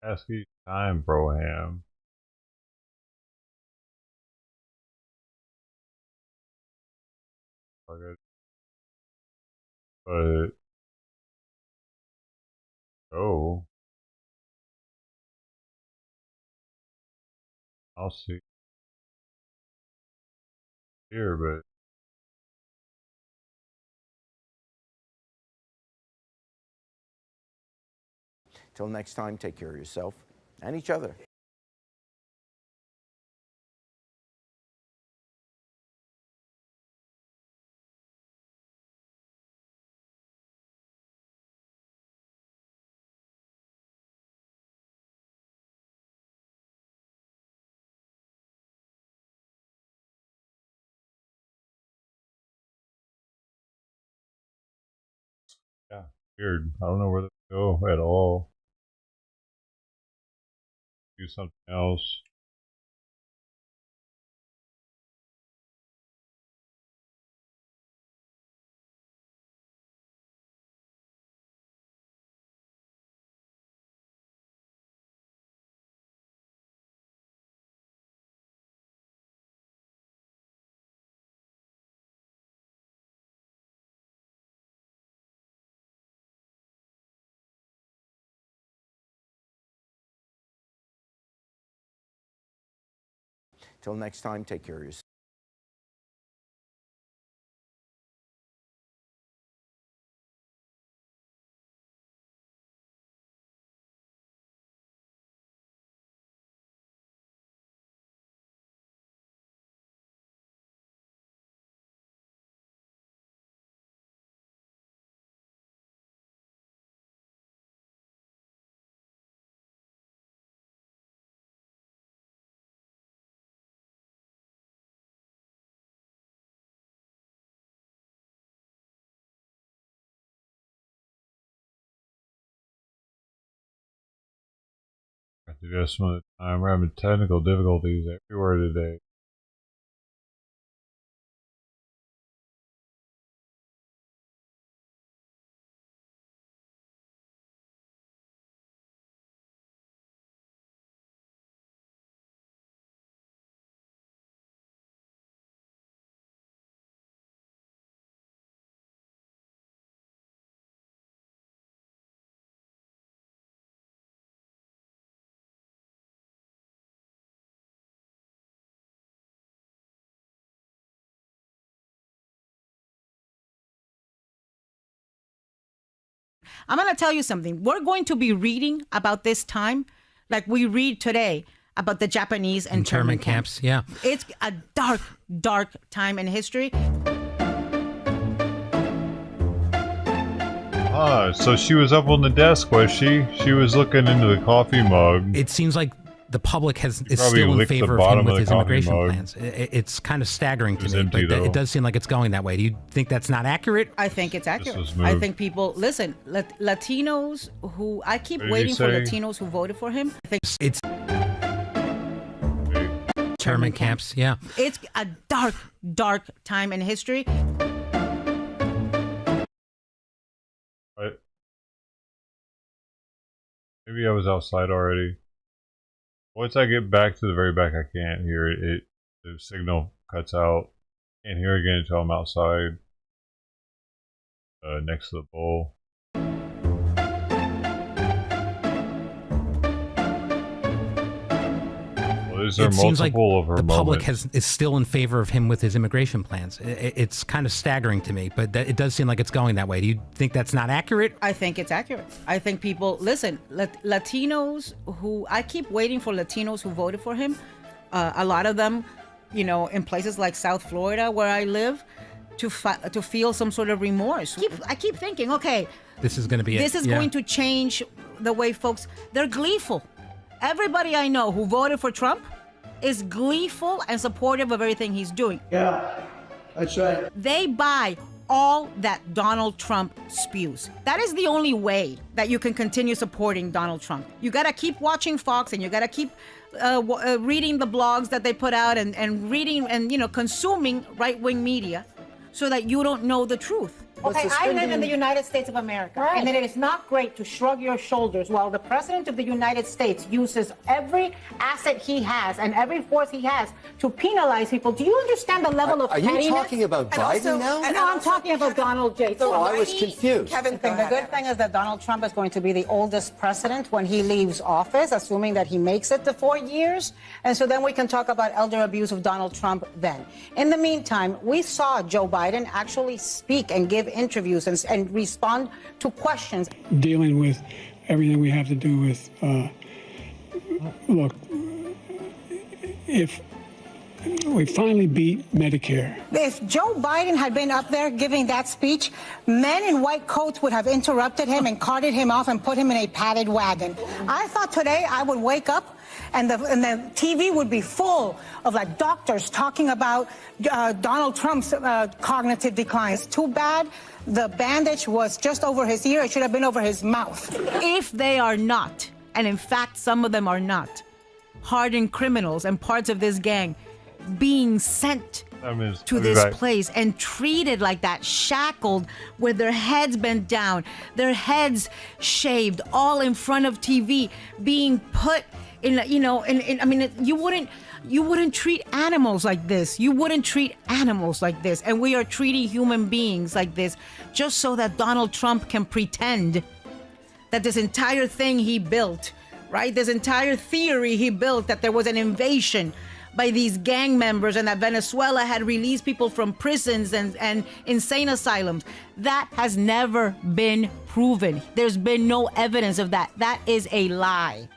Ask each time, Broham. Fuck it. But oh, I'll see here, but. Till next time, take care of yourself and each other. Yeah, weird. I don't know where to go at all. Do something else. Till next time, take care of yourself. Got to do some of the time. We're having technical difficulties everywhere today. I'm going to tell you something. We're going to be reading about this time like we read today about the Japanese internment camps. Yeah. It's a dark, dark time in history. Ah, so she was up on the desk, was she? She was looking into the coffee mug. It seems like the public is probably still in licked the favor of bottom him of with the his coffee immigration mug. plans. It's kind of staggering to was me, empty, but though. it does seem like it's going that way. Do you think that's not accurate? I think it's accurate. was I moved. think people, listen, Latinos who, I keep What did you waiting for say? Latinos who voted for him. I think It's internment camps. Yeah. it's a dark, dark time in history. Right. Maybe I was outside already. Once I get back to the very back, I can't hear it. The signal cuts out. Can't hear again until I'm outside. Next to the bowl. Well, is there It seems like multiple of her the public moments? is still in favor of him with his immigration plans. It's kind of staggering to me, but it does seem like it's going that way. Do you think that's not accurate? I think it's accurate. I think people, listen, Latinos who, I keep waiting for Latinos who voted for him. A lot of them, you know, in places like South Florida where I live, to feel some sort of remorse. I keep thinking, okay, This is going to be this is going to change the way folks, they're gleeful. Everybody I know who voted for Trump is gleeful and supportive of everything he's doing. Yeah, that's right. They buy all that Donald Trump spews. That is the only way that you can continue supporting Donald Trump. You got to keep watching Fox, and you got to keep reading the blogs that they put out, and reading and, you know, consuming right-wing media so that you don't know the truth. Okay, I live in the United States of America, and it is not great to shrug your shoulders while the President of the United States uses every asset he has and every force he has to penalize people. Do you understand the level of pettiness? Are you talking about Biden now? No, I'm talking about Donald J. So I was confused. Kevin, the good thing is that Donald Trump is going to be the oldest president when he leaves office, assuming that he makes it to 4 years. And so then we can talk about elder abuse of Donald Trump then. In the meantime, we saw Joe Biden actually speak and give interviews and respond to questions. Dealing with everything we have to do with, look, if we finally beat Medicare. If Joe Biden had been up there giving that speech, men in white coats would have interrupted him and carted him off and put him in a padded wagon. I thought today I would wake up and the TV would be full of like doctors talking about Donald Trump's cognitive decline. It's too bad the bandage was just over his ear. It should have been over his mouth. If they are not, and in fact some of them are not, hardened criminals and parts of this gang being sent to this place and treated like that, shackled with their heads bent down, their heads shaved, all in front of TV, being put in, you know, I mean, you wouldn't treat animals like this. You wouldn't treat animals like this. And we are treating human beings like this just so that Donald Trump can pretend that this entire thing he built, right? This entire theory he built that there was an invasion by these gang members and that Venezuela had released people from prisons and insane asylums. That has never been proven. There's been no evidence of that. That is a lie.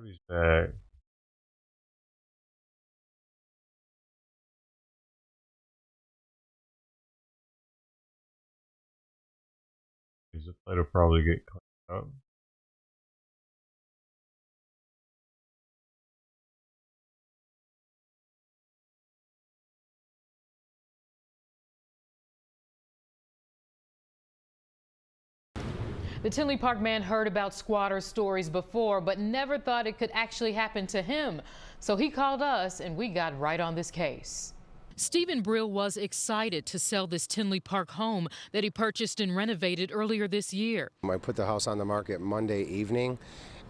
Abby's back. The plate will probably get cleaned up. The Tinley Park man heard about squatter stories before, but never thought it could actually happen to him. So he called us, and we got right on this case. Stephen Brill was excited to sell this Tinley Park home that he purchased and renovated earlier this year. I put the house on the market Monday evening,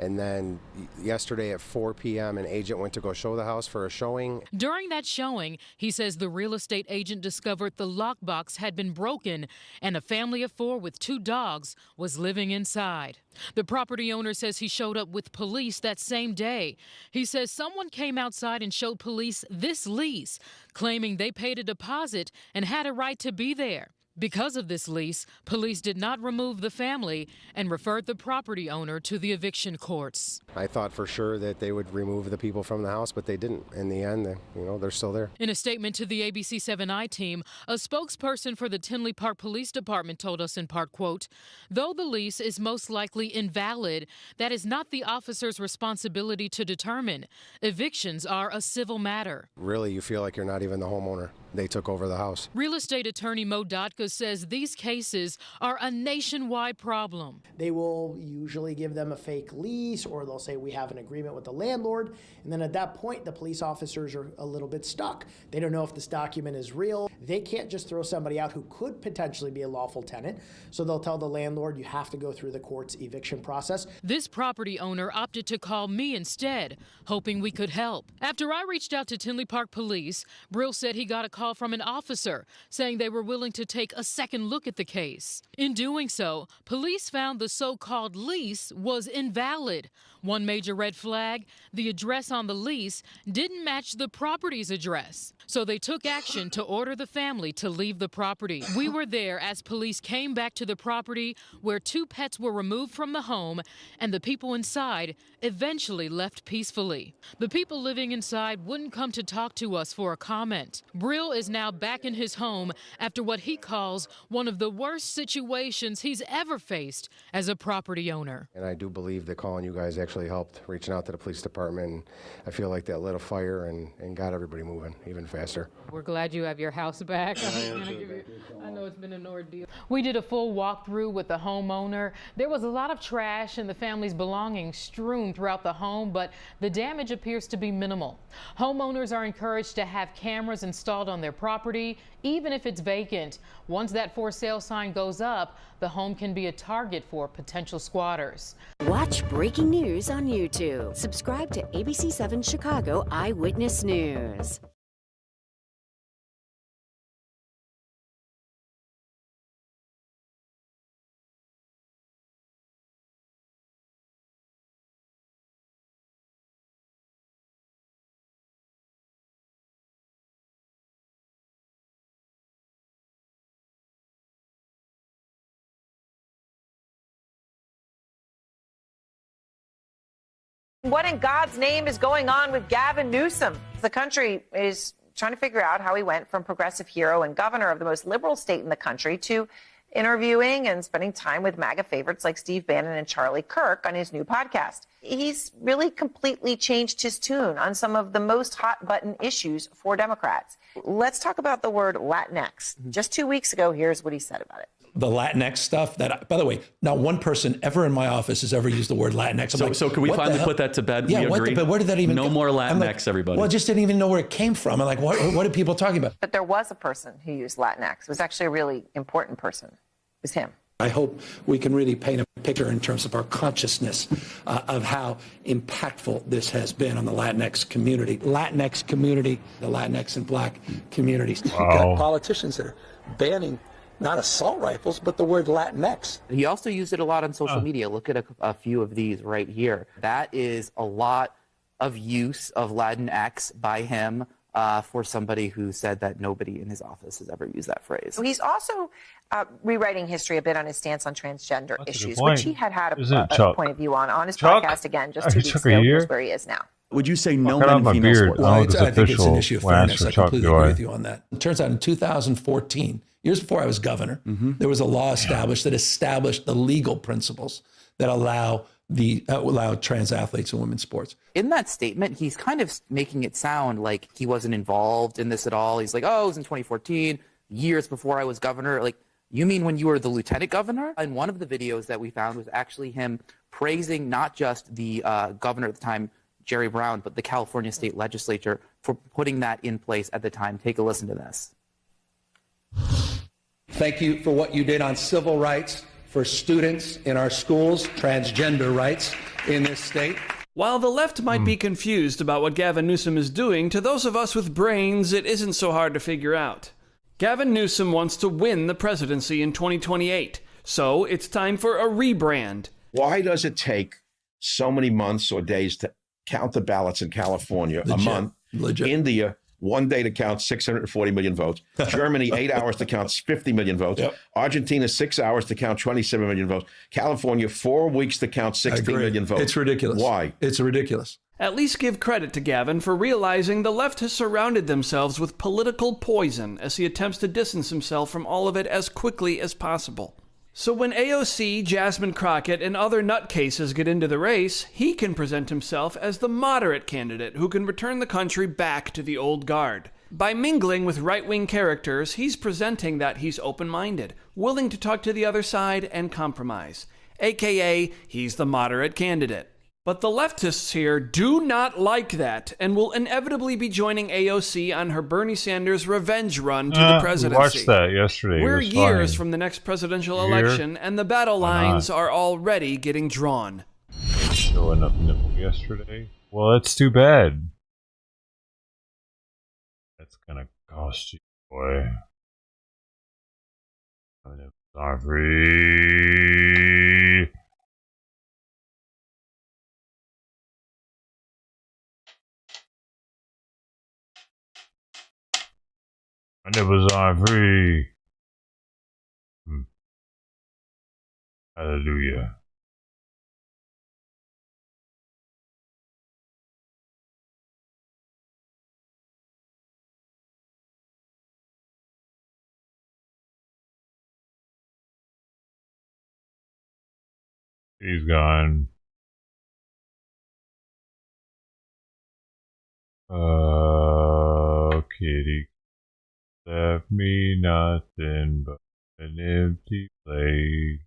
and then yesterday at 4 p.m. an agent went to go show the house for a showing. During that showing, he says the real estate agent discovered the lockbox had been broken and a family of 4 with 2 dogs was living inside. The property owner says he showed up with police that same day. He says someone came outside and showed police this lease, claiming they paid a deposit and had a right to be there. Because of this lease, police did not remove the family and referred the property owner to the eviction courts. I thought for sure that they would remove the people from the house, but they didn't. In the end, they're still there. In a statement to the ABC 7i team, a spokesperson for the Tinley Park Police Department told us in part, quote, though the lease is most likely invalid, that is not the officer's responsibility to determine. Evictions are a civil matter. Really, you feel like you're not even the homeowner. They took over the house. Real estate attorney Mo Dotka says these cases are a nationwide problem. They will usually give them a fake lease, or they'll say we have an agreement with the landlord. And then at that point, the police officers are a little bit stuck. They don't know if this document is real. They can't just throw somebody out who could potentially be a lawful tenant. So they'll tell the landlord, you have to go through the court's eviction process. This property owner opted to call me instead, hoping we could help. After I reached out to Tinley Park Police, Brill said he got a call from an officer saying they were willing to take a second look at the case. In doing so, police found the so-called lease was invalid. One major red flag, the address on the lease didn't match the property's address. So they took action to order the family to leave the property. We were there as police came back to the property where 2 pets were removed from the home and the people inside eventually left peacefully. The people living inside wouldn't come to talk to us for a comment. Brill is now back in his home after what he calls one of the worst situations he's ever faced as a property owner. And I do believe that calling you guys actually helped, reaching out to the police department. I feel like that lit a fire and got everybody moving even faster. We're glad you have your house back. I know it's been an ordeal. We did a full walkthrough with the homeowner. There was a lot of trash and the family's belongings strewn throughout the home, but the damage appears to be minimal. Homeowners are encouraged to have cameras installed on their property, even if it's vacant. Once that for sale sign goes up, the home can be a target for potential squatters. Watch breaking news on YouTube. Subscribe to ABC 7 Chicago Eyewitness News. What in God's name is going on with Gavin Newsom? The country is trying to figure out how he went from progressive hero and governor of the most liberal state in the country to interviewing and spending time with MAGA favorites like Steve Bannon and Charlie Kirk on his new podcast. He's really completely changed his tune on some of the most hot button issues for Democrats. Let's talk about the word Latinx. Just 2 weeks ago, here's what he said about it. The Latinx stuff that, by the way, not one person ever in my office has ever used the word Latinx. So can we finally put that to bed? Yeah, we agree. But where did that even No more Latinx, everybody. Well, I just didn't even know where it came from. I'm like, what are people talking about? But there was a person who used Latinx. It was actually a really important person. It was him. I hope we can really paint a picture in terms of our consciousness of how impactful this has been on the Latinx community. The Latinx and black communities. Wow. You've got politicians that are banning not assault rifles, but the word Latinx. He also used it a lot on social media. Look at a few of these right here. That is a lot of use of Latinx by him for somebody who said that nobody in his office has ever used that phrase. So he's also rewriting history a bit on his stance on transgender That's a good issues, point. which he had Isn't it, a Chuck? point of view on his Chuck? podcast again just He 2 weeks took a ago. year? Here's where he is now. Would you say no Cut men out in my female beard. sports? I don't know if I think it's an issue of fairness. I completely agree with you. you on that. It turns out in 2014, years before I was governor, there was a law established that established the legal principles that allow trans athletes in women's sports. In that statement, he's kind of making it sound like he wasn't involved in this at all. He's like, oh, it was in 2014, years before I was governor. Like, you mean when you were the lieutenant governor? And one of the videos that we found was actually him praising not just the governor at the time, Jerry Brown, but the California state legislature for putting that in place at the time. Take a listen to this. Thank you for what you did on civil rights for students in our schools, transgender rights in this state. While the left might be confused about what Gavin Newsom is doing, to those of us with brains, it isn't so hard to figure out. Gavin Newsom wants to win the presidency in 2028, so it's time for a rebrand. Why does it take so many months or days to count the ballots in California? Legit. A month. Legit. India, 1 day to count 640 million votes. Germany, 8 hours to count 50 million votes. Yep. Argentina, 6 hours to count 27 million votes. California, 4 weeks to count 16 million votes. It's ridiculous. Why? It's ridiculous. At least give credit to Gavin for realizing the left has surrounded themselves with political poison as he attempts to distance himself from all of it as quickly as possible. So when AOC, Jasmine Crockett, and other nutcases get into the race, he can present himself as the moderate candidate who can return the country back to the old guard. By mingling with right-wing characters, he's presenting that he's open-minded, willing to talk to the other side and compromise. AKA, he's the moderate candidate. But the leftists here do not like that and will inevitably be joining AOC on her Bernie Sanders revenge run to the presidency. We watched that yesterday. We're It was years fine. from the next presidential Year? election, and the battle lines are already getting drawn. Show enough nipple yesterday. Well, that's too bad. That's gonna cost you, boy. I mean, it's not free. My nipples aren't free. Hallelujah. He's gone. Oh, kitty. Left me nothing but an empty place.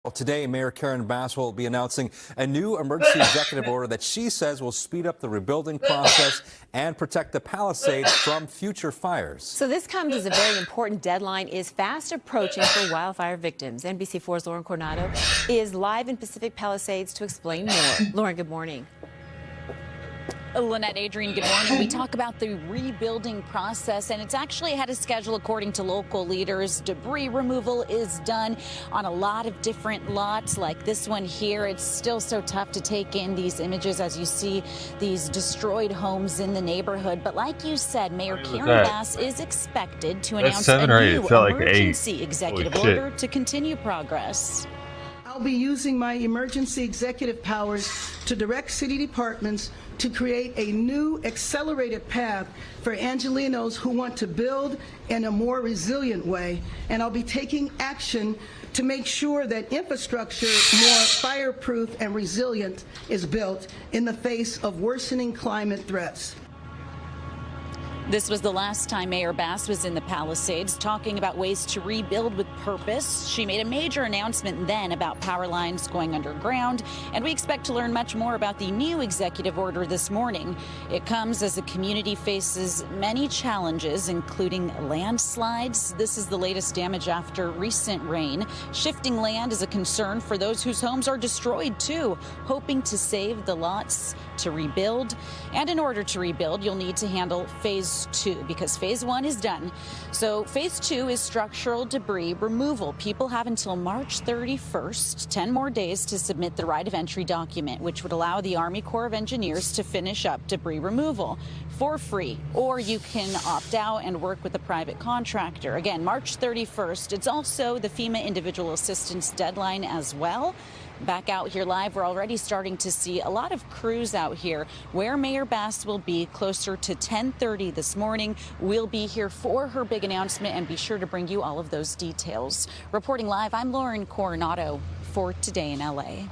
Well, today, Mayor Karen Bass will be announcing a new emergency executive order that she says will speed up the rebuilding process and protect the Palisades from future fires. So this comes as a very important deadline is fast approaching for wildfire victims. NBC4's Lauren Coronado is live in Pacific Palisades to explain more. Lauren, good morning. Lynette, Adrian, good morning. We talk about the rebuilding process, and it's actually ahead of schedule according to local leaders. Debris removal is done on a lot of different lots like this one here. It's still so tough to take in these images as you see these destroyed homes in the neighborhood. But like you said, Mayor Karen Bass is expected to announce a new emergency executive order to continue progress. I'll be using my emergency executive powers to direct city departments to create a new accelerated path for Angelenos who want to build in a more resilient way. And I'll be taking action to make sure that infrastructure more fireproof and resilient is built in the face of worsening climate threats. This was the last time Mayor Bass was in the Palisades talking about ways to rebuild with purpose. She made a major announcement then about power lines going underground, and we expect to learn much more about the new executive order this morning. It comes as the community faces many challenges, including landslides. This is the latest damage after recent rain. Shifting land is a concern for those whose homes are destroyed, too, hoping to save the lots to rebuild. And in order to rebuild, you'll need to handle phase 2 because phase 1 is done. So phase 2 is structural debris removal. People have until March 31st, 10 more days to submit the right of entry document, which would allow the Army Corps of Engineers to finish up debris removal for free. Or you can opt out and work with a private contractor. Again, March 31st. It's also the FEMA individual assistance deadline as well. Back out here live, we're already starting to see a lot of crews out here. Where Mayor Bass will be closer to 10:30 this morning. We'll be here for her big announcement and be sure to bring you all of those details. Reporting live, I'm Lauren Coronado for Today in LA.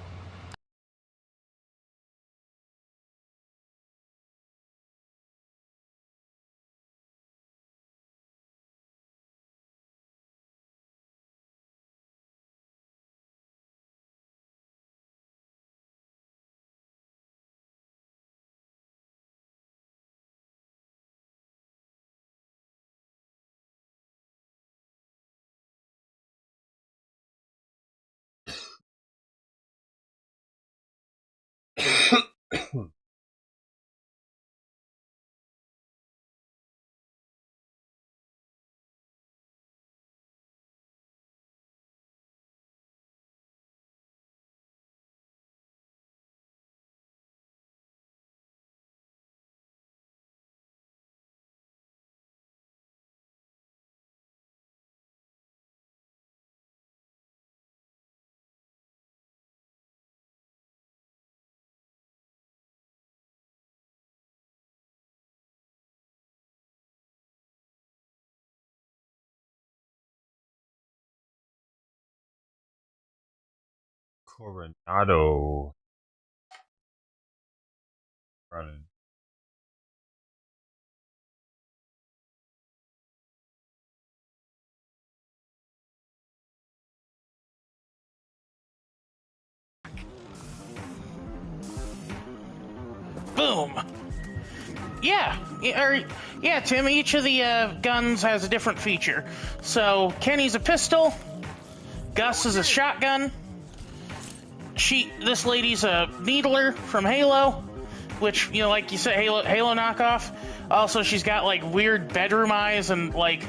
Coronado. Running. Boom. Yeah, Tim, each of the guns has a different feature. So Kenny's a pistol, Gus is a shotgun, this lady's a needler from Halo, which, you know, like you said, Halo knockoff. Also, she's got like weird bedroom eyes and like,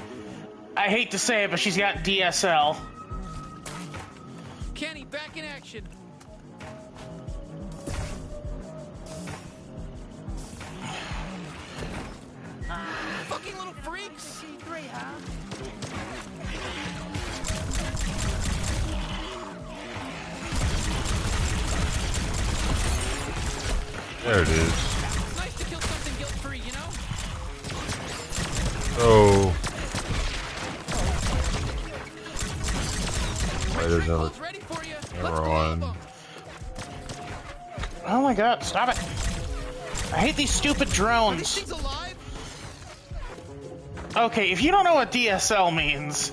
I hate to say it, but she's got DSL. Kenny, back in action. Fucking little freaks! There it is. Nice to kill something guilt-free, you know? So why does never on? Oh my god, stop it. I hate these stupid drones. Okay, if you don't know what DSL means...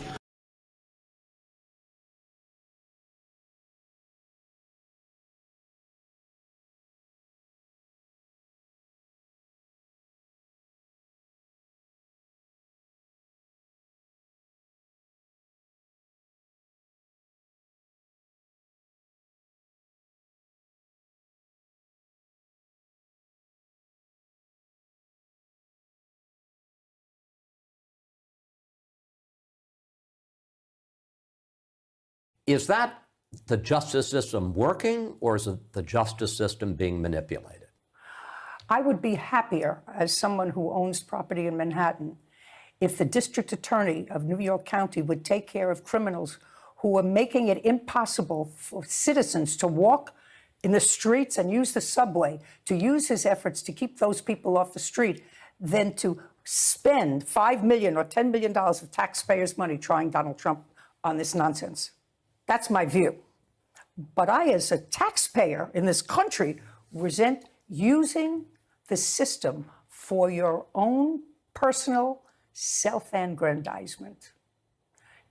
Is that the justice system working, or is it the justice system being manipulated? I would be happier as someone who owns property in Manhattan if the district attorney of New York County would take care of criminals who are making it impossible for citizens to walk in the streets and use the subway, to use his efforts to keep those people off the street, than to spend $5 million or $10 million of taxpayers' money trying Donald Trump on this nonsense. That's my view. But I, as a taxpayer in this country, resent using the system for your own personal self-aggrandizement.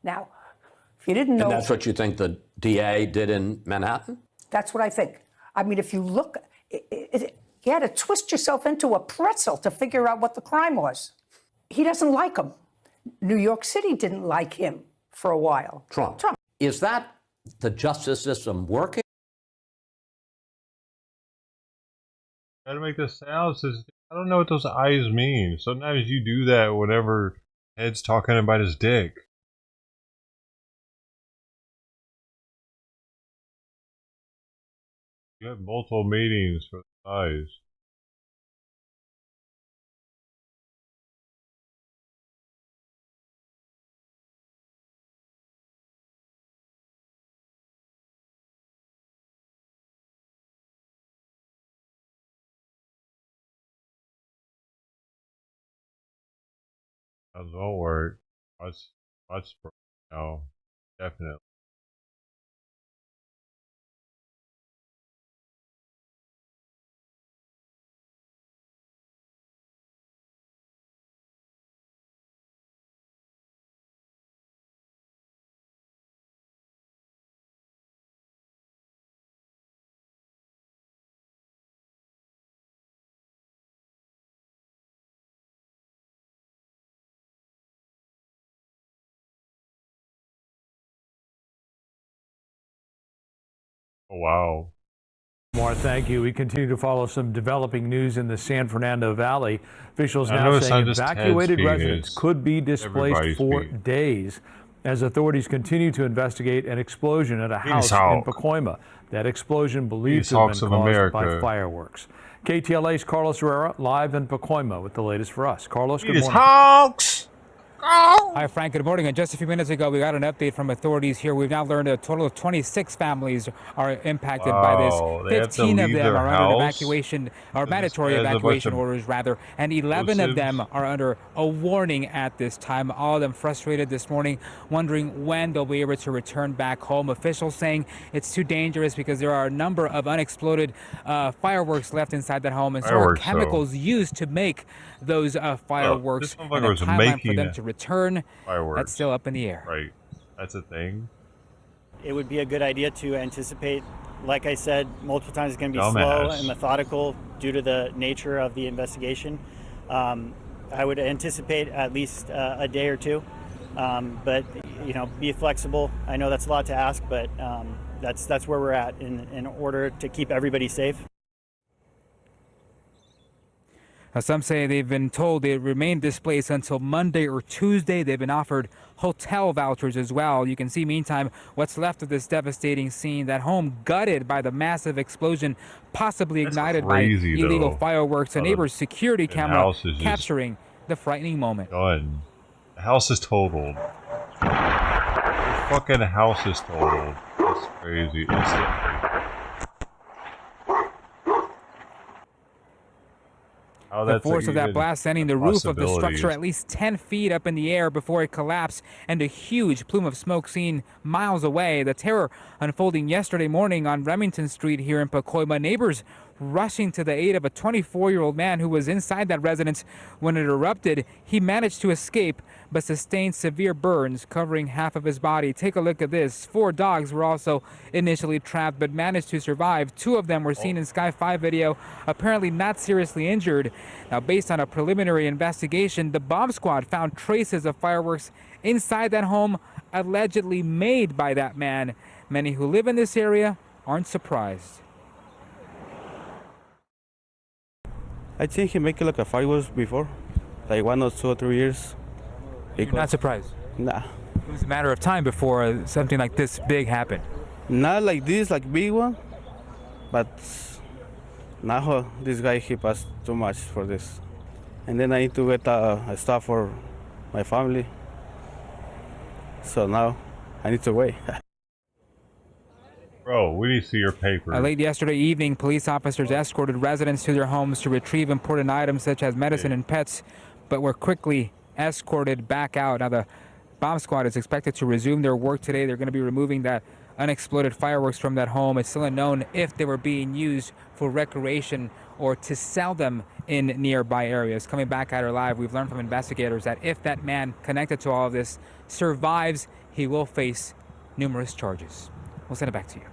Now, if you didn't know... And that's what you think the DA did in Manhattan? That's what I think. I mean, if you look, you had to twist yourself into a pretzel to figure out what the crime was. He doesn't like him. New York City didn't like him for a while. Trump. Is that the justice system working? How to make the sound says, I don't know what those eyes mean. Sometimes you do that whenever Ed's talking about his dick. You have multiple meanings for the eyes. That won't work. That's no, definitely. Oh, wow. More, thank you. We continue to follow some developing news in the San Fernando Valley. Officials now saying evacuated residents could be displaced for days as authorities continue to investigate an explosion at a house in Pacoima. That explosion believed to have been caused by fireworks. KTLA's Carlos Herrera live in Pacoima with the latest for us. Carlos, good morning. Hawks! Hi, Frank. Good morning. And just a few minutes ago, we got an update from authorities here. We've now learned a total of 26 families are impacted by this. 15 of them are under evacuation, or mandatory evacuation orders, rather, and 11 of them are under a warning at this time. All of them frustrated this morning, wondering when they'll be able to return back home. Officials saying it's too dangerous because there are a number of unexploded fireworks left inside that home, and so are chemicals used to make those fireworks. And the timeline for them to return, that's still up in the air. Right, that's a thing. It would be a good idea to anticipate, like I said multiple times, it's going to be slow and methodical due to the nature of the investigation. I would anticipate at least a day or two, but you know, be flexible. I know that's a lot to ask, but that's where we're at in order to keep everybody safe. Some say they've been told they remain displaced until Monday or Tuesday. They've been offered hotel vouchers as well. You can see, meantime, what's left of this devastating scene. That home gutted by the massive explosion, possibly ignited by illegal fireworks. A neighbor's security camera capturing the frightening moment. Done. The house is totaled. The fucking house is totaled. That's crazy. The force of that blast sending the roof of the structure at least 10 feet up in the air before it collapsed, and a huge plume of smoke seen miles away. The terror unfolding yesterday morning on Remington Street here in Pacoima. Neighbors rushing to the aid of a 24-year-old man who was inside that residence when it erupted. He managed to escape but sustained severe burns covering half of his body. Take a look at this. 4 dogs were also initially trapped but managed to survive. 2 of them were seen in Sky 5 video, apparently not seriously injured. Now, based on a preliminary investigation, the bomb squad found traces of fireworks inside that home allegedly made by that man. Many who live in this area aren't surprised. I think he made like a fireworks before, like 1 or 2 or 3 years. You're not surprised? Nah. It was a matter of time before something like this big happened. Not like this, like big one, but now this guy, he passed too much for this. And then I need to get stuff for my family. So now I need to wait. Bro, we need to see your paper. Late yesterday evening, police officers escorted residents to their homes to retrieve important items such as medicine and pets, but were quickly escorted back out. Now, the bomb squad is expected to resume their work today. They're going to be removing that unexploded fireworks from that home. It's still unknown if they were being used for recreation or to sell them in nearby areas. Coming back at her live, we've learned from investigators that if that man connected to all of this survives, he will face numerous charges. We'll send it back to you.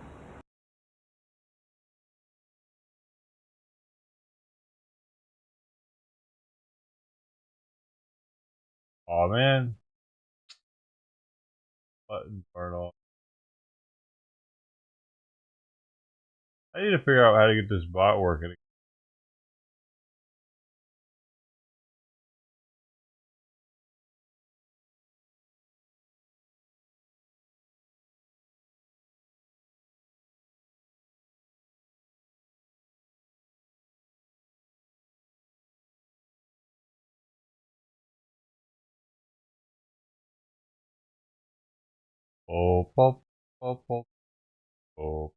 Oh man. Button part off. I need to figure out how to get this bot working. Oh, pop, pop, pop, pop.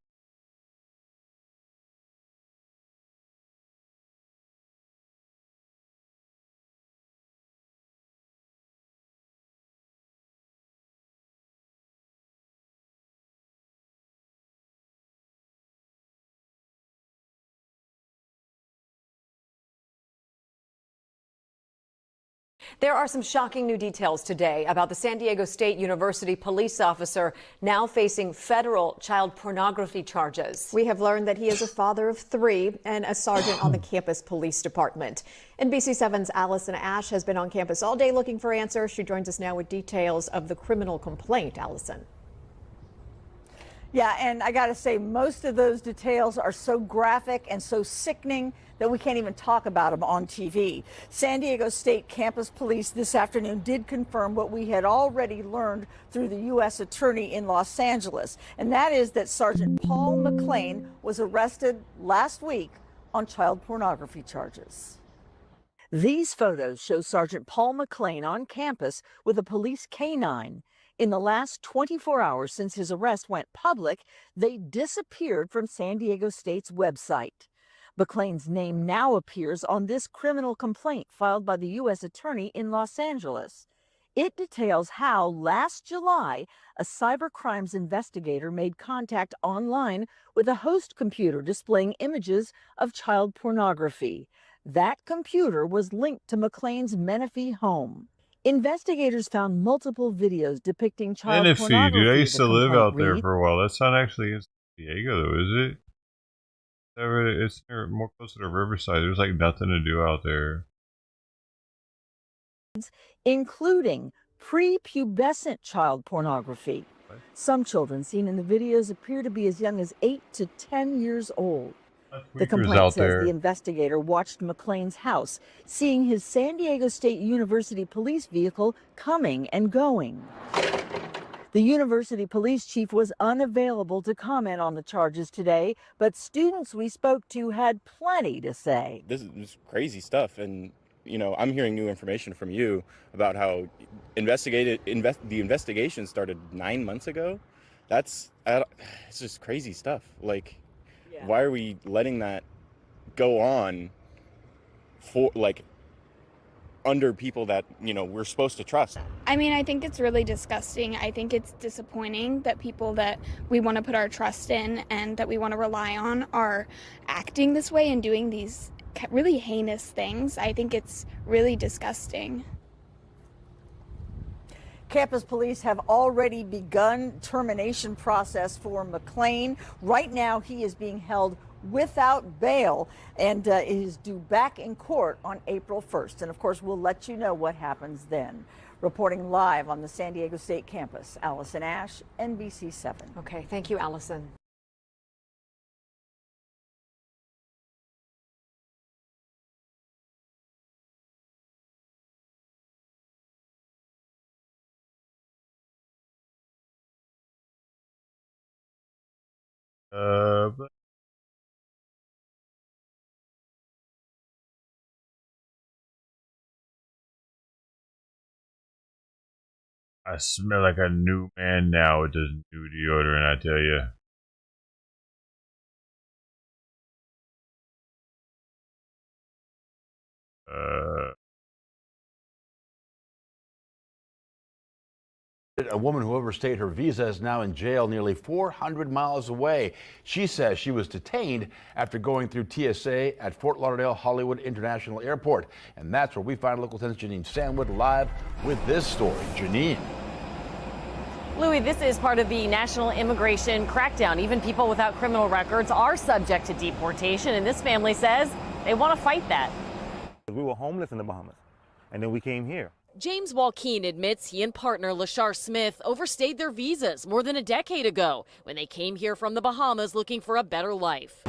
There are some shocking new details today about the San Diego State University police officer now facing federal child pornography charges. We have learned that he is a father of 3 and a sergeant on the campus police department. NBC7's Allison Ash has been on campus all day looking for answers. She joins us now with details of the criminal complaint. Allison. Yeah, and I got to say, most of those details are so graphic and so sickening that we can't even talk about them on TV. San Diego State Campus Police this afternoon did confirm what we had already learned through the U.S. Attorney in Los Angeles, and that is that Sergeant Paul McLean was arrested last week on child pornography charges. These photos show Sergeant Paul McLean on campus with a police canine. In the last 24 hours since his arrest went public, they disappeared from San Diego State's website. McLean's name now appears on this criminal complaint filed by the U.S. Attorney in Los Angeles. It details how, last July, a cybercrimes investigator made contact online with a host computer displaying images of child pornography. That computer was linked to McLean's Menifee home. Investigators found multiple videos depicting child pornography. Dude, I used to live out there for a while. That's not actually in San Diego, though, is it? It's more closer to Riverside. There's like nothing to do out there. Including prepubescent child pornography. Some children seen in the videos appear to be as young as 8 to 10 years old. The complaint says the investigator watched McLean's house, seeing his San Diego State University police vehicle coming and going. The university police chief was unavailable to comment on the charges today, but students we spoke to had plenty to say. This is crazy stuff, and you know, I'm hearing new information from you about how the investigation started 9 months ago. It's just crazy stuff. Like, why are we letting that go on for, like, under people that, you know, we're supposed to trust? I mean, I think it's really disgusting. I think it's disappointing that people that we want to put our trust in and that we want to rely on are acting this way and doing these really heinous things. I think it's really disgusting. Campus police have already begun termination process for McLean. Right now, he is being held without bail and is due back in court on April 1st. And of course, we'll let you know what happens then. Reporting live on the San Diego State campus, Allison Ash, NBC7. Okay, thank you, Allison. But I smell like a new man now with this new deodorant, I tell you. A woman who overstayed her visa is now in jail nearly 400 miles away. She says she was detained after going through TSA at Fort Lauderdale Hollywood International Airport. And that's where we find Local 10's Janine Stanwood live with this story. Janine. Louis, this is part of the national immigration crackdown. Even people without criminal records are subject to deportation, and this family says they want to fight that. We were homeless in the Bahamas, and then we came here. James Walkeen admits he and partner Lashar Smith overstayed their visas more than a decade ago when they came here from the Bahamas looking for a better life.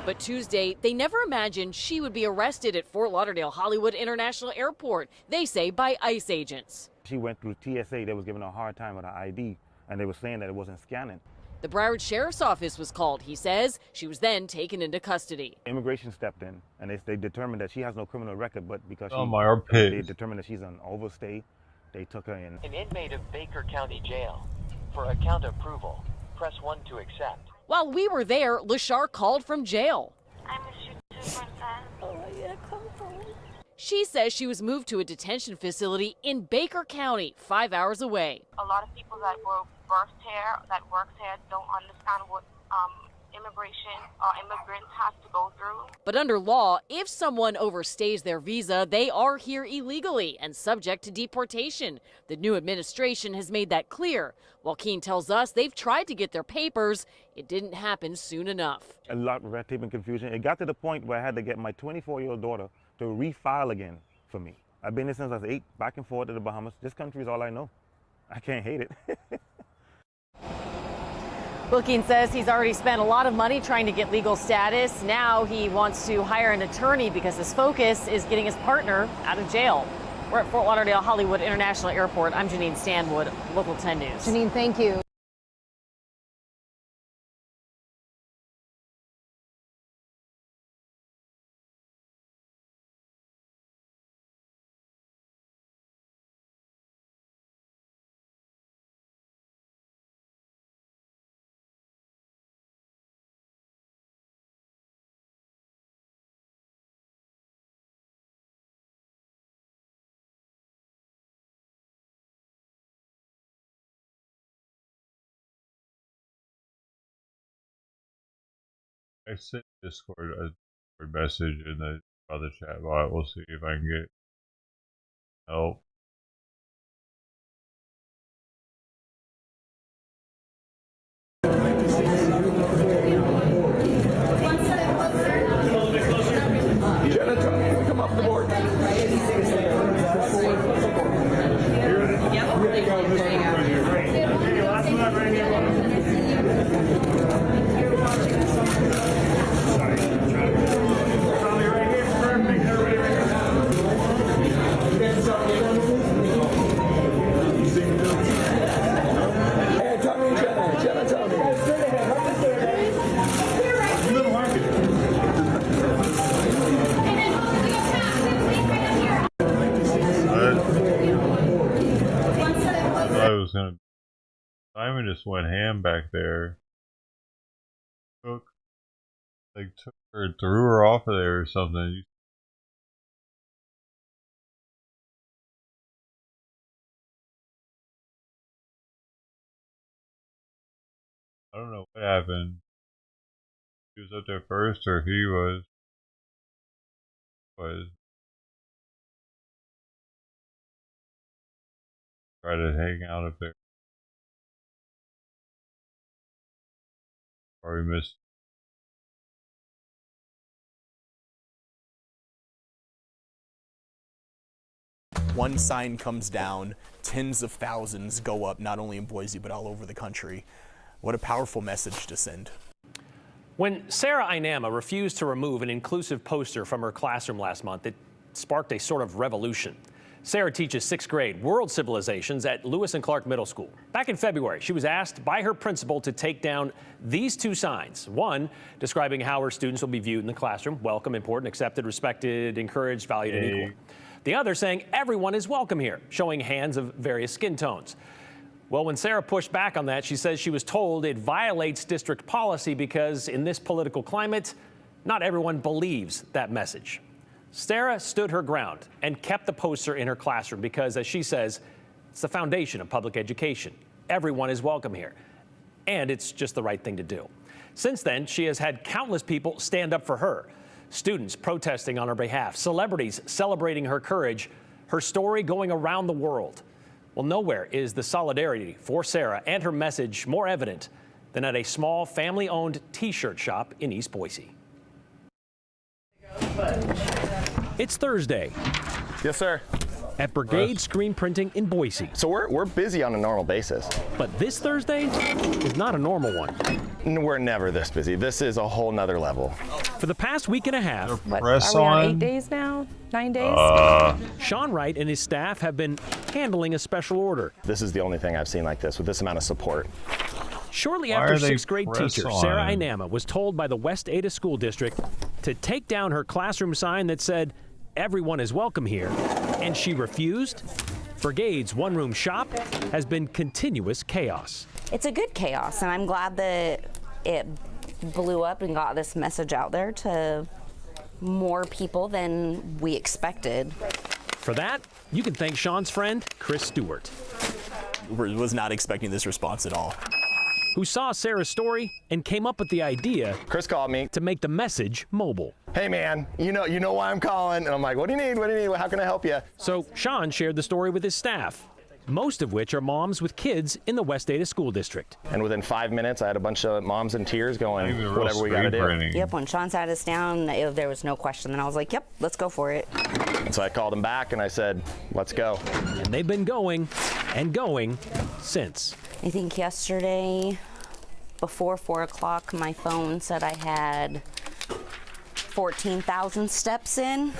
But Tuesday, they never imagined she would be arrested at Fort Lauderdale Hollywood International Airport, they say by ICE agents. She went through TSA. They was giving her a hard time with her ID, and they were saying that it wasn't scanning. The Broward Sheriff's Office was called, he says. She was then taken into custody. Immigration stepped in, and they determined that she has no criminal record, but because they determined that she's on overstay, they took her in. An inmate of Baker County Jail. For account approval, press 1 to accept. While we were there, Lashar called from jail. I miss you too, Princess. Oh, yeah, come home. She says she was moved to a detention facility in Baker County, 5 hours away. A lot of people that were birthed here, that works here, don't understand what immigration or immigrants have to go through. But under law, if someone overstays their visa, they are here illegally and subject to deportation. The new administration has made that clear. Joaquin tells us they've tried to get their papers. It didn't happen soon enough. A lot of red tape and confusion. It got to the point where I had to get my 24-year-old daughter to refile again for me. I've been here since I was 8, back and forth to the Bahamas. This country is all I know. I can't hate it. Joaquin says he's already spent a lot of money trying to get legal status. Now he wants to hire an attorney because his focus is getting his partner out of jail. We're at Fort Lauderdale Hollywood International Airport. I'm Janine Stanwood, Local 10 News. Janine, thank you. I sent Discord a message in the other chat bot. We'll see if I can get help. Come up the board. Simon just went ham back there. Took her, threw her off of there or something. I don't know what happened. He was up there first, or he was. Try to hang out up there. Or we missed. One sign comes down, tens of thousands go up, not only in Boise, but all over the country. What a powerful message to send. When Sarah Inama refused to remove an inclusive poster from her classroom last month, it sparked a sort of revolution. Sarah teaches 6th grade world civilizations at Lewis and Clark Middle School. Back in February, she was asked by her principal to take down these 2 signs. One, describing how her students will be viewed in the classroom: welcome, important, accepted, respected, encouraged, valued, and equal. The other saying everyone is welcome here, showing hands of various skin tones. Well, when Sarah pushed back on that, she says she was told it violates district policy because in this political climate, not everyone believes that message. Sarah stood her ground and kept the poster in her classroom because, as she says, It's the foundation of public education. Everyone is welcome here. And it's just the right thing to do. Since then, she has had countless people stand up for her. Students protesting on her behalf, celebrities celebrating her courage, her story going around the world. Well, nowhere is the solidarity for Sarah and her message more evident than at a small family-owned T-shirt shop in East Boise. It's Thursday. Yes, sir. At Brigade Screen Printing in Boise. So we're busy on a normal basis. But this Thursday is not a normal one. We're never this busy. This is a whole nother level. For the past week and a half, What, are we on 8 days now? 9 days? Sean Wright and his staff have been handling a special order. This is the only thing I've seen like this with this amount of support. Shortly after sixth grade teacher Sarah Inama was told by the West Ada School District to take down her classroom sign that said, "Everyone is welcome here," and she refused, Brigade's one-room shop has been continuous chaos. It's a good chaos, and I'm glad that it blew up and got this message out there to more people than we expected. For that, you can thank Sean's friend, Chris Stewart. Was not expecting this response at all. Who saw Sarah's story and came up with the idea. Chris called me to make the message mobile. Hey man, you know why I'm calling? And I'm like, what do you need? What do you need? How can I help you? So Sean shared the story with his staff, most of which are moms with kids in the West Ada School District. And within 5 minutes, I had a bunch of moms in tears going, whatever we gotta do. Yep, when Sean sat us down, there was no question. Then I was like, yep, let's go for it. And so I called him back and I said, let's go. And they've been going and going since. I think yesterday, before 4 o'clock, my phone said I had 14,000 steps in.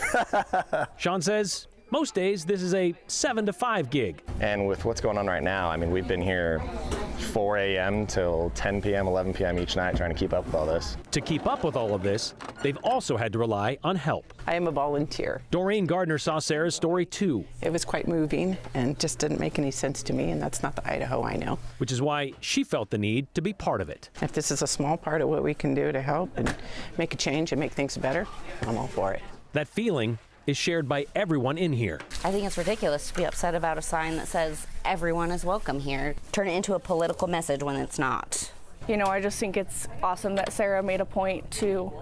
Sean says most days this is a 7 to 5 gig. And with what's going on right now, I mean, we've been here 4 a.m. till 10 p.m., 11 p.m. each night trying to keep up with all this. To keep up with all of this, they've also had to rely on help. I am a volunteer. Doreen Gardner saw Sarah's story too. It was quite moving and just didn't make any sense to me, and that's not the Idaho I know. Which is why she felt the need to be part of it. If this is a small part of what we can do to help and make a change and make things better, I'm all for it. That feeling is shared by everyone in here. I think it's ridiculous to be upset about a sign that says everyone is welcome here. Turn it into a political message when it's not. You know, I just think it's awesome that Sarah made a point to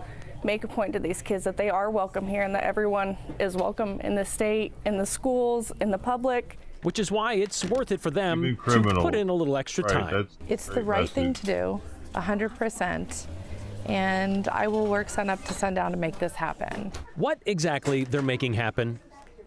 make a point to these kids that they are welcome here and that everyone is welcome in the state, in the schools, in the public. Which is why it's worth it for them to put in a little extra time. It's the right thing to do, 100%. And I will work sun up to sundown to make this happen. What exactly they're making happen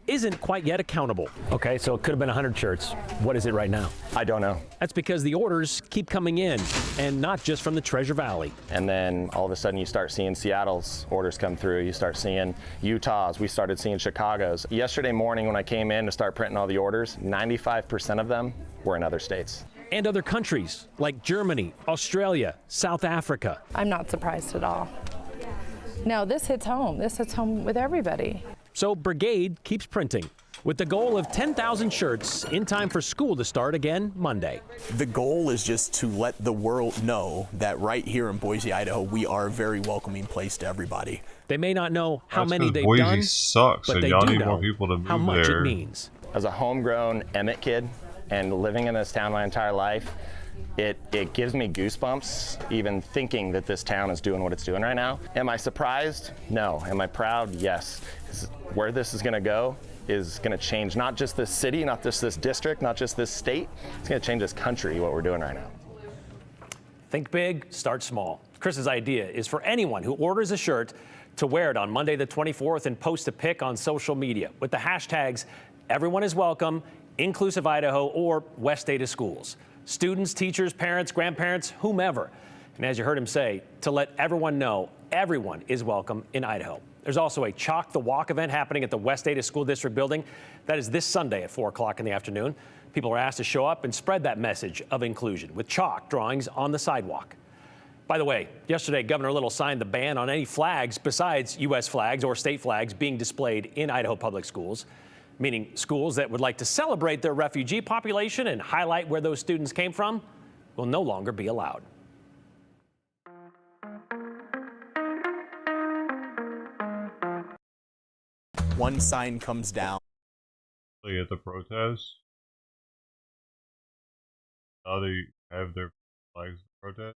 isn't quite yet accountable. Okay, so it could have been 100 shirts. What is it right now? I don't know. That's because the orders keep coming in, and not just from the Treasure Valley. And then all of a sudden you start seeing Seattle's orders come through. You start seeing Utah's. We started seeing Chicago's. Yesterday morning when I came in to start printing all the orders, 95% of them were in other states. And other countries like Germany, Australia, South Africa. I'm not surprised at all. No, this hits home. This hits home with everybody. So Brigade keeps printing with the goal of 10,000 shirts in time for school to start again Monday. The goal is just to let the world know that right here in Boise, Idaho, we are a very welcoming place to everybody. They may not know how many they've Boise done, sucks, but and they y'all do need know more people to move how much there. it means. As a homegrown Emmett kid and living in this town my entire life, it gives me goosebumps even thinking that this town is doing what it's doing right now. Am I surprised? No. Am I proud? Yes. Where this is going to go is going to change not just this city, not just this district, not just this state. It's going to change this country, what we're doing right now. Think big, start small. Chris's idea is for anyone who orders a shirt to wear it on Monday the 24th and post a pic on social media with the hashtags "Everyone is welcome," "Inclusive Idaho," or "West Ada Schools." Students, teachers, parents, grandparents, whomever. And as you heard him say, to let everyone know everyone is welcome in Idaho. There's also a Chalk the Walk event happening at the West Ada School District building. That is this Sunday at 4 o'clock in the afternoon. People are asked to show up and spread that message of inclusion with chalk drawings on the sidewalk. By the way, yesterday, Governor Little signed the ban on any flags besides U.S. flags or state flags being displayed in Idaho public schools, meaning schools that would like to celebrate their refugee population and highlight where those students came from will no longer be allowed. One sign comes down. At the protest. Oh, they have their flags to protest?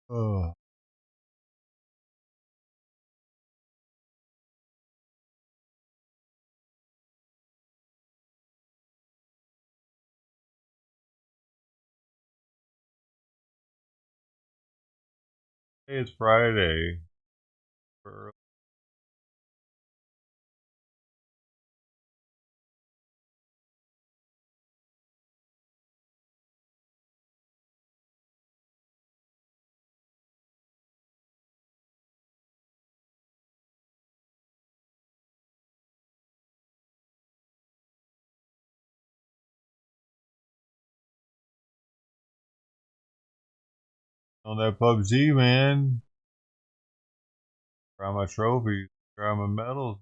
Oh. Hey, it's Friday. On that PUBG, man. Got my trophies, got my medals.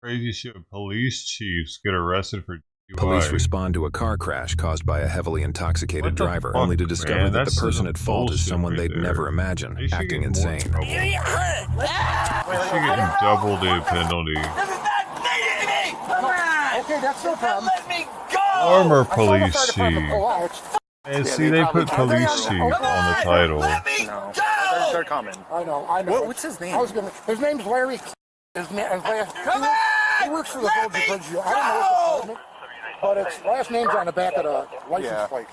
Crazy shit. Police chiefs get arrested for DUI. Police respond to a car crash caused by a heavily intoxicated driver, only to discover that the person at fault is someone they'd never imagine, acting insane. They should get double the penalty. Okay, that's no problem. Let me go! Former police chief. And see, they put police chief on the title. Let me go! They're coming. I know. What's his name? His name's Larry. He works for the Village of Bridgeview. I don't know what department, but its last name's on the back of the license plate.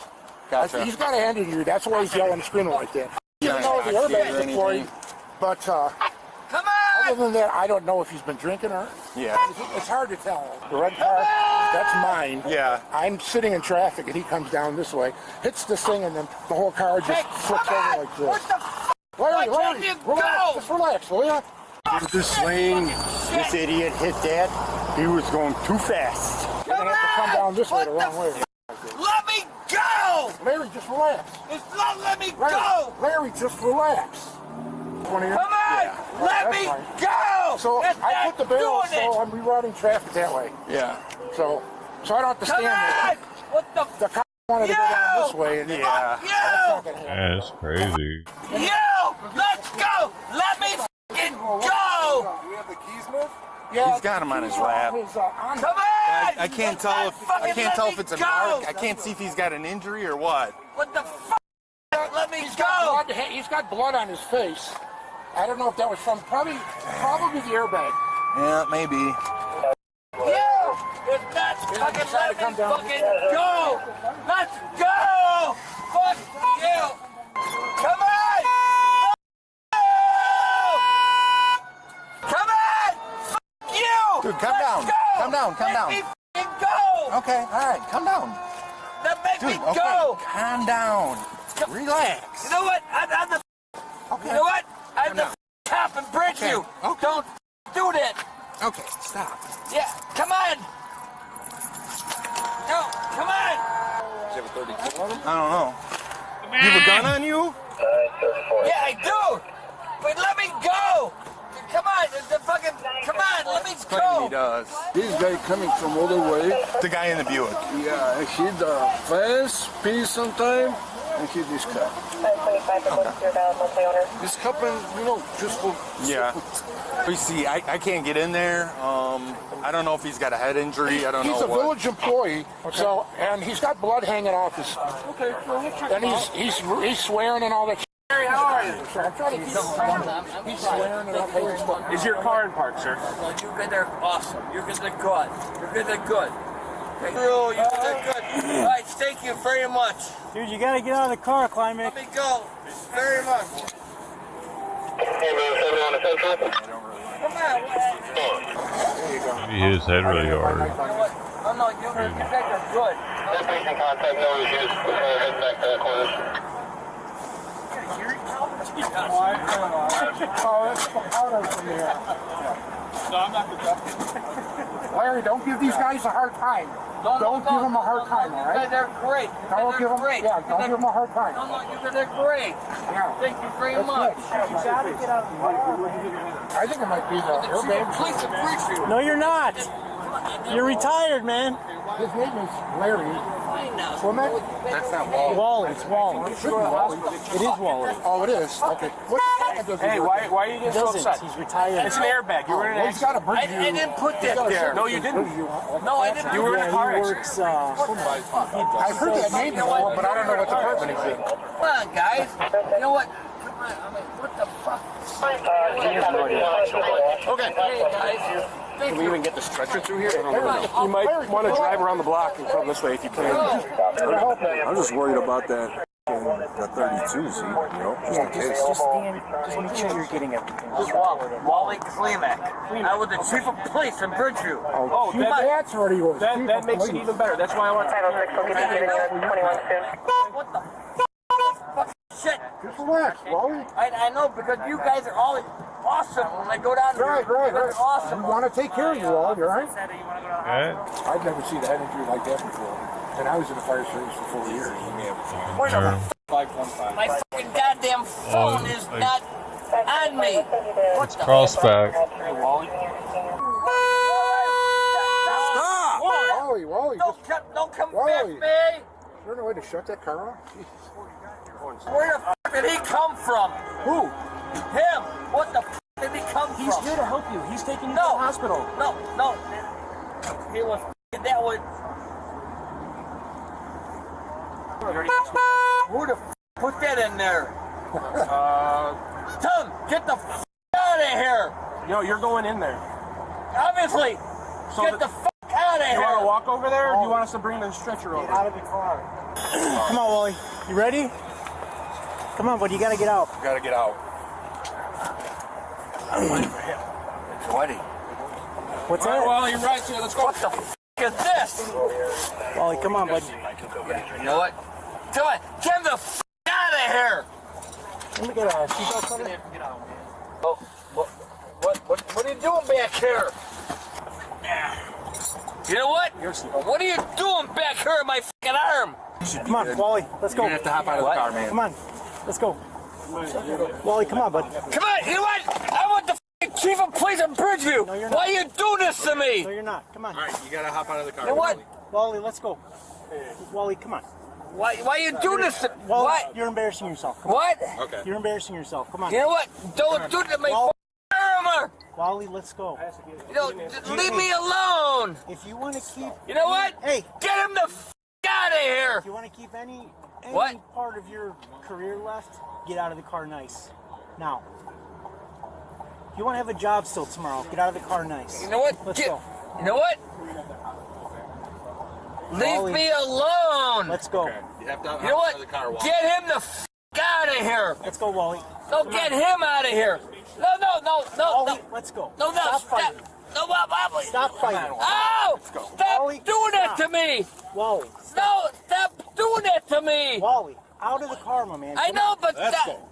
Gotcha. He's got a hand in you. That's why he's yelling and screaming like that. He doesn't know the airbag's deployed, but other than that, I don't know if he's been drinking or. Yeah. It's hard to tell. The red car, that's mine. Yeah. I'm sitting in traffic and he comes down this way, hits this thing, and then the whole car just flips over like this. What the f? Larry, relax. Just relax, will ya? This lane, this idiot hit that. He was going too fast. You're gonna have to come down this way the wrong way. Let me go! Larry, just relax. It's not let me go! Larry, just relax. Come on! Let me go! So I put the bail, so I'm rerouting traffic that way. Yeah. So I don't have to stand there. What the? The cop wanted to go down this way, and that's not gonna happen. Yeah, that's crazy. Let's go! Let me go! Do we have the keys, Miss? Yeah. He's got him on his lap. Come on! I can't tell if it's a mark. I can't see if he's got an injury or what. What the f? Let me go! He's got blood on his face. I don't know if that was from probably the airbag. Yeah, maybe. If that's fucking let me fucking go! Let's go! Fuck you! Come on! Come on! Fuck you! Dude, calm down. Calm down. Let me fucking go! Okay, all right, calm down. Let me go! Calm down. Relax. You know what? I'm the. Okay. You know what? I'm the cop in Bridgeview. Okay. Don't do that. Okay, stop. Yeah, come on. No, come on. Does he have I don't know. You have a gun on you? Yeah, I do. But let me go. Come on, come on, let me go. He does. This guy coming from all the way. The guy in the Buick. Yeah, and he the fence, peace sometime, and he this car. This happen, just for... Yeah. We see, I can't get in there. I don't know if he's got a head injury. I don't know He's a what. village employee, so, and he's got blood hanging off his... Okay. And he's swearing and all that. Harry, how are you? I'm trying to keep him. He's swearing and all. Is your car in park, sir? You guys are awesome. You guys are good. You guys are good. You guys are good. All right, thank you very much. Dude, you gotta get out of the car, Climate. Let me go. Very much. Come on. He hit his head really hard. No, you guys are good. Patient contact, no issues. Head back to the corner. Larry, don't give these guys a hard time. Don't give them a hard time, all right? You guys are great. Don't give them, don't give them a hard time. No, you guys are great. Yeah. Thank you very That's much. good. You gotta get out of the car. I think it might be the airbag. Please appreciate it. No, you're not. You're retired, man. His name is Larry. Clement? That's not Wally. Wally. It's Wally. It should be Wally. It is Wally. Oh, it is? Okay. What does he Hey, do? why are you getting so upset? He's retired. It's an airbag. You were in an He's got a accident. bridge view. I didn't put that there. No, you didn't. No, I didn't. You were in a car He accident. works, I've heard that name before, but I don't know what department he's in. Come on, guys. You know what? Come on. I mean, what the fuck? Okay. Hey, guys. Can we even get the stretcher through here? You might want to drive around the block and come this way if you can. I'm just worried about that 32Z, just in case. Just make sure you're getting everything. Wally Klimek. I was the chief of police in Bridgeview. Oh, that's already yours. That makes it even better. That's why I want to... What the fuck shit? Just relax, Wally. I know, because you guys are all awesome when I go down there. Right. You're awesome. We want to take care of you all, you all right? Yeah. I've never seen a head injury like that before. And I was in the fire service for 4 years. Where the f***? My fucking goddamn phone is not on me. What It's crossed back. Wally? Stop! Wally. Don't come Wally. back, me. Is there no way to shut that car off? Where the f*** did he come from? Who? Him. What the f*** did he come from? He's here to help you. He's taking you to the hospital. No. He was that was. Who the f*** put that in there? Tell him, get the f*** out of here. No, you're going in there. Obviously. So get the f*** out of here. You want to walk over there, or do you want us to bring the stretcher over? Get out of the car. Come on, Wally. You ready? Come on, buddy. You gotta get out. Gotta get out. I'm waiting for him. It's Woody. What's All right, that? Wally, you're right here. Let's go. What the f*** is this? Wally, come on, buddy. You know what? Come on, get the f*** out of here. Let me get a seatbelt on it. Oh, what are you doing back here? You know what? What are you doing back here in my f***ing arm? Come on, Wally. Let's go. You're gonna have to hop out of the car, man. Come on. Let's go. Wally, come on, bud. Come on, you know what? I want the f***ing chief of police in Bridgeview. No, you're not. Why are you doing this to me? No, you're not. Come on. All right, you gotta hop out of the car. You know what? Wally, let's go. Wally, come on. Why are you doing this to Wally, what? you're embarrassing yourself. Come on. What? Okay. You're embarrassing yourself. Come on. You know what? Don't do it to my f***ing armor. Wally, let's go. You know, just leave me alone. If you want to keep... You know what? Hey. Get him the f*** out of here. If you want to keep any What? part of your career left, get out of the car nice. Now. If you want to have a job still tomorrow, get out of the car nice. You know what? Let's go. You know what? Leave Wally. me alone. Let's go. Okay. You have to hop You know out what? of the car, Wally. Get him the f*** out of here. Let's go, Wally. No, get him out of here. No. Wally, let's go. No, Stop stop. fighting. No, Wally. Stop fighting. Ow! Stop Wally, doing that stop. to me. Wally. No, stop doing that to me. Wally, out of the car, my man. I Come know, on. but Let's stop. go.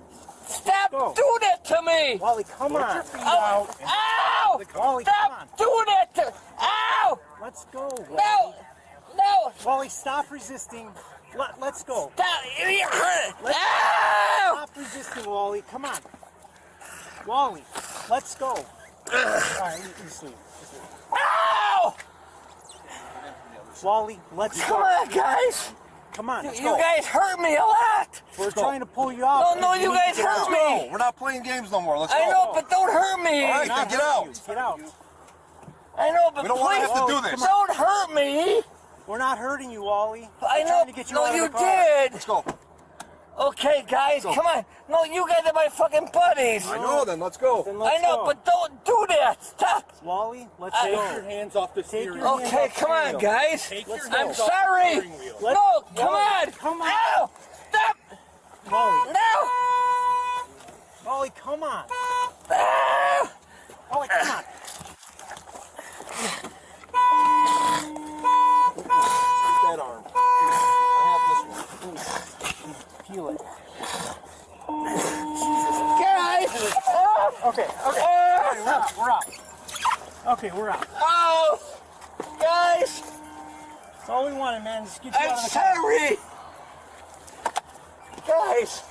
Stop Go. doing that to me. Wally, come on. Ow! Ow! Wally, come on. Stop doing that to. Ow! Let's go. Wally. No! Wally, stop resisting. Let's go. Stop. Stop resisting, Wally. Come on. Wally, let's go. All right, you sleep. Ow! Wally, let's go. Come on, guys. Come on, let's You go. guys hurt me a lot. We're trying to pull you out. No, you guys hurt me. We're not playing games no more. Let's go. I know, but don't hurt me. All right, then get out. Get out. I know, but We don't want to please have to do this. don't hurt me. We're not hurting you, Wally. I We're know. trying to get you No, out of you the car. did. Let's go. Okay, guys, come on. No, you guys are my fucking buddies. I know, then let's go. Then let's I know, go. but don't do that. Stop. Wally, let's Take go. your hands off the steering wheel. Okay, come on, guys. Let's I'm go. sorry. Let's- No, come Wally, on. come on. Ow! Stop. Wally, No. Wally, come on. Ow! Wally, come on. That arm. I have this one. Peel it. Guys. Okay. We're out. Okay, we're out. Oh, guys. That's all we wanted, man. Just get you out I'm of the car. sorry. Guys,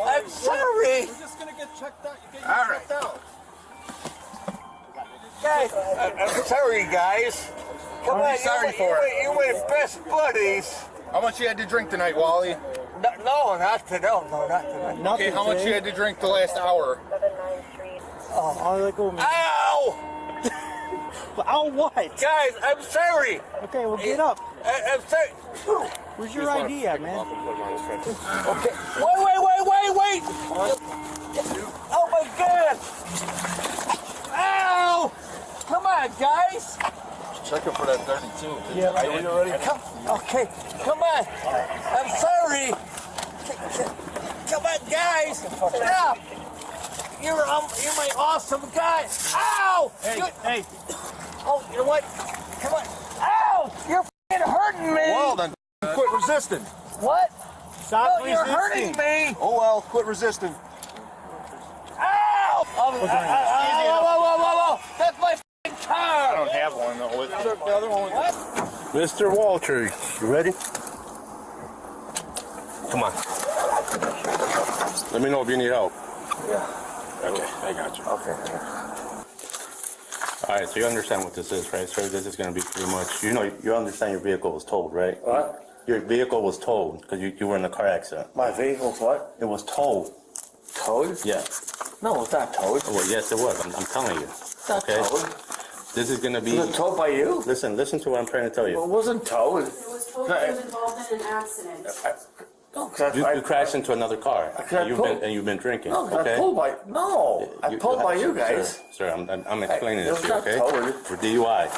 I'm sorry. We're just gonna get checked out. You get All right. checked out. Guys, I'm sorry, guys. Come on, sorry for it. You're my best buddies. How much you had to drink tonight, Wally? No, not today. No, not today. Okay, how much you had to drink the last hour? Oh, let go of me. Ow! Ow, what? Guys, I'm sorry. Okay, well, get up. I'm sorry. Where's your ID at, man? Okay. Wait. Oh my God. Ow! Come on, guys. Checking for that 32. Yeah, Are you ready? Okay, come on. I'm sorry. Come on, guys. Stop. You're my awesome guy. Ow! Hey. Oh, you know what? Come on. Ow! You're f***ing hurting me. Well, then quit resisting. What? Stop No, you're resisting. hurting me. Oh, well, quit resisting. Ow! Whoa. That's my f***ing car. I don't have one, though. With the other one. Mr. Walter, you ready? Come on. Let me know if you need help. Yeah. Okay, I got you. Okay. All right, so you understand what this is, right, sir? This is going to be pretty much, you understand your vehicle was towed, right? What? Your vehicle was towed because you were in a car accident. My vehicle's what? It was towed. Towed? Yeah. No, it's not towed. Well, yes, it was. I'm telling you. It's not okay? towed. This is going to be... Was it towed by you? Listen to what I'm trying to tell you. Well, it wasn't towed. It was told he was involved in an accident. You crashed into another car, and you've been drinking. No, okay? I pulled by you guys. Sir, I'm explaining this to you, not okay? towed. For DUI.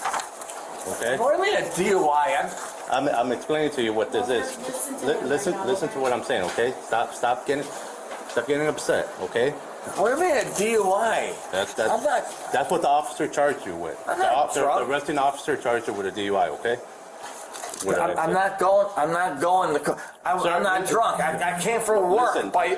Okay? What do you mean a DUI? I'm explaining to you what this is. Listen to what I'm saying, okay? Stop getting upset, okay? What do you mean a DUI? That's what the officer charged you with. The arresting officer charged you with a DUI, okay? I'm not going. I'm not drunk. I came for work I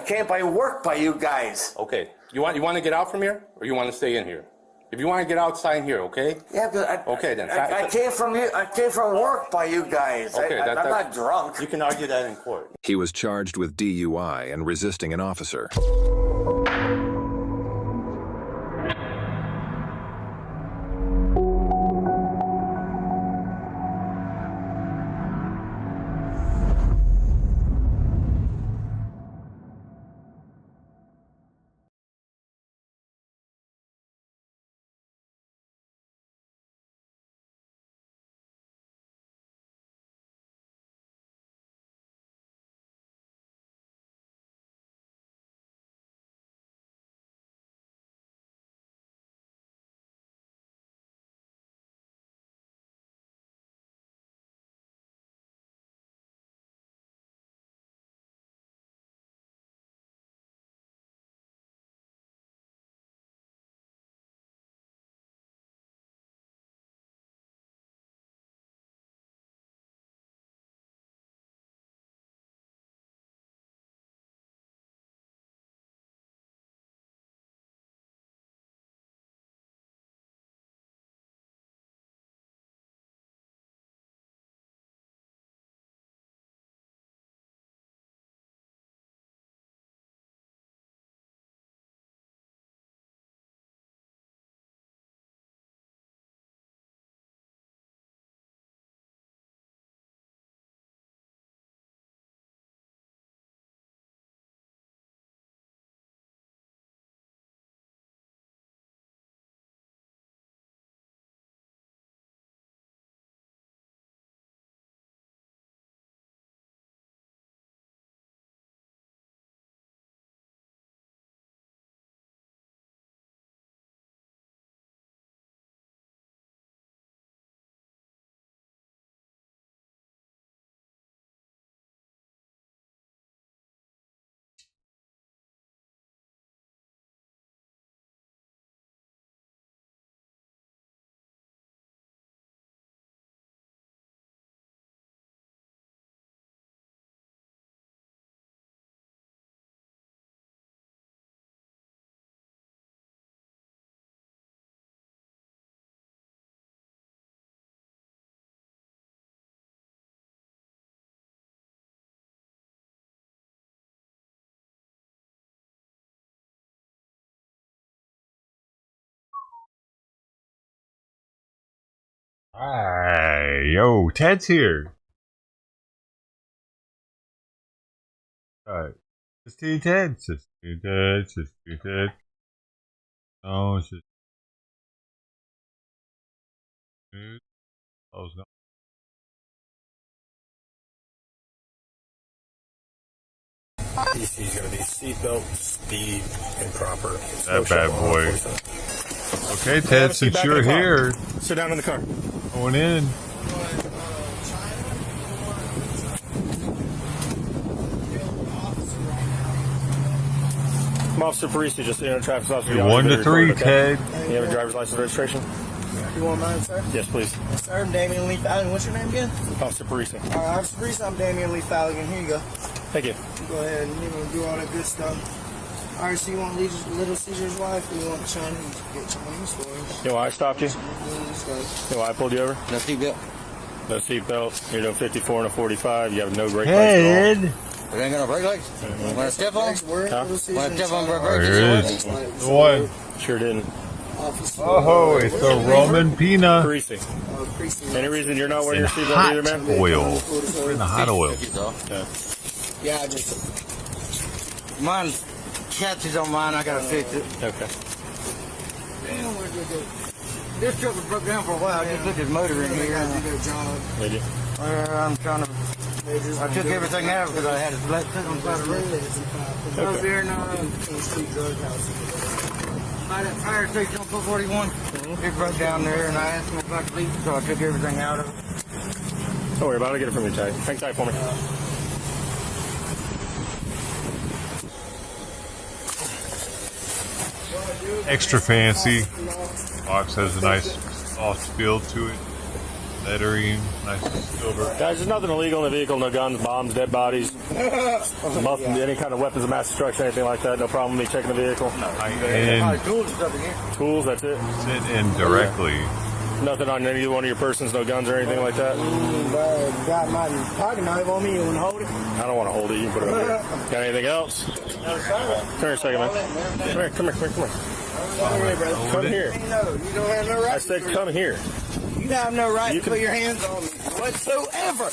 came by work by you guys. Okay. You want to get out from here, or you want to stay in here? If you want to get out, sign here, okay? Yeah, but okay then. I came from you. I came from work by you guys. Okay, I'm not drunk. You can argue that in court. He was charged with DUI and resisting an officer. Hi, yo, Ted's here. Alright. Sister Ted, Sister Ted, Sister Ted. No, it's just. Oh, no. DC is going to be seatbelt, speed, and proper. That bad boy. Okay, Ted, since you're here. Sit down in the car. Going in. Officer Parisi, just traffic officer. 1 to 3, okay? Ted. You have a driver's license registration? You want mine, sir? Yes, please. Sir, I'm Damian Lee Falligan. What's your name again? Officer Parisi. All right, Officer Parisi, I'm Damian Lee Falligan. Here you go. Thank you. Go ahead and do all that good stuff. All right, so you want Little Caesar's wife, or you want Chinese? Get Chinese for us. You know why I stopped you? You know why I pulled you over? No seatbelt. No seatbelt. You're doing 54 and a 45. You have no brake Ted. lights. They ain't got no brake lights? Want to step on? Huh? Want to step on Oh, brake here it is. The one. Sure didn't. Oh, it's the Roman Pina. Parisi. Any reason you're not wearing your seatbelt either, man? Oil. We're in the hot oil. Yeah, I just... Mine catches on mine. I got to fix it. Okay. Damn, where'd you go? This truck was broke down for a while. I just put this motor in here. Did you? I'm trying to... I took everything out because I had it put on the side of the road. Over here in Street Drug House. By that fire station on 441, it broke down there, and I asked them about the leak, so I took everything out of it. Don't worry about it. I'll get it from you tight. Hang tight for me. Extra fancy. Box has a nice soft feel to it. Lettering, nice silver. Guys, there's nothing illegal in the vehicle. No guns, bombs, dead bodies, any kind of weapons of mass destruction, anything like that. No problem with me checking the vehicle. And Tools, that's it. sit in directly. Nothing on any one of your persons, no guns or anything like that? Got my pocket knife on me. You want to hold it? I don't want to hold it. You can put it over here. Got anything else? Come here a second, man. Come here. Come here. You don't have no right. I said come here. You have no right to put your hands on me whatsoever.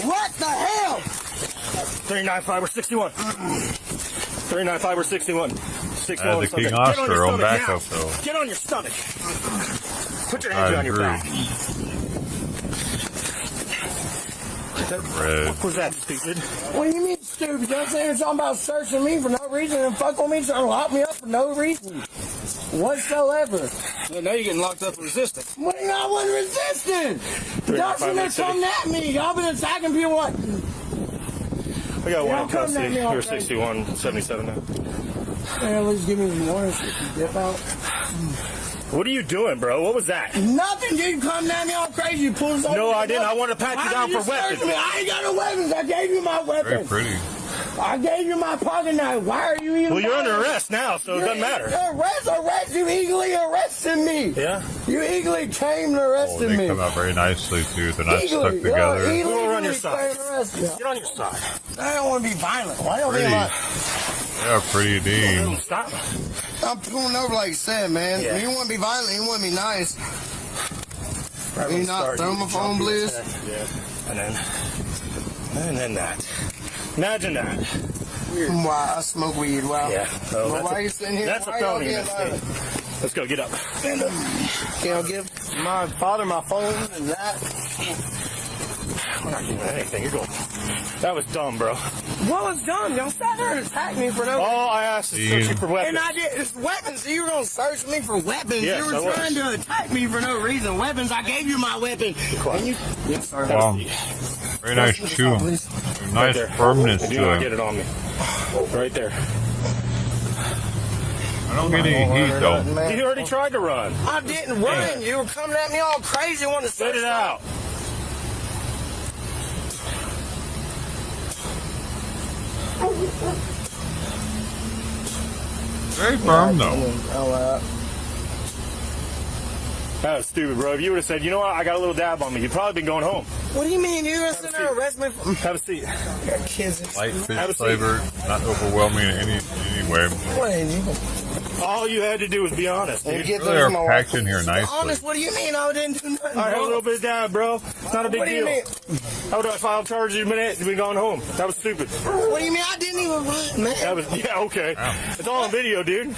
What the hell? 395 or 61. 395 or 61. 61 the King Oscar on backup, though. Get on your stomach. Put your hands on your back. What was that, stupid? What do you mean, stupid? You know what I'm saying? You're talking about searching me for no reason and fuck on me, trying to lock me up for no reason whatsoever. Well, now you're getting locked up for resisting. What? I wasn't resisting. Y'all sitting there coming at me. Y'all been attacking people. What? I got one in custody. You're 61, 77 now. Man, at least give me one so you can dip out. What are you doing, bro? What was that? Nothing, dude. You coming at me all crazy. You pulled something. No, I didn't. I wanted to pat you down for weapons. I ain't got no weapons. I gave you my weapon. Very pretty. I gave you my pocket knife. Why are you even? Well, you're under arrest now, so it doesn't matter. Arrest! You illegally arrested me. Yeah. You illegally came and arrested They me. come out very nicely too. They're not stuck Illegally, together. We'll run your side. Get on your side. I don't want to be violent. Why don't be Pretty. violent? Yeah, pretty Dean. Stop. I'm pulling over like you said, man. Yeah. You want to be violent. You want to be nice. You not throw my phone, please. Yeah. And then that. Imagine that. Weird. Why I smoke weed? Wow. Yeah. So Well, why are you sitting here? That's a Why y'all felony in being this violent? state. Let's go. Get up. Stand up. Can I give my father my phone and that? We're not doing anything. You're going. That was dumb, bro. What was dumb? Y'all sat there and attacked me for no reason. All I asked is search you for weapons. And I did. It's weapons. You were going to search me for weapons. Yes, You I were was. trying to attack me for no reason. Weapons. I gave you my weapon. Quiet. And you... Yes, sir. Wow. Very nice chew. Nice firmness Do to not it. get it on me. Right there. I don't get any heat though. You already tried to run. I didn't run. You were coming at me all crazy. Want to Spit it out. Very firm though. That was stupid, bro. If you would have said, you know what, I got a little dab on me, you'd probably been going home. What do you mean? You were sitting there arresting me for... Have a seat. Kids. Light fish flavored, not overwhelming in any way. What? All you had to do was be honest, dude. They're packed in here nicely. Honest, what do you mean I didn't do nothing, I had a bro? little bit of down, bro. It's not a big What do you deal. mean? How would I file charges? You'd been going home. That was stupid. What do you mean I didn't even run, man? That was, yeah, okay. Wow. It's all on video, dude.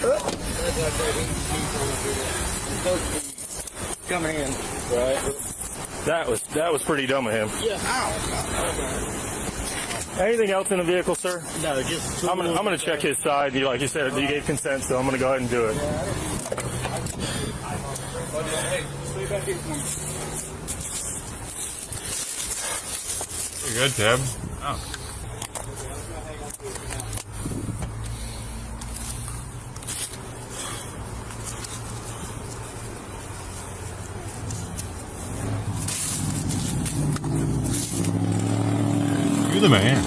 Coming in. Right. That was pretty dumb of him. Yeah. Anything else in the vehicle, sir? No, just. I'm gonna check his side. Like you said, you gave consent, so I'm gonna go ahead and do it. Pretty good, Tab. Oh. You're the man.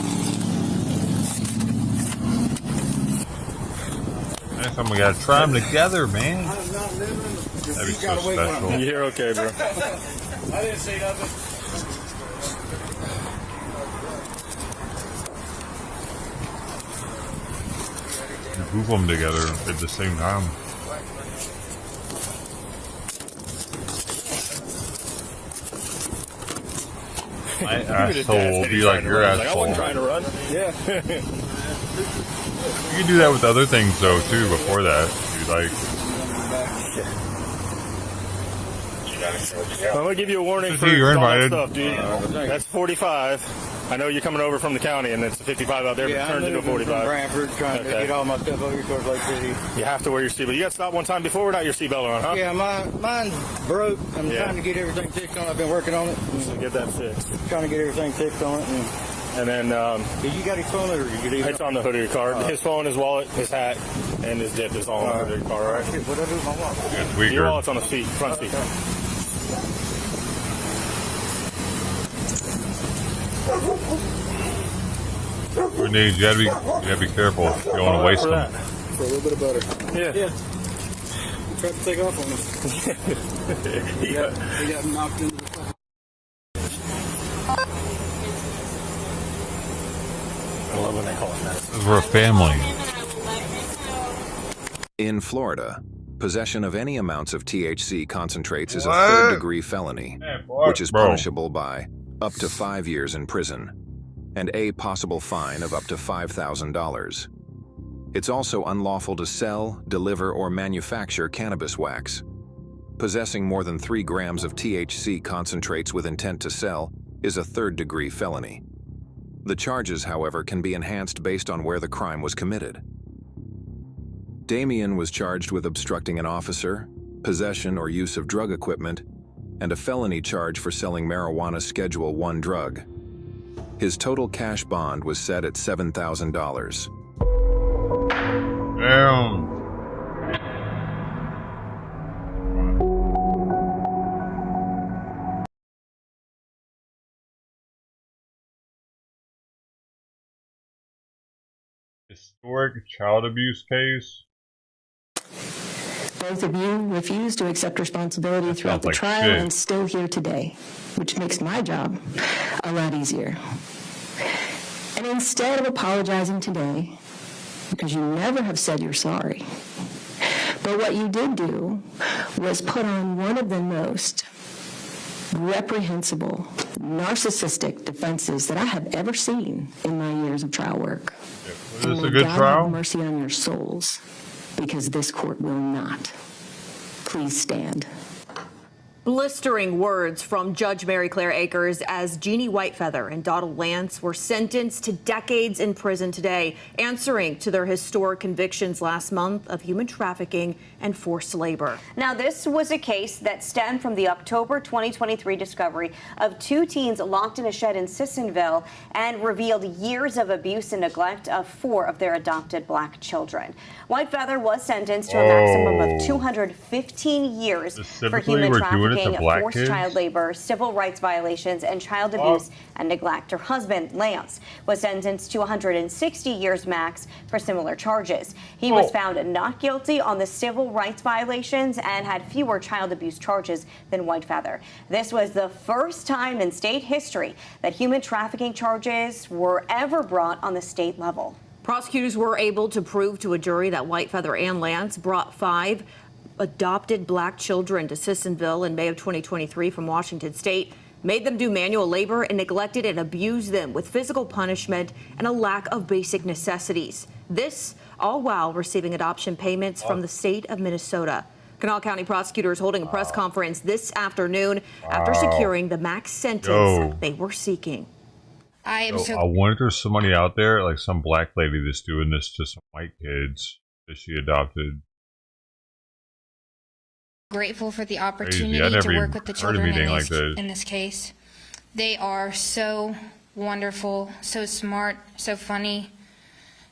Next time we gotta try them together, man. That'd be so special. You're okay, bro. I didn't say nothing. You group them together at the same time. My asshole will be like your asshole. I wasn't trying to run. Yeah. You can do that with other things though too. Before that, you like. I'm gonna give you a warning for you're all that invited. stuff, dude. That's 45. I know you're coming over from the county, and it's a 55 out there, but it turns into a 45. Brantford, trying to get all my stuff over here towards Lake City. You have to wear your seatbelt. You got stopped one time before without your seatbelt on, huh? Yeah, mine's broke. I'm trying to get everything fixed on it. I've been working on it. So get that fixed. Trying to get everything fixed on it. And then, did you got his phone or you it's on the hood of your car. His phone, his wallet, his hat, and his dip is all on the hood of your car, all right? What do I do with my wallet? Your wallet's on the seat, front seat. Grenades, you gotta be careful. You don't want to waste them. For a little bit of butter. Yeah. Tried to take off on us. He got knocked into the fucking. I love when they call it that. We're a family. In Florida, possession of any amounts of THC concentrates is a third-degree felony, which is punishable by up to 5 years in prison and a possible fine of up to $5,000. It's also unlawful to sell, deliver, or manufacture cannabis wax. Possessing more than 3 grams of THC concentrates with intent to sell is a third-degree felony. The charges, however, can be enhanced based on where the crime was committed. Damien was charged with obstructing an officer, possession or use of drug equipment, and a felony charge for selling marijuana Schedule I drug. His total cash bond was set at $7,000. Damn. Historic child abuse case. Both of you refused to accept responsibility throughout the trial and still here today, which makes my job a lot easier. And instead of apologizing today, because you never have said you're sorry, but what you did do was put on one of the most reprehensible, narcissistic defenses that I have ever seen in my years of trial work. Is this a good trial? Have mercy on your souls, because this court will not. Please stand. Blistering words from Judge Mary Claire Akers as Jeannie Whitefeather and Donald Lance were sentenced to decades in prison today, answering to their historic convictions last month of human trafficking and forced labor. Now, this was a case that stemmed from the October 2023 discovery of 2 teens locked in a shed in Sissonville and revealed years of abuse and neglect of 4 of their adopted black children. Whitefeather was sentenced to a maximum of 215 years for human trafficking, forced child labor, civil rights violations, and child abuse and neglect. Her husband, Lance, was sentenced to 160 years max for similar charges. He was found not guilty on the civil rights violations and had fewer child abuse charges than Whitefeather. This was the first time in state history that human trafficking charges were ever brought on the state level. Prosecutors were able to prove to a jury that Whitefeather and Lance brought 5 adopted black children to Sissonville in May of 2023 from Washington State, made them do manual labor, and neglected and abused them with physical punishment and a lack of basic necessities. This all while receiving adoption payments from the state of Minnesota. Kanawha County prosecutors holding a press conference this afternoon after securing the max sentence they were seeking. I wonder if there's somebody out there, like some black lady that's doing this to some white kids that she adopted. Grateful for the opportunity to work with the children in this case. They are so wonderful, so smart, so funny.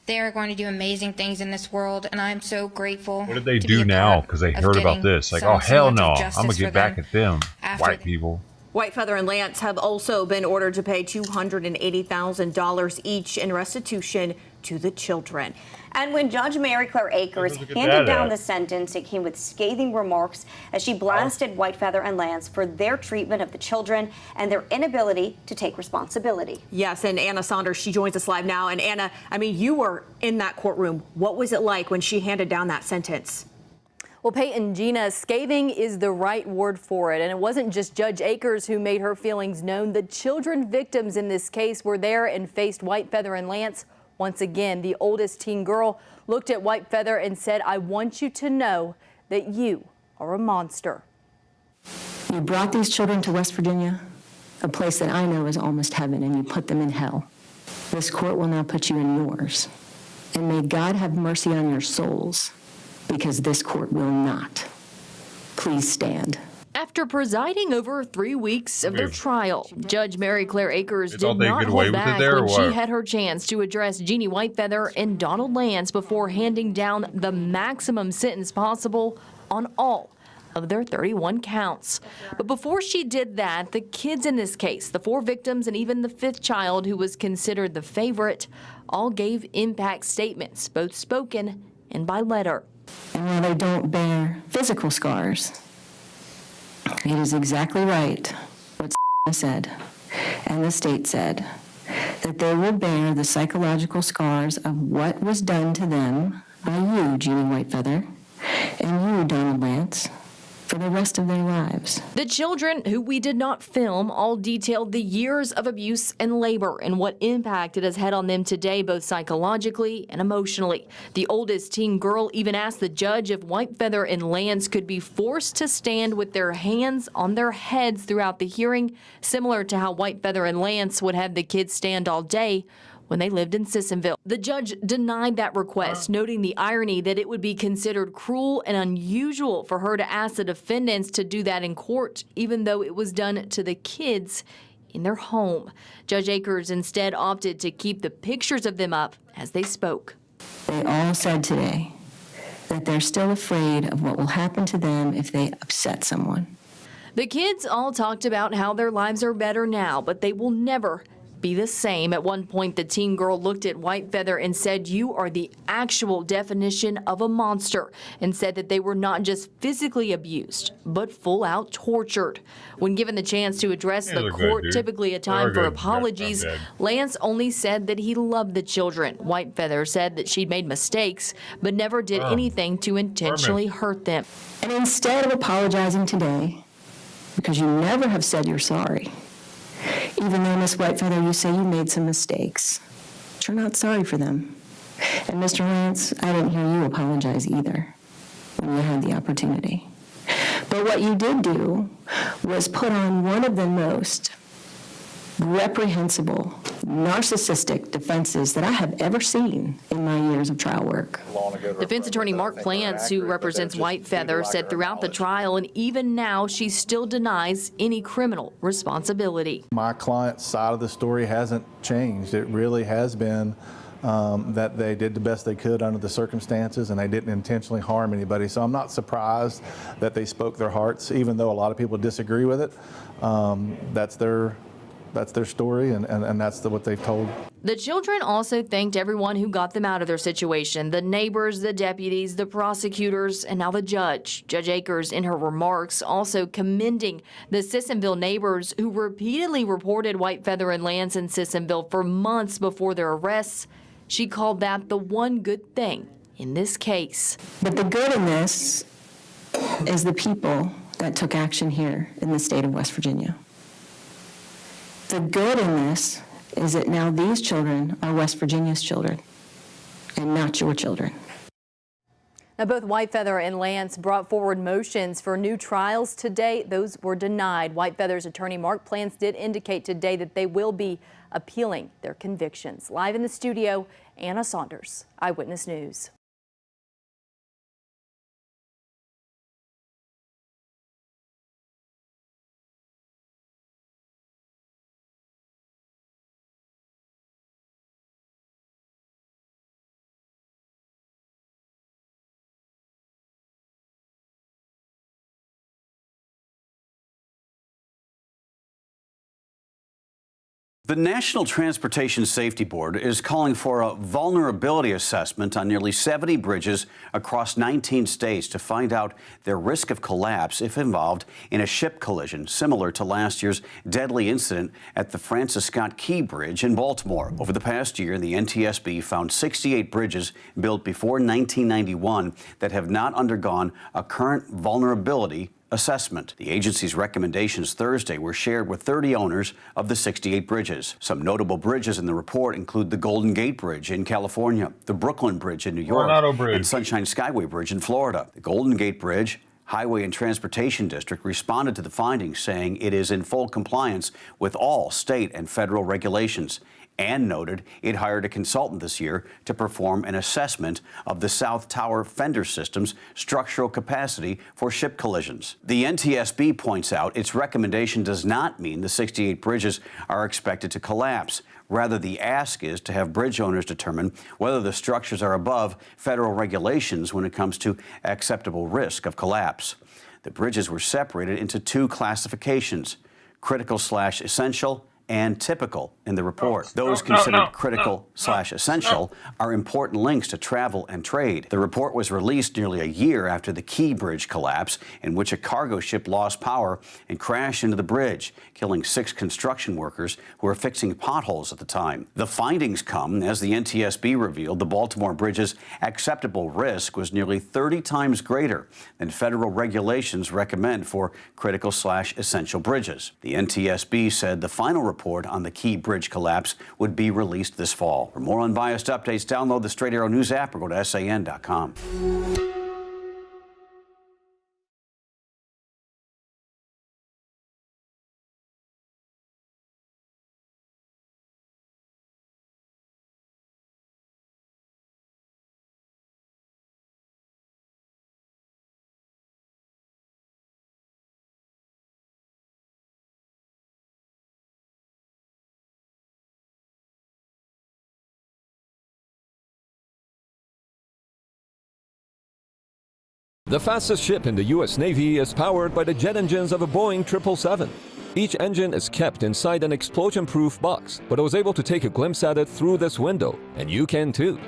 They are going to do amazing things in this world, and I'm so grateful. What did they do now? Because they heard about this. Like, oh, hell no, I'm going to get back at them, white people. Whitefeather and Lance have also been ordered to pay $280,000 each in restitution to the children. And when Judge Mary Claire Akers handed down the sentence, it came with scathing remarks as she blasted Whitefeather and Lance for their treatment of the children and their inability to take responsibility. Yes, and Anna Saunders, she joins us live now. And Anna, I mean, you were in that courtroom. What was it like when she handed down that sentence? Well, Peyton, Gina, scathing is the right word for it. And it wasn't just Judge Akers who made her feelings known. The children victims in this case were there and faced Whitefeather and Lance. Once again, the oldest teen girl looked at Whitefeather and said, I want you to know that you are a monster. You brought these children to West Virginia, a place that I know is almost heaven, and you put them in hell. This court will now put you in yours. And may God have mercy on your souls, because this court will not. Please stand. After presiding over 3 weeks of their trial, Judge Mary Claire Akers did not hold back when she had her chance to address Jeannie Whitefeather and Donald Lance before handing down the maximum sentence possible on all of their 31 counts. But before she did that, the kids in this case, the 4 victims and even the 5th child who was considered the favorite, all gave impact statements, both spoken and by letter. And while they don't bear physical scars, it is exactly right what said and the state said, that they will bear the psychological scars of what was done to them by you, Jeannie Whitefeather, and you, Donald Lance, for the rest of their lives. The children, who we did not film, all detailed the years of abuse and labor and what impact it has had on them today, both psychologically and emotionally. The oldest teen girl even asked the judge if Whitefeather and Lance could be forced to stand with their hands on their heads throughout the hearing, similar to how Whitefeather and Lance would have the kids stand all day when they lived in Sissonville. The judge denied that request, noting the irony that it would be considered cruel and unusual for her to ask the defendants to do that in court, even though it was done to the kids in their home. Judge Akers instead opted to keep the pictures of them up as they spoke. They all said today that they're still afraid of what will happen to them if they upset someone. The kids all talked about how their lives are better now, but they will never be the same. At one point, the teen girl looked at Whitefeather and said, "You are the actual definition of a monster," and said that they were not just physically abused, but full out tortured. When given the chance to address the court, typically a time for apologies, Lance only said that he loved the children. Whitefeather said that she'd made mistakes, but never did anything to intentionally hurt them. And instead of apologizing today, because you never have said you're sorry, even though, Miss Whitefeather, you say you made some mistakes, but you're not sorry for them. And Mr. Lance, I didn't hear you apologize either when you had the opportunity. But what you did do was put on one of the most reprehensible, narcissistic defenses that I have ever seen in my years of trial work. Defense attorney Mark Plants, who represents Whitefeather, said throughout the trial and even now she still denies any criminal responsibility. My client's side of the story hasn't changed. It really has been that they did the best they could under the circumstances and they didn't intentionally harm anybody. So I'm not surprised that they spoke their hearts, even though a lot of people disagree with it. That's their story, and that's what they've told. The children also thanked everyone who got them out of their situation, the neighbors, the deputies, the prosecutors, and now the judge. Judge Akers, in her remarks, also commending the Sissonville neighbors who repeatedly reported Whitefeather and Lance in Sissonville for months before their arrests. She called that the one good thing in this case. But the good in this is the people that took action here in the state of West Virginia. The good in this is that now these children are West Virginia's children and not your children. Now, both Whitefeather and Lance brought forward motions for new trials today. Those were denied. Whitefeather's attorney Mark Plants did indicate today that they will be appealing their convictions. Live in the studio, Anna Saunders, Eyewitness News. The National Transportation Safety Board is calling for a vulnerability assessment on nearly 70 bridges across 19 states to find out their risk of collapse if involved in a ship collision, similar to last year's deadly incident at the Francis Scott Key Bridge in Baltimore. Over the past year, the NTSB found 68 bridges built before 1991 that have not undergone a current vulnerability assessment. The agency's recommendations Thursday were shared with 30 owners of the 68 bridges. Some notable bridges in the report include the Golden Gate Bridge in California, the Brooklyn Bridge in New York, and Sunshine Skyway Bridge in Florida. The Golden Gate Bridge Highway and Transportation District responded to the findings, saying it is in full compliance with all state and federal regulations, and noted it hired a consultant this year to perform an assessment of the South Tower fender system's structural capacity for ship collisions. The NTSB points out its recommendation does not mean the 68 bridges are expected to collapse. Rather, the ask is to have bridge owners determine whether the structures are above federal regulations when it comes to acceptable risk of collapse. The bridges were separated into two classifications: critical/essential and typical in the report. Those considered critical/essential are important links to travel and trade. The report was released nearly a year after the Key Bridge collapse, in which a cargo ship lost power and crashed into the bridge, killing 6 construction workers who were fixing potholes at the time. The findings come as the NTSB revealed the Baltimore Bridge's acceptable risk was nearly 30 times greater than federal regulations recommend for critical/essential bridges. The NTSB said the final report on the Key Bridge collapse would be released this fall. For more unbiased updates, download the Straight Arrow News app or go to SAN.com. The fastest ship in the U.S. Navy is powered by the jet engines of a Boeing 777. Each engine is kept inside an explosion-proof box, but I was able to take a glimpse at it through this window, and you can too.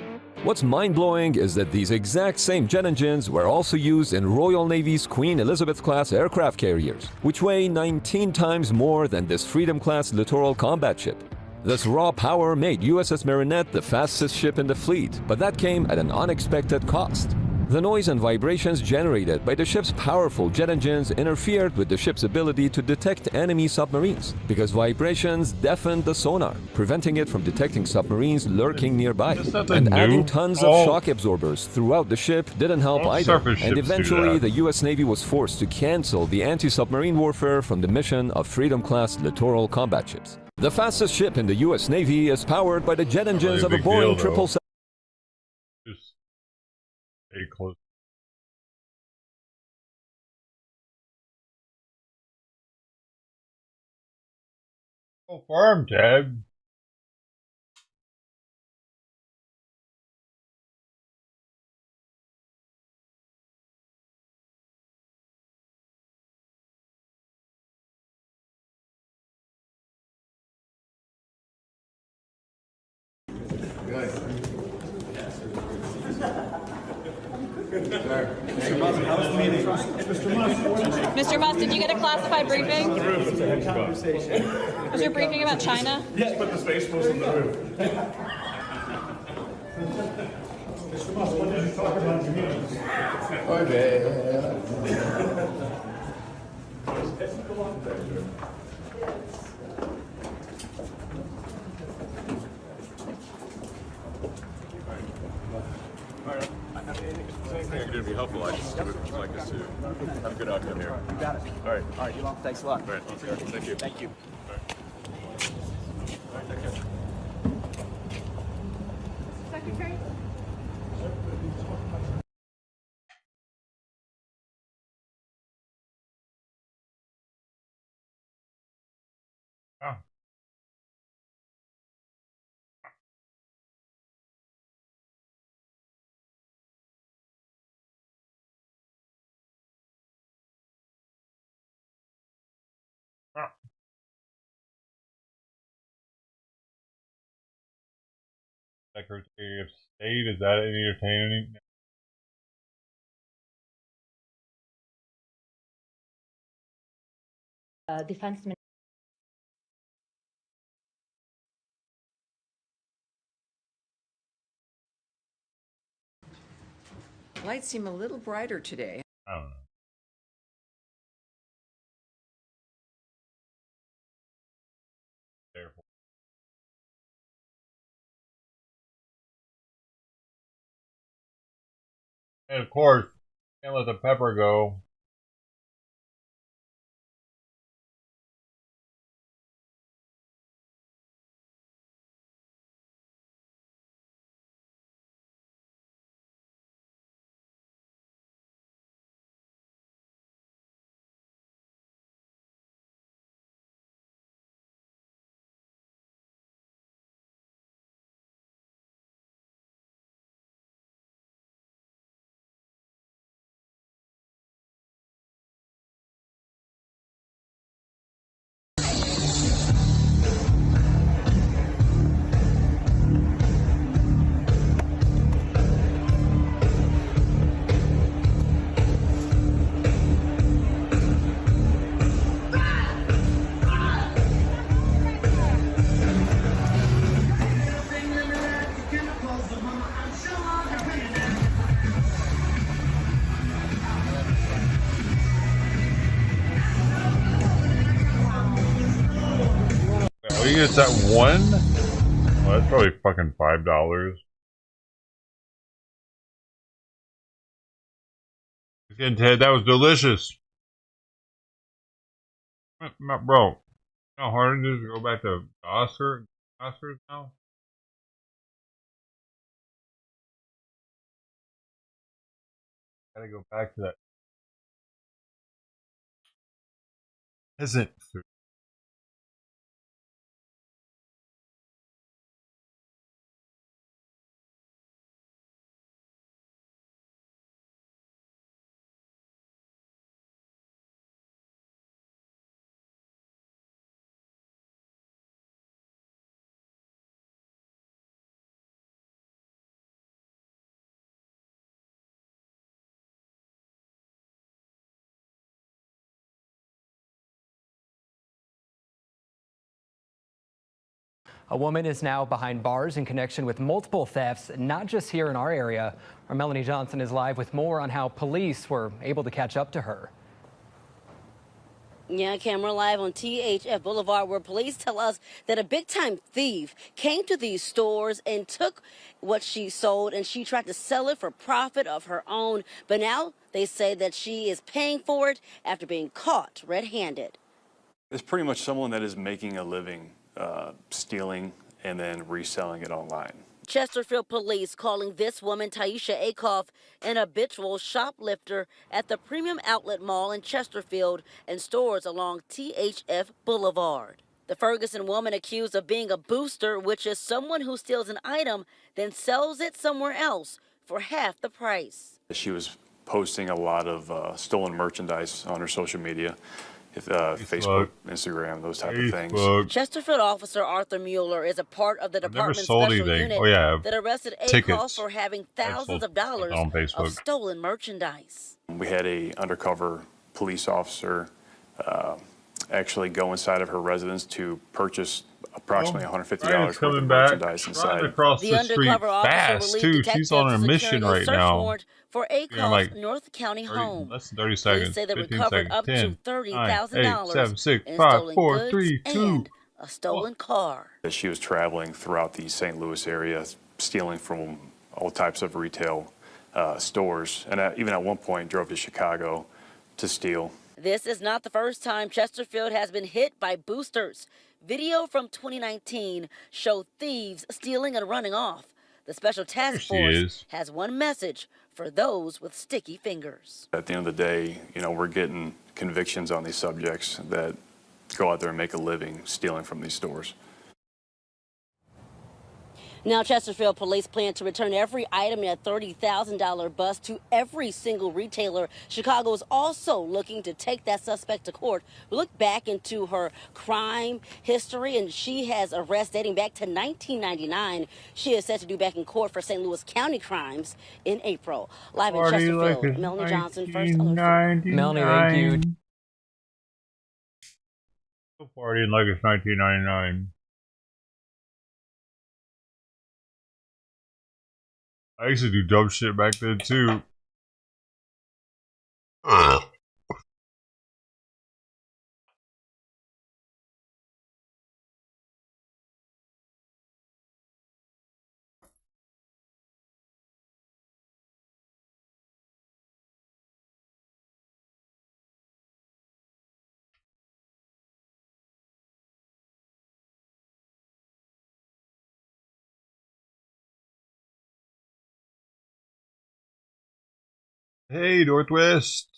What's mind-blowing is that these exact same jet engines were also used in Royal Navy's Queen Elizabeth-class aircraft carriers, which weigh 19 times more than this Freedom-class littoral combat ship. This raw power made USS Marinette the fastest ship in the fleet, but that came at an unexpected cost. The noise and vibrations generated by the ship's powerful jet engines interfered with the ship's ability to detect enemy submarines, because vibrations deafened the sonar, preventing it from detecting submarines lurking nearby. And adding tons of shock absorbers throughout the ship didn't help either, and eventually the US Navy was forced to cancel the anti-submarine warfare from the mission of Freedom-class littoral combat ships. The fastest ship in the US Navy is powered by the jet engines of a Boeing 777. Stay close. Oh, farm tab. Mr. Musk, did you get a classified briefing? Was your briefing about China? Yes, put the Space Force on the roof. Mr. Musk, what did you talk about your I'm going to be helpful. I just would like us to have a good outcome here. You got it. All right. All right, Elon. Thanks a lot. All right. Thank you. Thank you. All right, take care. Secretary? Oh. Secretary of State, is that any entertaining? Defense Minister. Lights seem a little brighter today. I don't know. Therefore. And of course, can't let the pepper go. Oh, you get that one? Oh, that's probably fucking $5. Again, Ted, that was delicious. Bro, you know how hard it is to go back to Oscars now? Gotta go back to that peasant food. A woman is now behind bars in connection with multiple thefts, not just here in our area. Our Melanie Johnson is live with more on how police were able to catch up to her. Yeah, camera live on THF Boulevard, where police tell us that a big-time thief came to these stores and took what she sold, and she tried to sell it for profit of her own. But now they say that she is paying for it after being caught red-handed. It's pretty much someone that is making a living stealing and then reselling it online. Chesterfield police calling this woman, Taisha Akoff, an habitual shoplifter at the Premium Outlet Mall in Chesterfield and stores along THF Boulevard. The Ferguson woman accused of being a booster, which is someone who steals an item, then sells it somewhere else for half the price. She was posting a lot of stolen merchandise on her social media. Facebook, Instagram, those type of things. Chesterfield officer Arthur Mueller is a part of the department's special unit that arrested Akoff for having thousands of dollars of stolen merchandise. We had a undercover police officer actually go inside of her residence to purchase a approximately $150 Ryan's worth coming of back. merchandise inside. Ryan's across the street undercover officer fast, relieved too. She's on her detectives mission securing a right search now. warrant for Yeah, Akoff's like North County 30, home. less than 30 Police seconds. say they 15 recovered seconds. up 10, to 9, 8, $30,000 7, 6, in 5, stolen 4, goods 3, 2. and a stolen car. She was traveling throughout the St. Louis area, stealing from all types of retail stores, and even at one point drove to Chicago to steal. This is not the first time Chesterfield has been hit by boosters. Video from 2019 showed thieves stealing and running off. The Special Task Force has one message for those with sticky fingers. At the end of the day, you know, we're getting convictions on these subjects that go out there and make a living stealing from these stores. Now, Chesterfield police plan to return every item in a $30,000 bust to every single retailer. Chicago is also looking to take that suspect to court. We look back into her crime history, and she has arrests dating back to 1999. She is set to do back in court for St. Louis County crimes in April. Live in Chesterfield, Melanie Johnson, First Alert. Melanie, thank you. Still partying like it's 1999. I used to do dumb shit back then too. Hey, Northwest.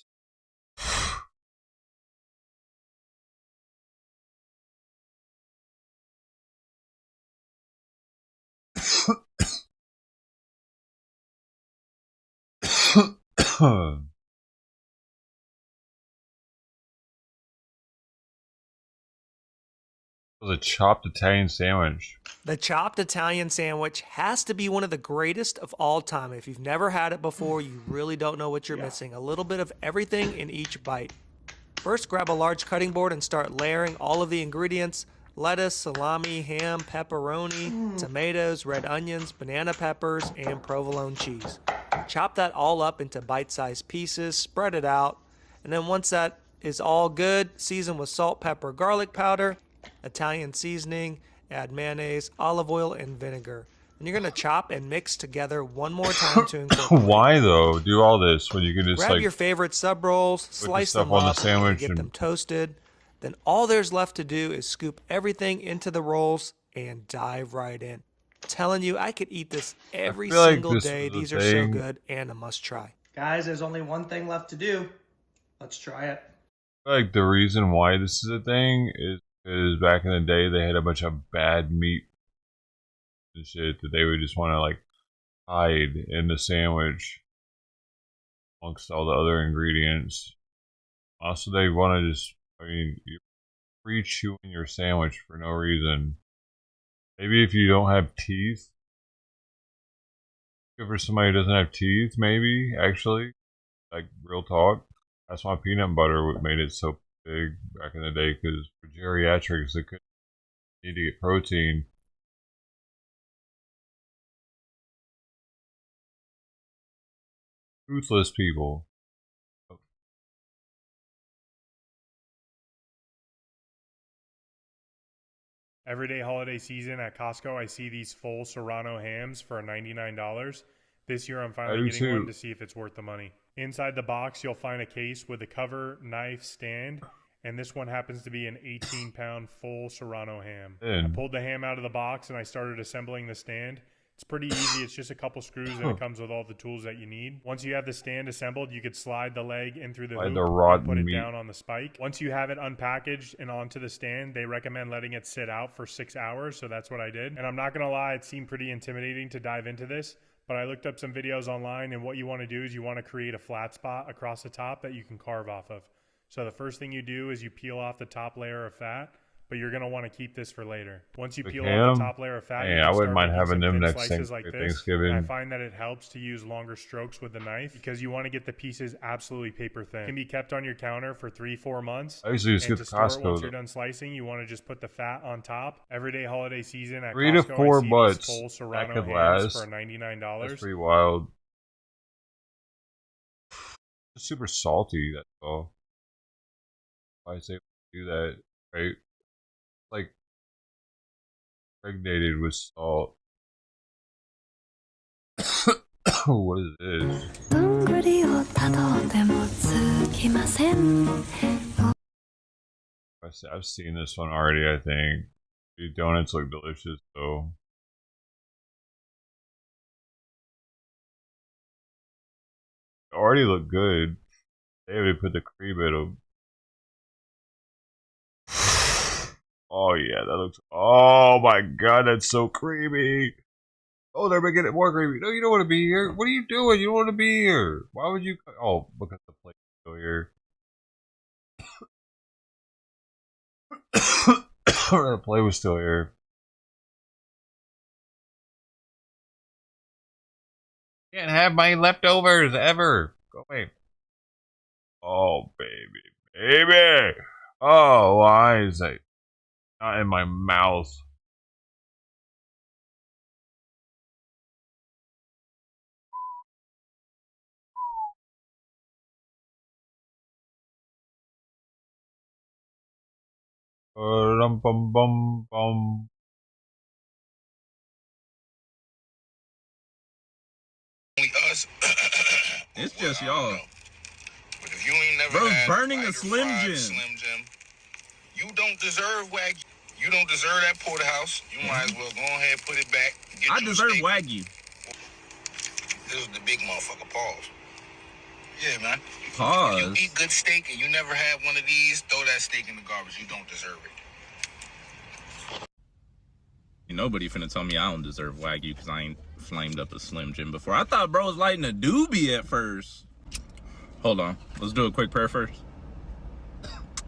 It was a chopped Italian sandwich. The chopped Italian sandwich has to be one of the greatest of all time. If you've never had it before, you really don't know what you're missing. A little bit of everything in each bite. First, grab a large cutting board and start layering all of the ingredients: lettuce, salami, ham, pepperoni, tomatoes, red onions, banana peppers, and provolone cheese. Chop that all up into bite-sized pieces, spread it out, and then once that is all good, season with salt, pepper, garlic powder, Italian seasoning, add mayonnaise, olive oil, and vinegar. And you're going to chop and mix together one more time to incorporate. Why though? Do all this when you can just Grab like your favorite sub rolls, slice them on up, the sandwich get them toasted. Then all there's left to do is scoop everything into the rolls and dive right in. I'm telling you, I could eat this every single day. These are so good and a must try. Guys, there's only one thing left to do. Let's try it. Like the reason why this is a thing is because back in the day they had a bunch of bad meat and shit that they would just want to like hide in the sandwich amongst all the other ingredients. Also, they want to just, I mean, you're free chewing your sandwich for no reason. Maybe if you don't have teeth, good for somebody who doesn't have teeth, maybe, actually, like real talk. That's why peanut butter made it so big back in the day, because for geriatrics, they couldn't need to get protein. Toothless people. Everyday holiday season at Costco, I see these full Serrano hams for $99. This year I'm finally getting one to see if it's worth the money. Inside the box, you'll find a case with a cover, knife, stand, and this one happens to be an 18-pound full Serrano ham. I pulled the ham out of the box and I started assembling the stand. It's pretty easy. It's just a couple screws and it comes with all the tools that you need. Once you have the stand assembled, you could slide the leg in through the hoop and put it down on the spike. Once you have it unpackaged and onto the stand, they recommend letting it sit out for 6 hours, so that's what I did. And I'm not gonna lie, it seemed pretty intimidating to dive into this, but I looked up some videos online, and what you want to do is you want to create a flat spot across the top that you can carve off of. So the first thing you do is you peel off the top layer of fat, but you're going to want to keep this for later. Once you peel ham? off the top layer of fat, Hey, you I can wouldn't start mind making having some them thin next slices like this. Thanksgiving. And I find that it helps to use longer strokes with the knife because you want to get the pieces absolutely paper thin. It can be kept on your counter for 3-4 months. I usually just and get to the store Costco. it once you're done slicing, you want to just put the fat on top. Everyday holiday season at 3 to Costco, 4 I see butts. these full That Serrano could hams last. for $99. That's pretty wild. It's super salty, that's all. I say do that, right? Like impregnated with salt. What is this? I've seen this one already, I think. The donuts look delicious, though. They already look good. They already put the cream in them. Oh, yeah, that looks... Oh, my God, that's so creamy. Oh, they're making it more creamy. No, you don't want to be here. What are you doing? You don't want to be here. Why would you... Oh, because the plate's still here. The plate was still here. Can't have my leftovers ever. Go away. Oh, baby. Baby! Oh, why is it not in my mouth? Bum bum bum bum. Us. It's just y'all. But if you ain't never had burning a Slim Jim, you don't deserve Wagyu. You don't deserve that porterhouse. You might as well go ahead and put it back. I deserve Wagyu. This is the big motherfucker. Pause. Yeah, man. Pause. If you eat good steak and you never had one of these, throw that steak in the garbage. You don't deserve it. Nobody finna tell me I don't deserve Wagyu because I ain't flamed up a Slim Jim before. I thought bro was lighting a doobie at first. Hold on. Let's do a quick prayer first.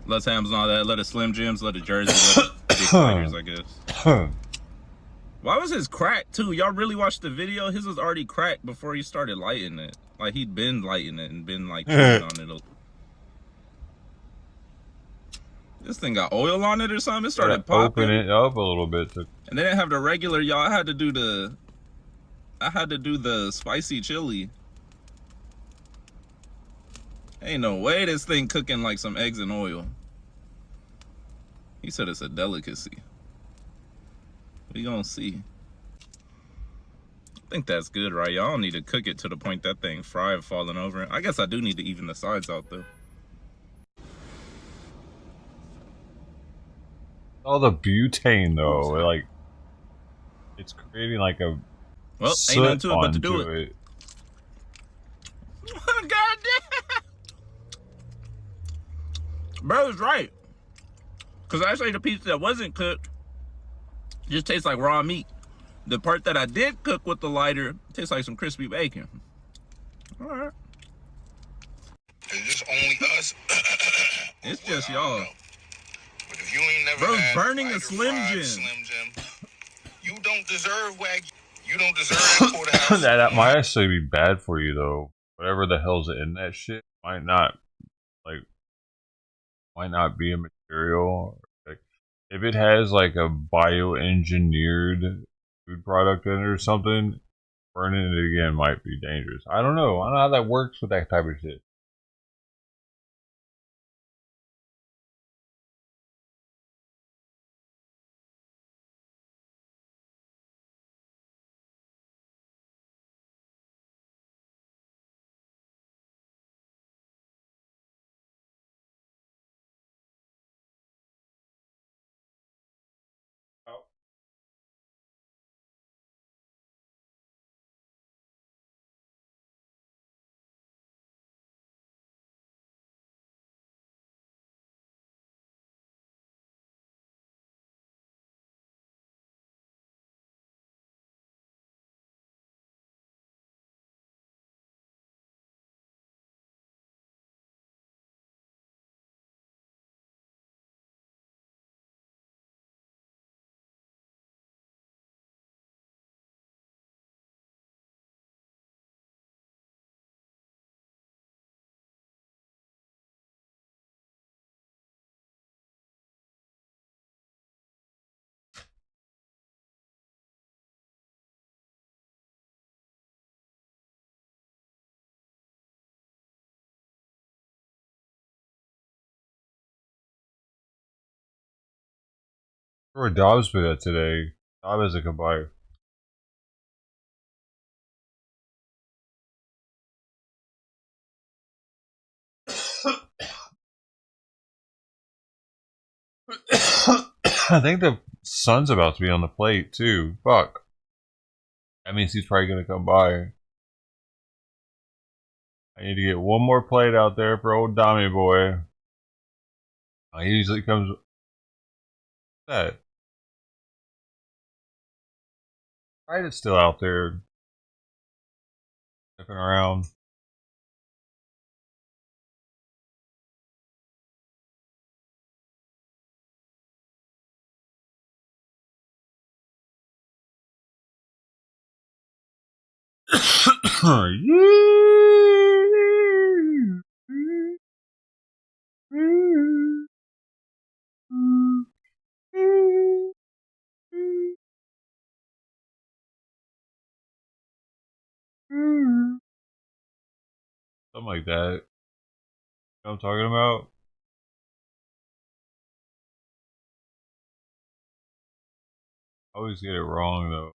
Let's hams and all that. Let it Slim Jims, let it Jersey, let it big fighters, I guess. Why was his cracked too? Y'all really watched the video? His was already cracked before he started lighting it. Like he'd been lighting it and been like chewing on it. This thing got oil on it or something. It started popping. Open it up a little bit. And they didn't have the regular, y'all. I had to do the spicy chili. Ain't no way this thing cooking like some eggs and oil. He said it's a delicacy. We gonna see. I think that's good, right? Y'all don't need to cook it to the point that thing fried falling over. I guess I do need to even the sides out though. All the butane though, like it's creating like a well, ain't nothing to it but to do it. God damn. Bro's right. Cause actually the piece that wasn't cooked just tastes like raw meat. The part that I did cook with the lighter tastes like some crispy bacon. All right. It's just only us. It's just y'all. But if you ain't never bro's had burning a Slim Jim, you don't deserve Wagyu. You don't deserve that porterhouse. That might actually be bad for you though. Whatever the hell's in that shit might not be a material. Like, if it has like a bioengineered food product in it or something, burning it again might be dangerous. I don't know how that works with that type of shit. Where Dobbs been at today? Dobbs isn't come by. I think the sun's about to be on the plate too. Fuck. That means he's probably gonna come by. I need to get one more plate out there for old Dommy boy. He usually comes. What's that? Right, it's still out there, sniffing around. Something like that. You know what I'm talking about? I always get it wrong though.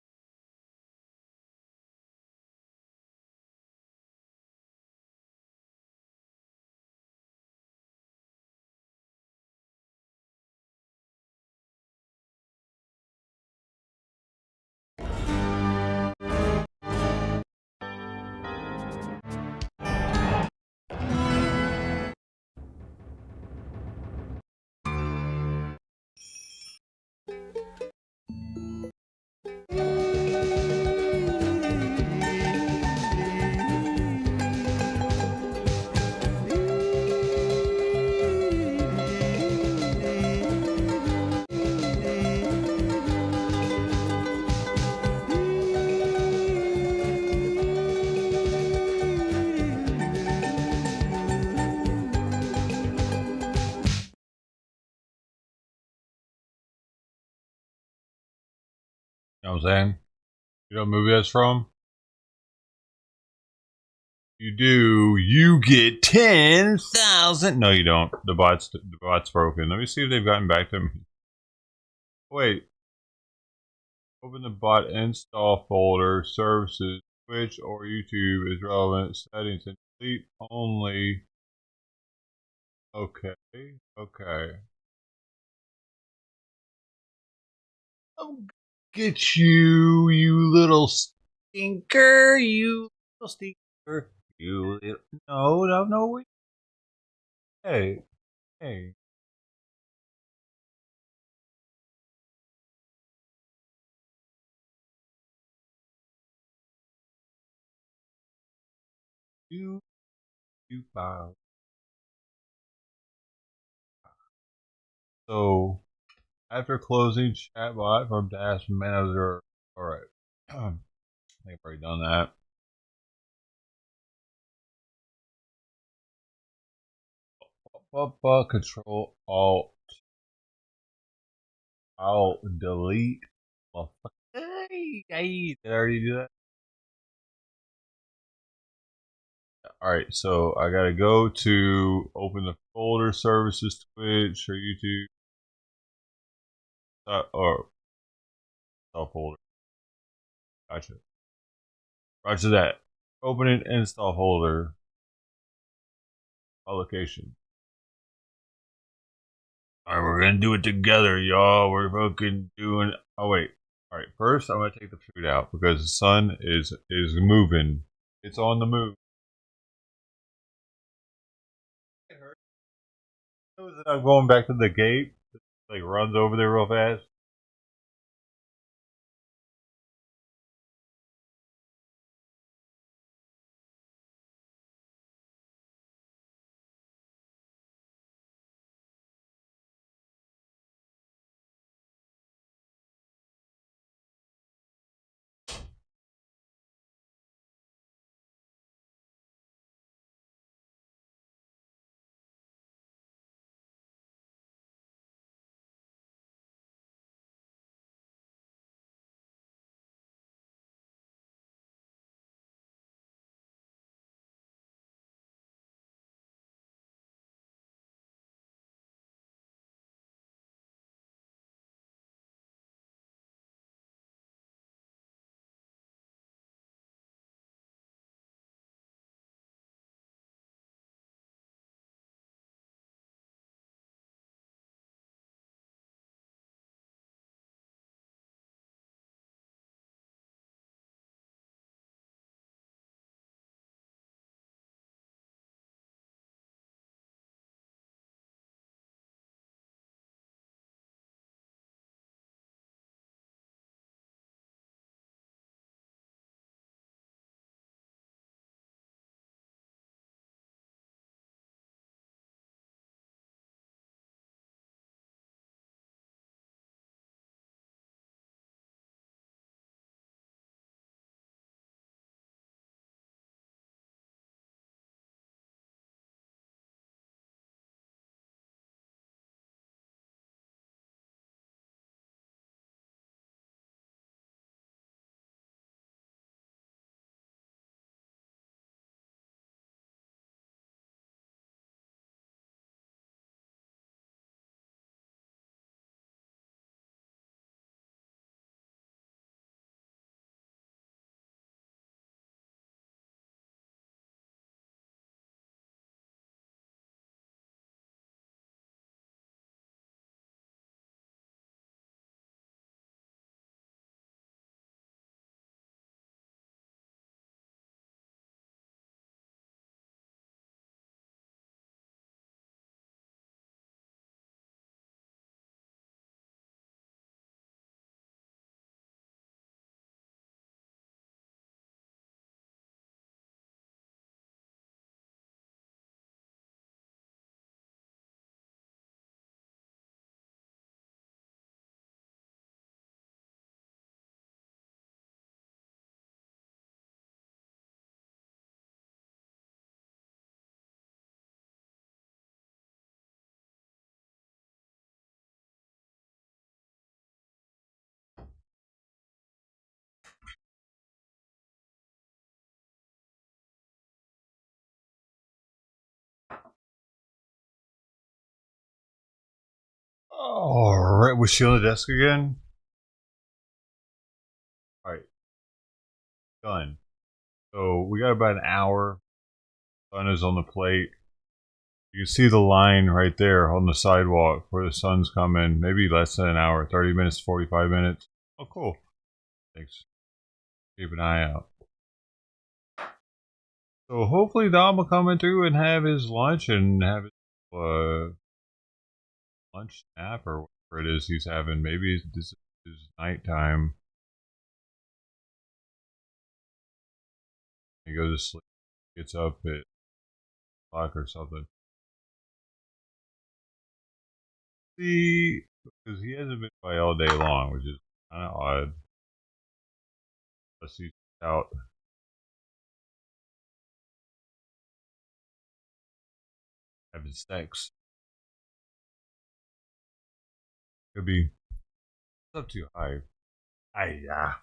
You know what I'm saying? You know what movie that's from? You do. You get 10,000. No, you don't. The bot's broken. Let me see if they've gotten back to me. Wait. Open the bot install folder. Services. Twitch or YouTube is relevant. Settings and delete only. Okay. Okay. I'll get you, you little stinker. You little stinker. You little. No. Hey. Hey. You bow. So after closing chatbot from task manager, all right. I think I've already done that. Control Alt delete. Well, hey, did I already do that? All right, so I gotta go to open the folder, services, Twitch or YouTube, or folder. Gotcha. Roger that. Open an install folder. Allocation. Alright, we're gonna do it together, y'all. We're fucking doing. Oh wait. All right. First, I'm gonna take the food out because the sun is moving. It's on the move. I'm going back to the gate. It, like runs over there real fast. Alright, was she on the desk again? Alright. Done. So we got about an hour. Sun is on the plate. You can see the line right there on the sidewalk where the sun's coming. Maybe less than an hour, 30 minutes, 45 minutes. Oh, cool. Thanks. Keep an eye out. So hopefully Dom will come in through and have his lunch and have his lunch nap or whatever it is he's having. Maybe this is his nighttime. He goes to sleep, gets up at o'clock or something. See, because he hasn't been by all day long, which is kind of odd. Let's see out. Having sex. Could be up too high. Yeah.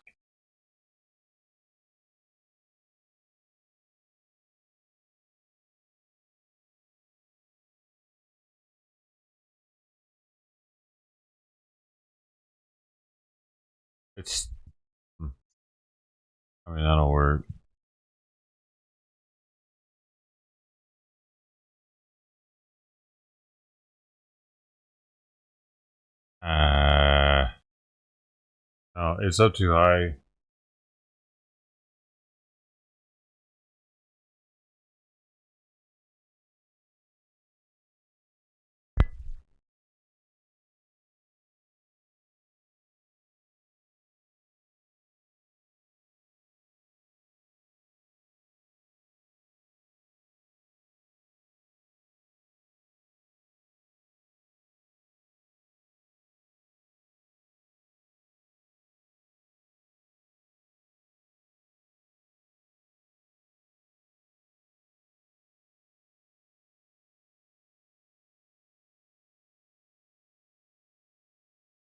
It's. I mean, that'll work. No, it's up too high.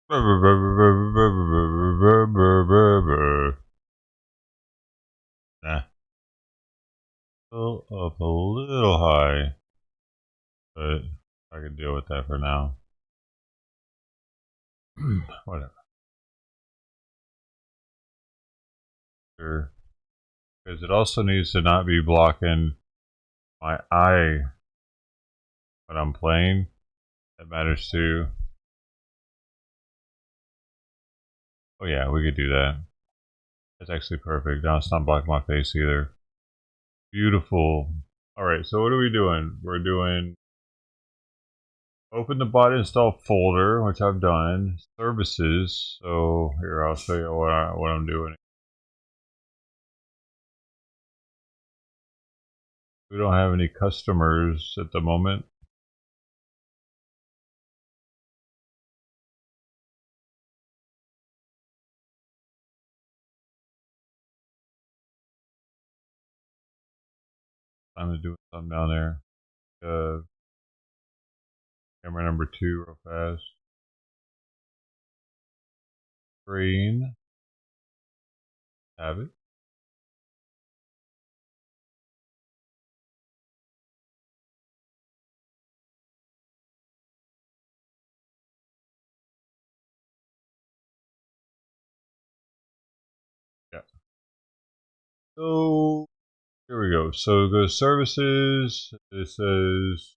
Nah. Still up a little high, but I can deal with that for now. Whatever. Sure. Because it also needs to not be blocking my eye when I'm playing. That matters too. Oh yeah, we could do that. That's actually perfect. Now it's not blocking my face either. Beautiful. Alright, so what are we doing? We're doing open the bot install folder, which I've done. Services. So here, I'll show you what I'm doing. We don't have any customers at the moment. Time to do something down there. Camera number 2 real fast. Green. Have it. Yeah. So here we go. So go to services. It says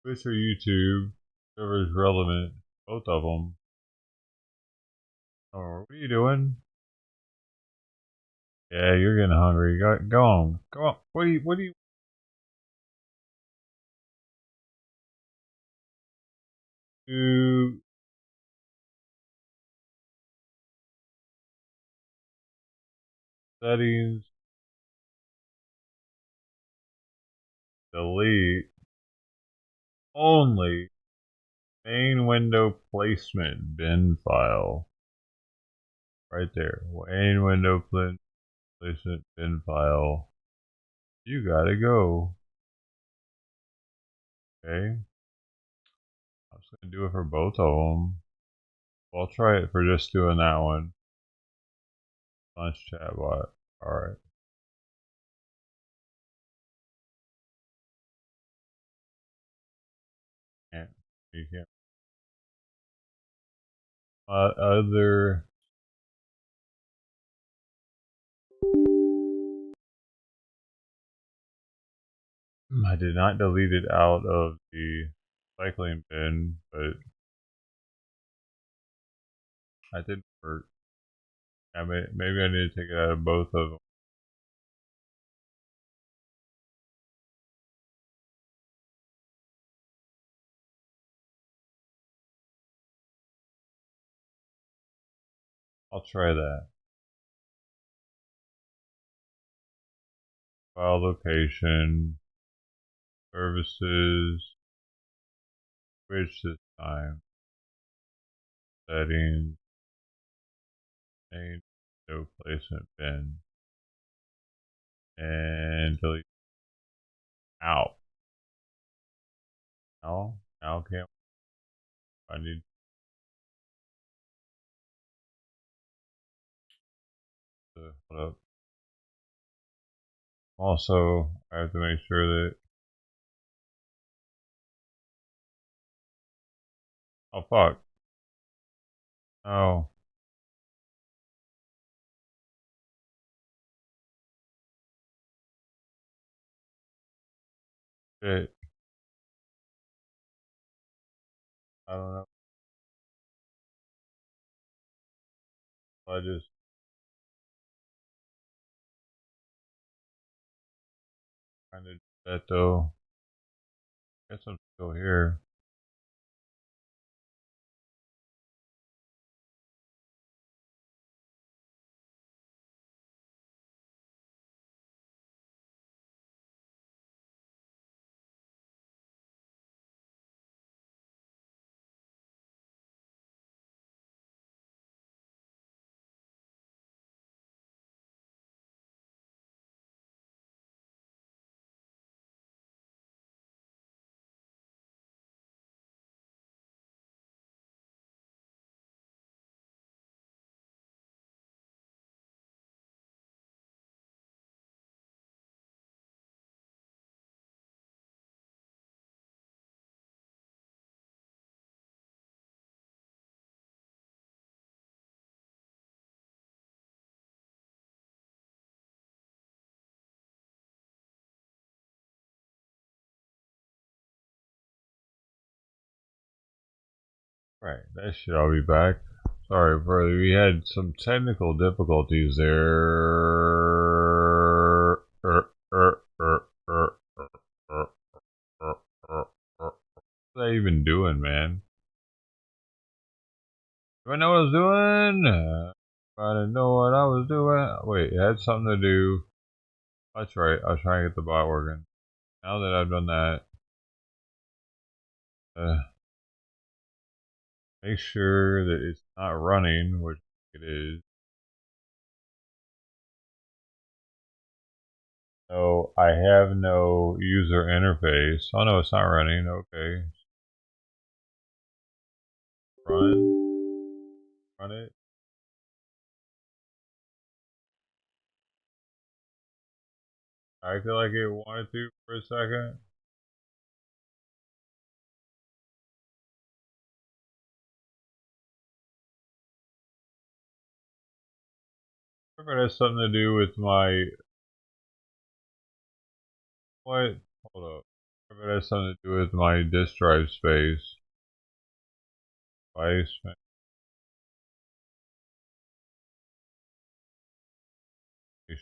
Twitch or YouTube. Whatever is relevant. Both of them. Oh, what are you doing? Yeah, you're getting hungry. Go on. Go on. What do you do? Settings. Delete. Only. Main window placement bin file. Right there. Main window placement bin file. You gotta go. Okay. I'm just gonna do it for both of them. I'll try it for just doing that one. Lunch chat bot. Alright. You can't. Other. I did not delete it out of the recycling bin, but that didn't work. Maybe I need to take it out of both of them. I'll try that. File location, services, switch this time, settings, change no placement bin, and delete. Ow. Now can't. I need. To hold up. Also, I have to make sure that. Oh fuck. Oh. Shit. I don't know. I just. Trying to do that though. Guess I'm still here. Right, that should all be back. Sorry, brother, we had some technical difficulties there. What was I even doing, man? Do I know what I was doing? I didn't know what I was doing. Wait, it had something to do. That's right, I was trying to get the bot working. Now that I've done that, make sure that it's not running, which it is. So I have no user interface. Oh no, it's not running. Okay. Run it. I feel like it wanted to for a second. I wonder if it has something to do with my. What? Hold up. I wonder if it has something to do with my disk drive space. Device.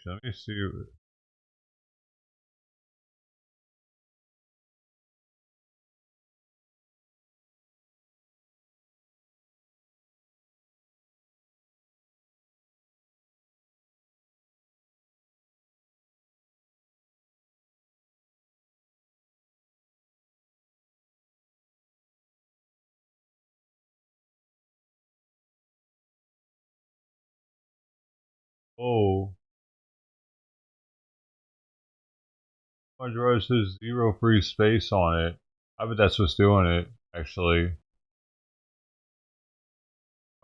Let me see. Oh. My drive says 0 free space on it. I bet that's what's doing it, actually.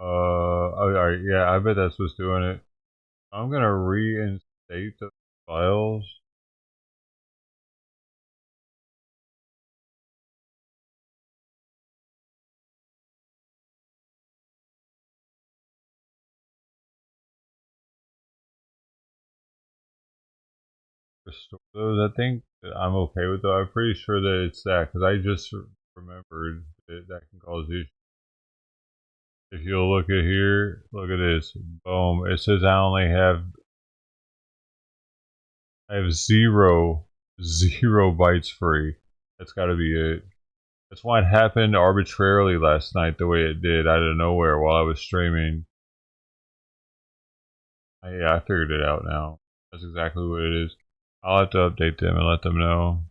Alright, yeah, I bet that's what's doing it. I'm gonna reinstate the files. Restore those. I think I'm okay with those. I'm pretty sure that it's that because I just remembered that can cause issues. If you'll look at here, look at this. Boom. It says I have zero bytes free. That's got to be it. That's why it happened arbitrarily last night the way it did out of nowhere while I was streaming. Yeah, I figured it out now. That's exactly what it is. I'll have to update them and let them know.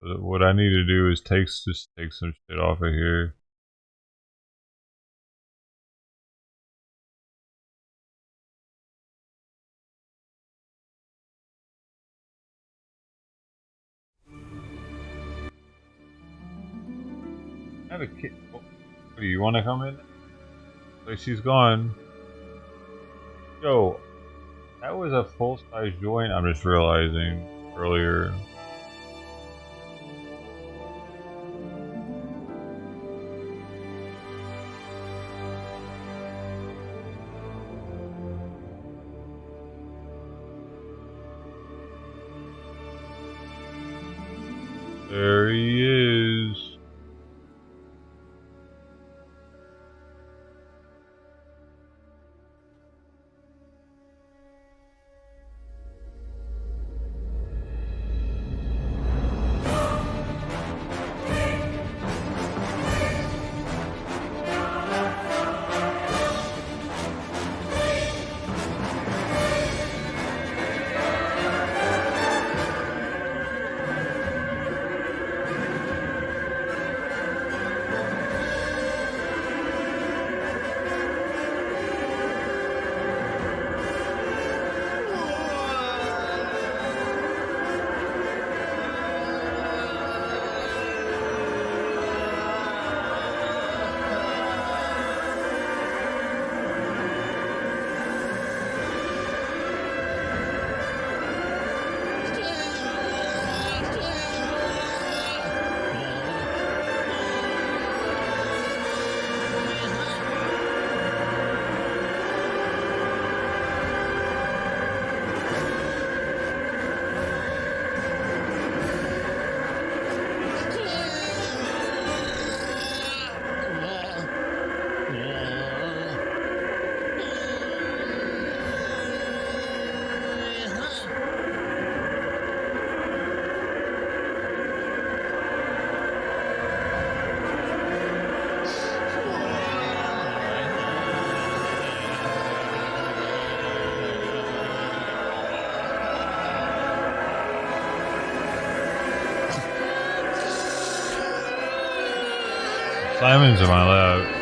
But what I need to do is just take some shit off of here. I have a kid. What, do you want to come in? Like she's gone. Yo, that was a full-size joint. I'm just realizing earlier. There he is. Simon's in my lap.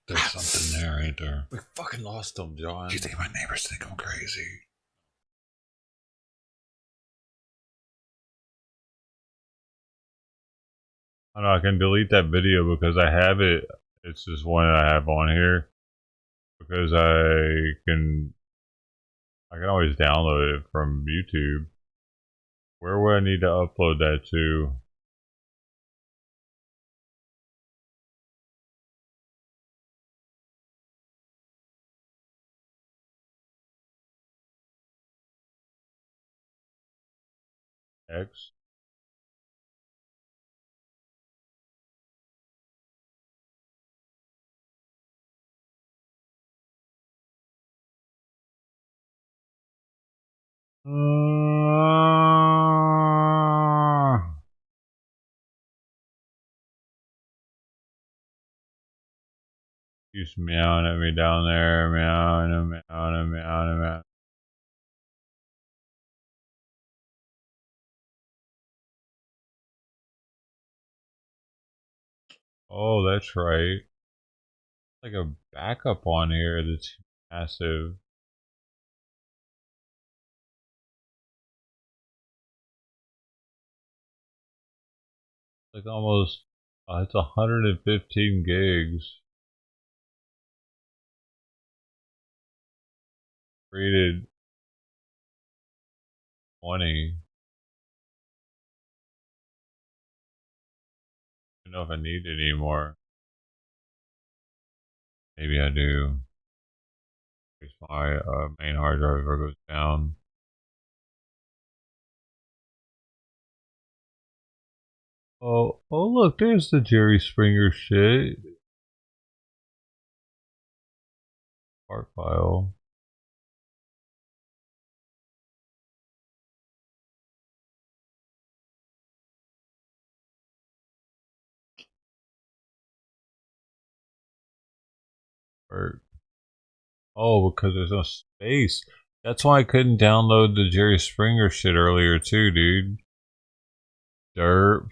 There's something there, ain't there? We fucking lost him, John. You think my neighbors think I'm crazy? I don't know, I can delete that video because I have it. It's just one that I have on here. Because I can always download it from YouTube. Where would I need to upload that to? X? He's meowing at me down there, meowing and meowing and meowing and meowing. Oh, that's right. Like a backup on here that's massive. Like almost, it's 115 gigs. Rated 20. I don't know if I need it anymore. Maybe I do. If my main hard drive ever goes down. Oh, look, there's the Jerry Springer shit. Art file. Art. Oh, because there's no space. That's why I couldn't download the Jerry Springer shit earlier too, dude. Derp.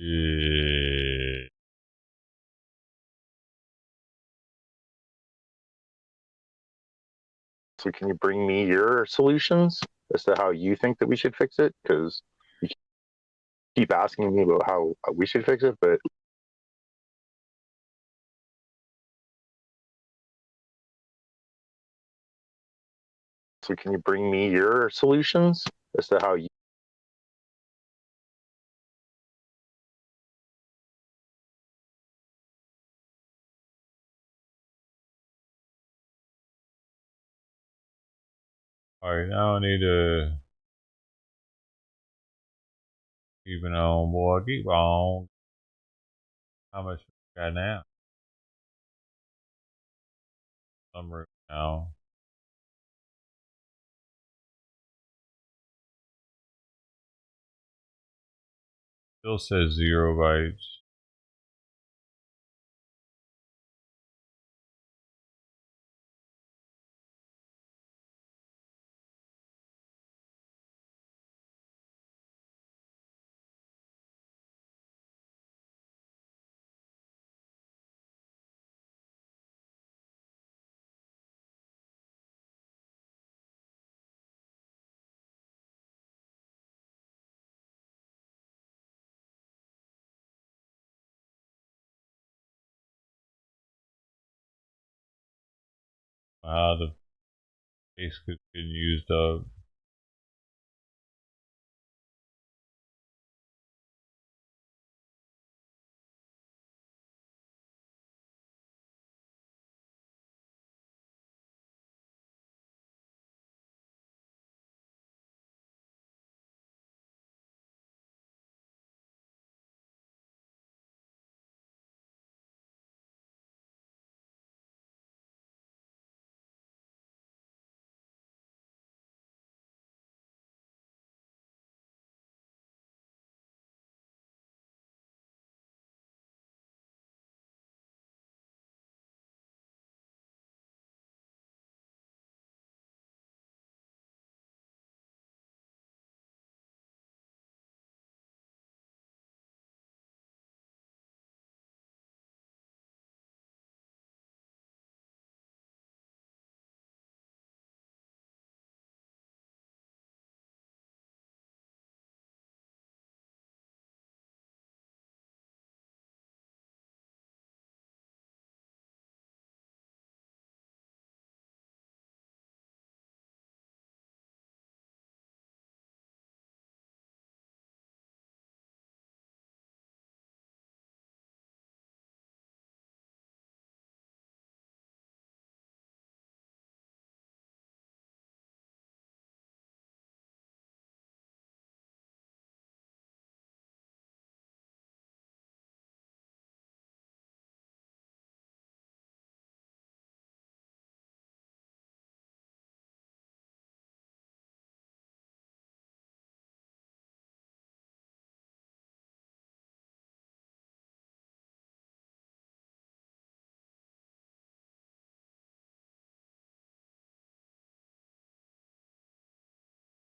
Yeah. So can you bring me your solutions as to how you think that we should fix it? Because you keep asking me about how we should fix it, but so can you bring me your solutions as to how you Alright, now I need to keep it on, boy. Keep on. How much we got now? Some now. Still says 0 bytes. Wow, the base could get used up.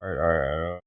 Alright.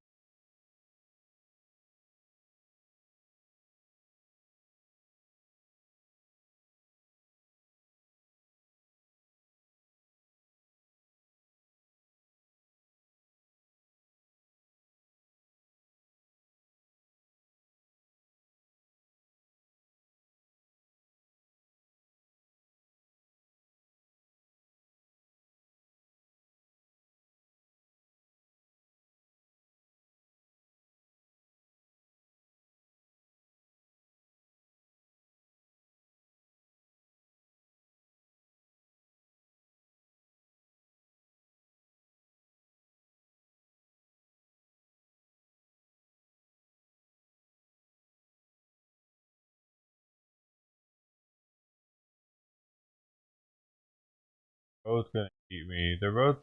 Both gonna eat me. They're both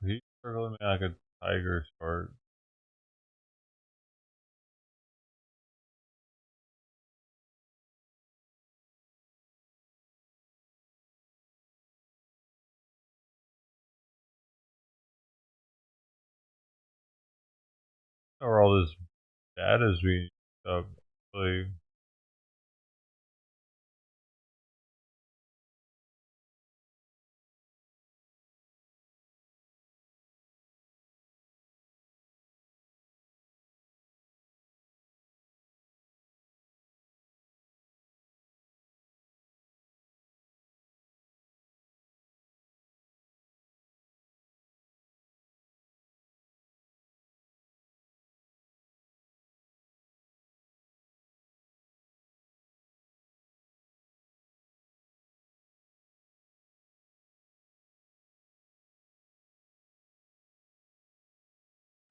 he's circling me like a tiger shark. Or all this data's being up. Like,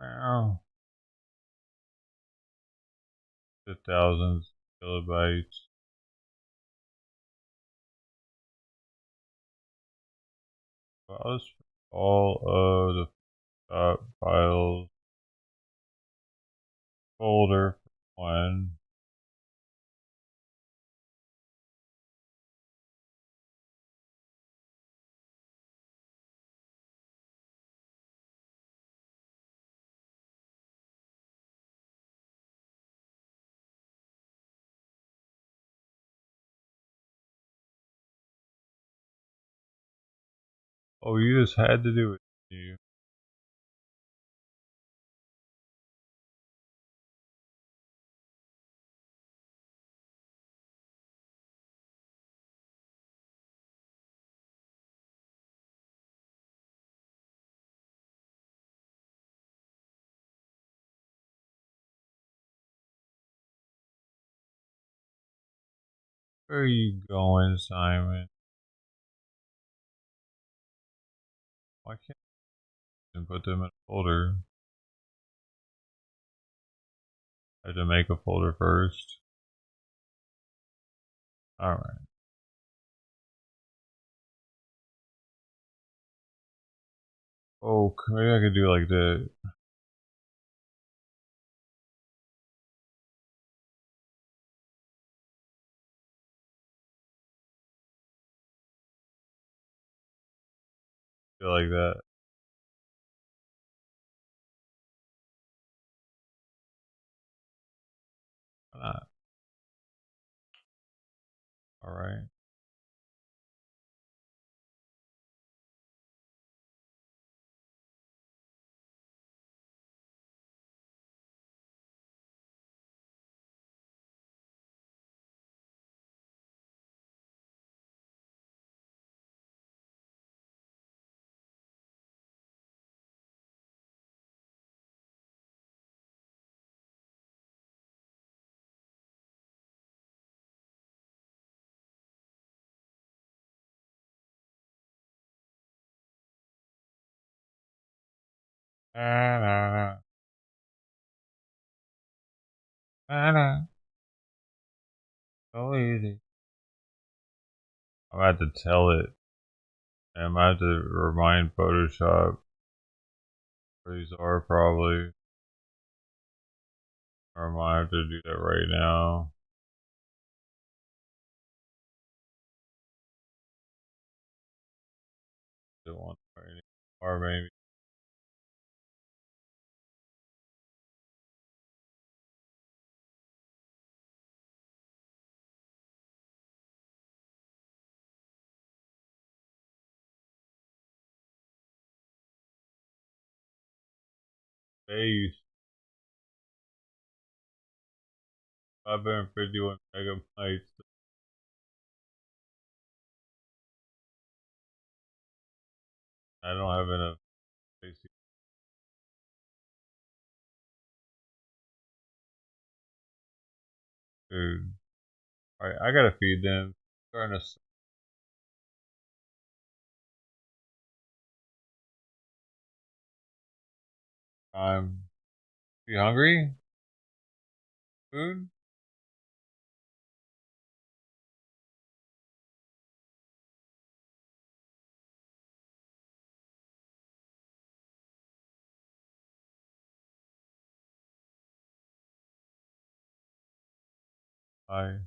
wow. The thousands of kilobytes. Files for all of the files. Folder for one. Oh, you just had to do it. You. Where are you going, Simon? Why can't I put them in a folder? I had to make a folder first. Alright. Oh, maybe I could do like that. Do like that. Why not? Alright. Ah, so easy. I'm about to tell it. And I'm about to remind Photoshop where these are probably. Or I might have to do that right now. Don't want or maybe. Space. 551 megabytes. I don't have enough space. Dude. Alright, I gotta feed them. Starting to. You hungry? Food? Hi.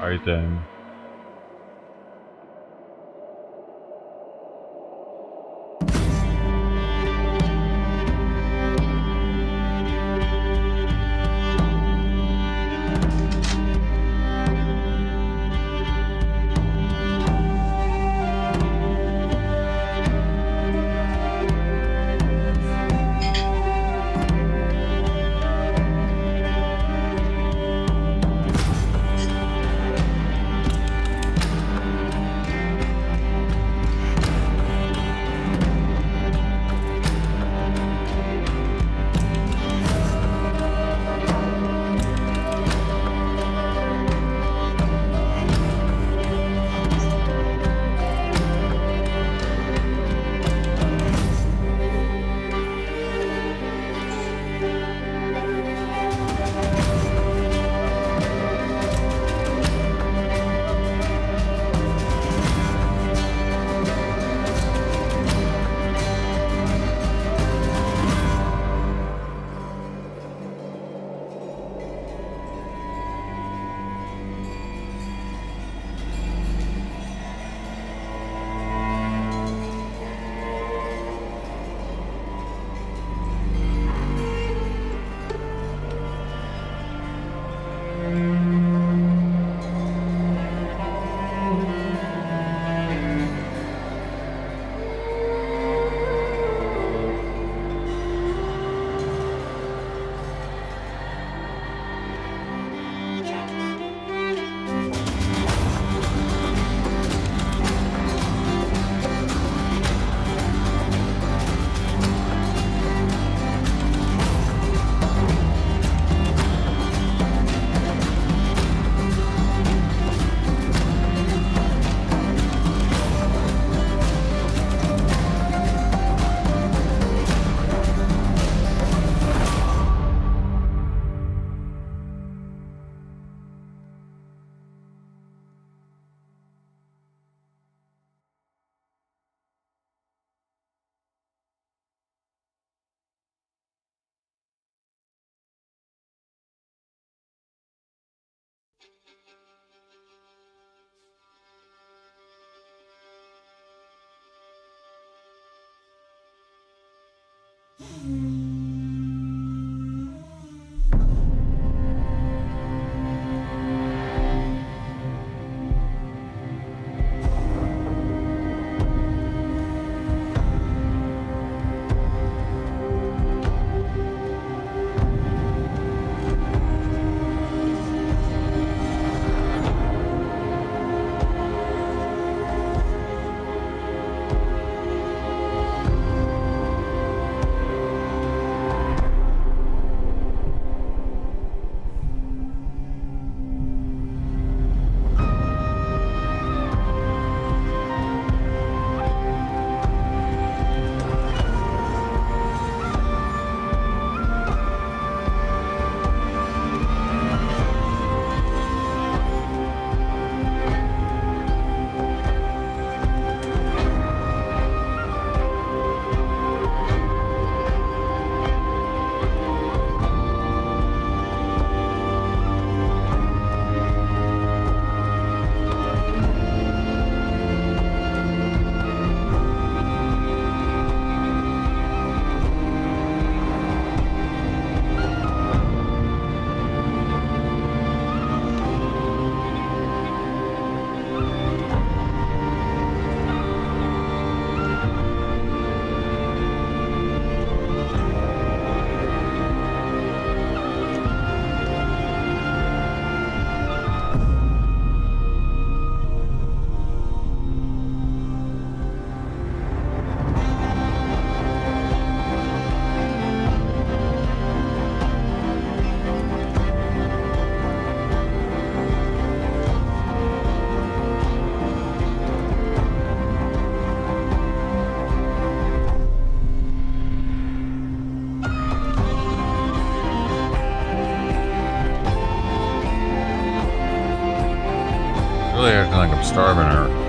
Alright then. like I'm starving her.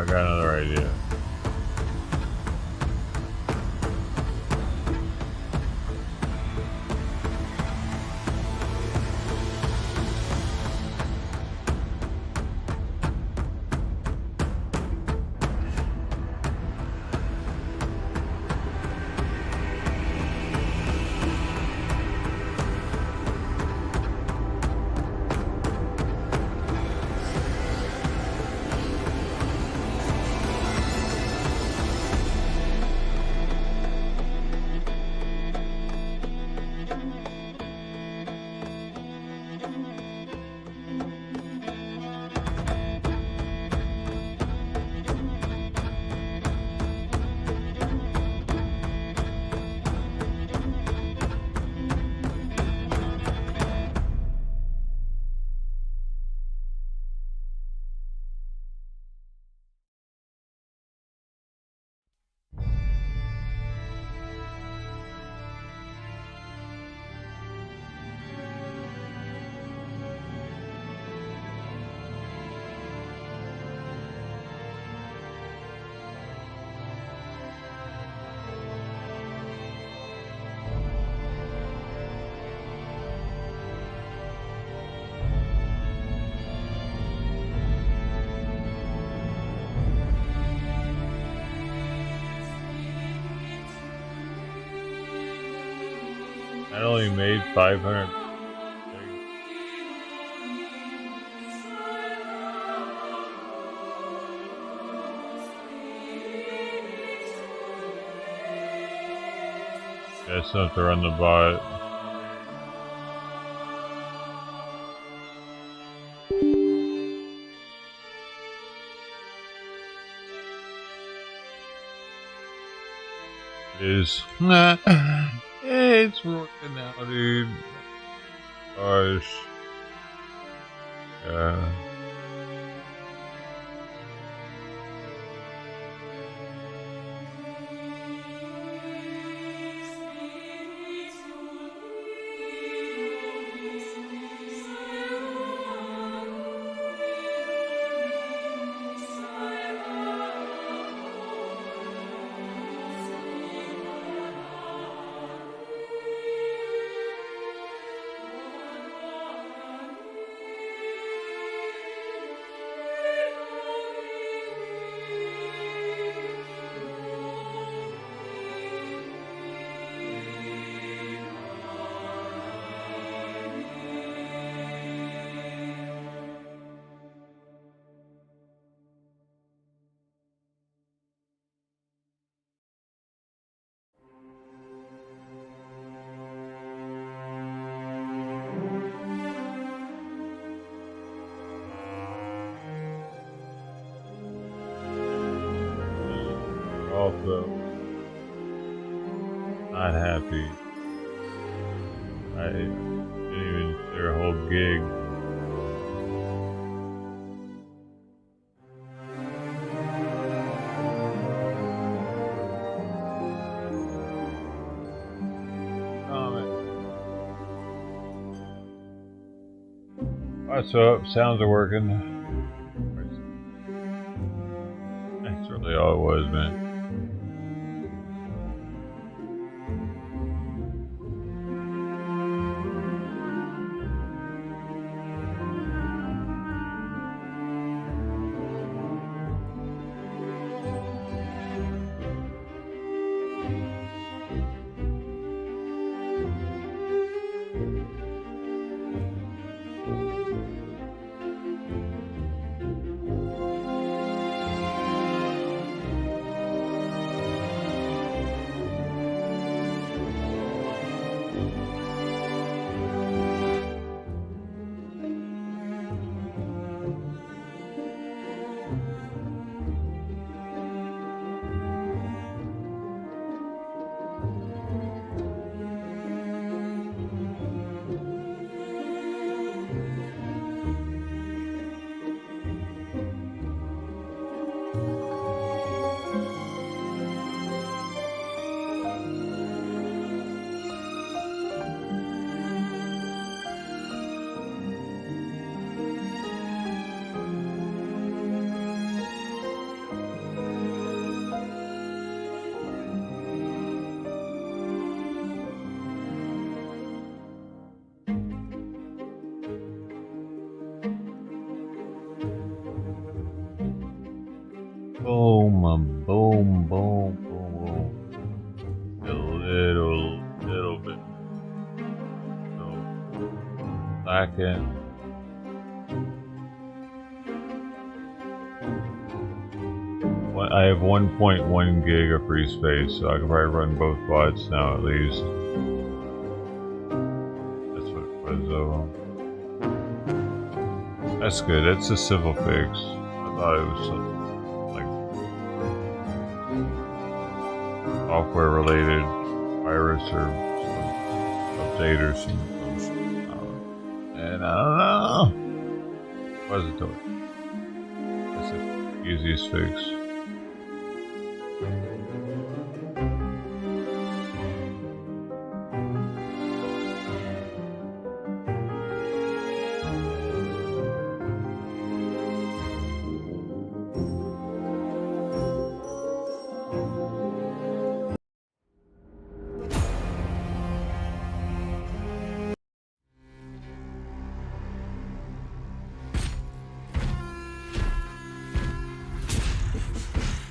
I got another idea. I only made 500. That's not to run the bot. It is. It's working now, dude. Gosh. Yeah. Also, not happy. I didn't even share a whole gig. What's up? Sounds are working. That's really all it was, man. Boom, boom, boom, boom, boom. A little bit. So, lacking. I have 1.1 gig of free space, so I can probably run both bots now at least. That's what it was though. That's good. That's a civil fix. I thought it was something software related virus or some update or some and I don't know. What is it doing? That's the easiest fix.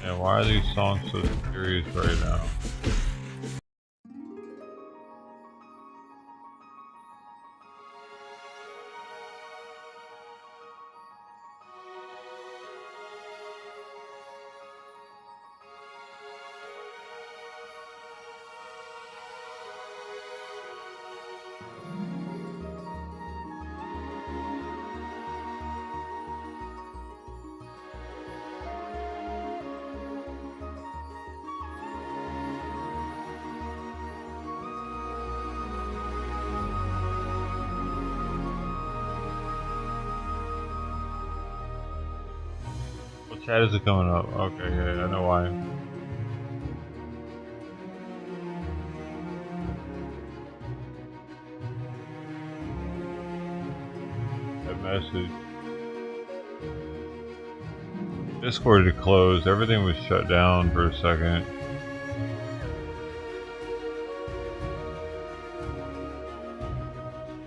And why are these songs so serious right now? chat isn't coming up. Okay, yeah, I know why. That message. Discord had closed. Everything was shut down for a second.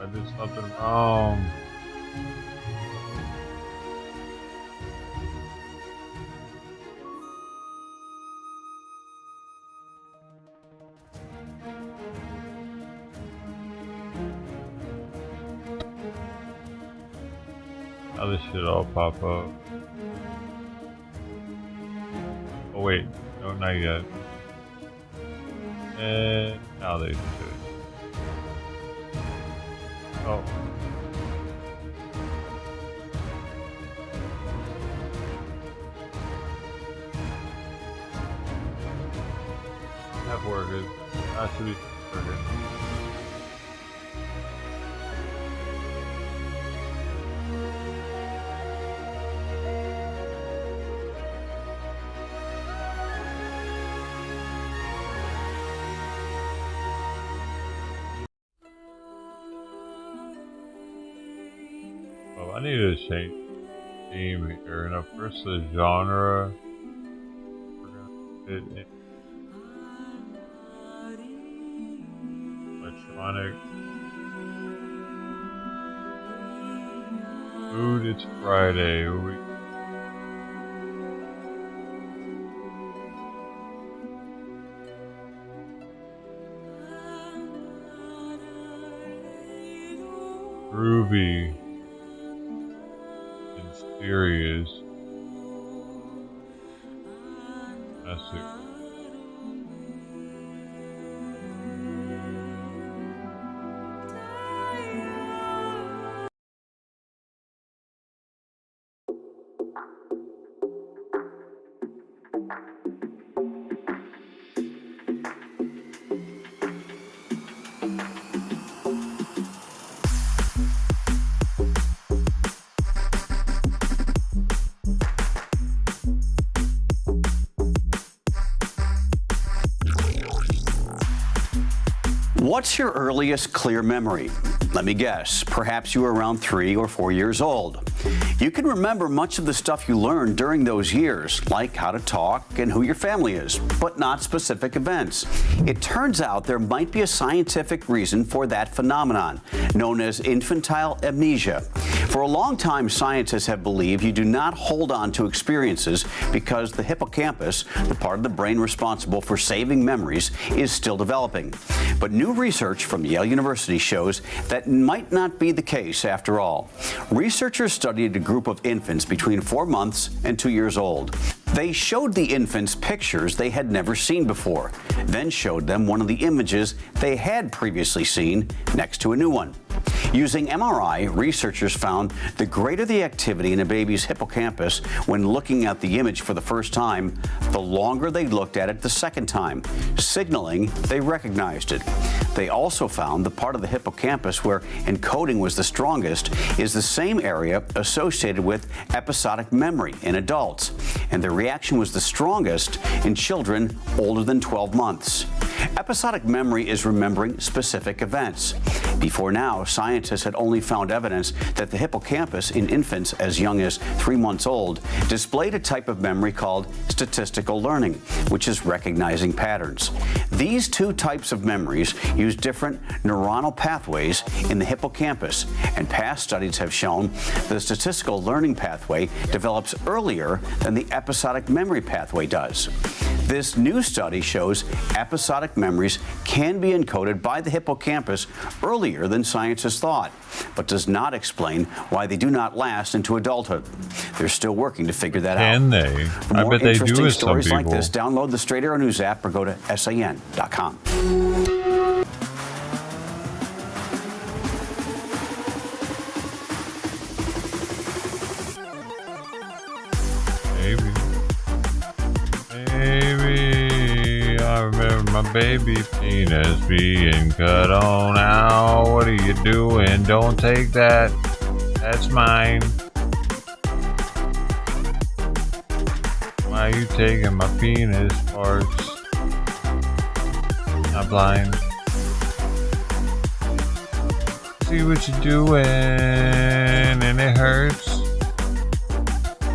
I did something wrong. Now this should all pop up. Oh wait, no, not yet. And now they should. Oh. That worked. That should be working. I need to change theme here. Now, first the genre. We're gonna fit in electronic. Food. It's Friday. Groovy. Serious. That's it. What's your earliest clear memory? Let me guess, perhaps you were around 3 or 4 years old. You can remember much of the stuff you learned during those years, like how to talk and who your family is, but not specific events. It turns out there might be a scientific reason for that phenomenon, known as infantile amnesia. For a long time, scientists have believed you do not hold on to experiences because the hippocampus, the part of the brain responsible for saving memories, is still developing. But new research from Yale University shows that might not be the case after all. Researchers studied a group of infants between 4 months and 2 years old. They showed the infants pictures they had never seen before, then showed them one of the images they had previously seen next to a new one. Using MRI, researchers found the greater the activity in a baby's hippocampus when looking at the image for the first time, the longer they looked at it the second time, signaling they recognized it. They also found the part of the hippocampus where encoding was the strongest is the same area associated with episodic memory in adults, and the reaction was the strongest in children older than 12 months. Episodic memory is remembering specific events. Before now, scientists had only found evidence that the hippocampus in infants as young as 3 months old displayed a type of memory called statistical learning, which is recognizing patterns. These two types of memories use different neuronal pathways in the hippocampus, and past studies have shown the statistical learning pathway develops earlier than the episodic memory pathway does. This new study shows episodic memories can be encoded by the hippocampus earlier than scientists thought, but does not explain why they do not last into adulthood. They're still working to figure that out. Can they? For I more bet they interesting do with some stories like people. this, download the Straight Arrow News app or go to SAN.com. Baby, I remember my baby penis being cut on out. What are you doing? Don't take that. That's mine. Now you taking my penis parts. Not blind. See what you're doing, and it hurts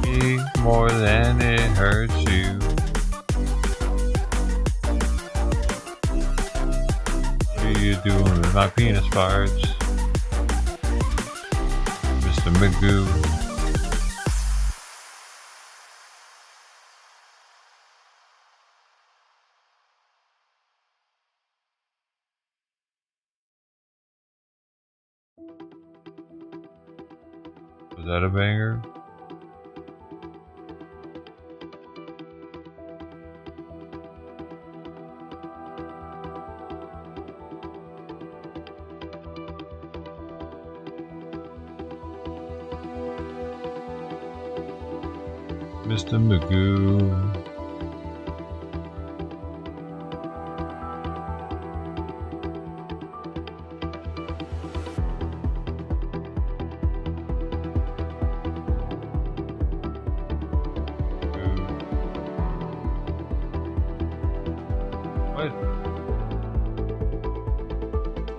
me more than it hurts you. What are you doing with my penis parts, Mr. Magoo? Was that a banger? Mr. Magoo.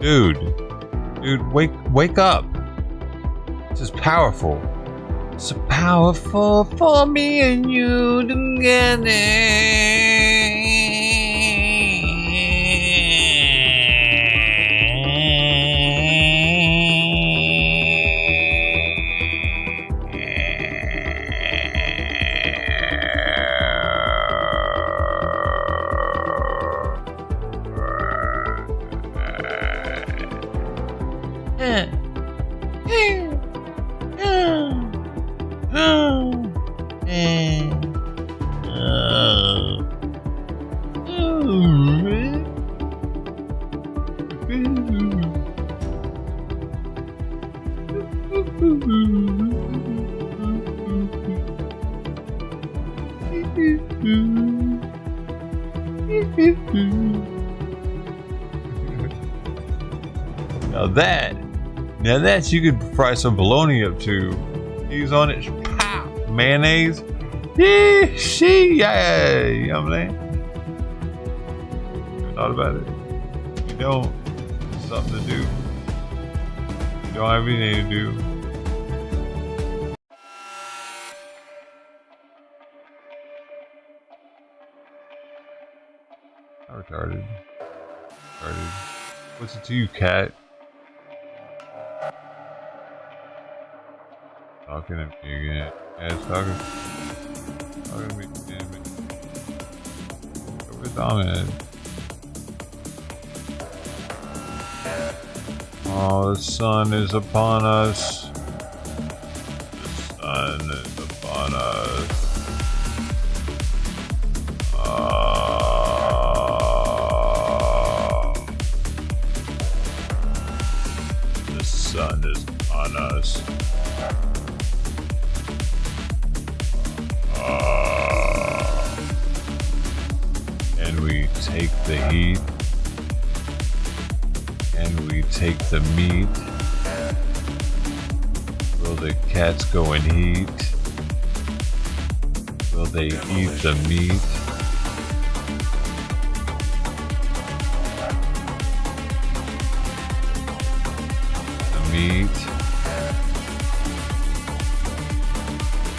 Dude, wake up. This is powerful. It's powerful for me and you together. Now that you could fry some bologna up to. Cheese on it, pow, mayonnaise. Yeah, you know what I'm saying? Thought about it. You don't, it's something to do. You don't have anything to do. I'm retarded. What's it to you, cat? Talking to me again. Yeah, it's talking to me again. Where's Dominic? Oh, the sun is upon us. The sun is upon us. The sun is upon us. And we take the heat, and we take the meat. Will the cats go and eat? Will they eat the meat? The meat.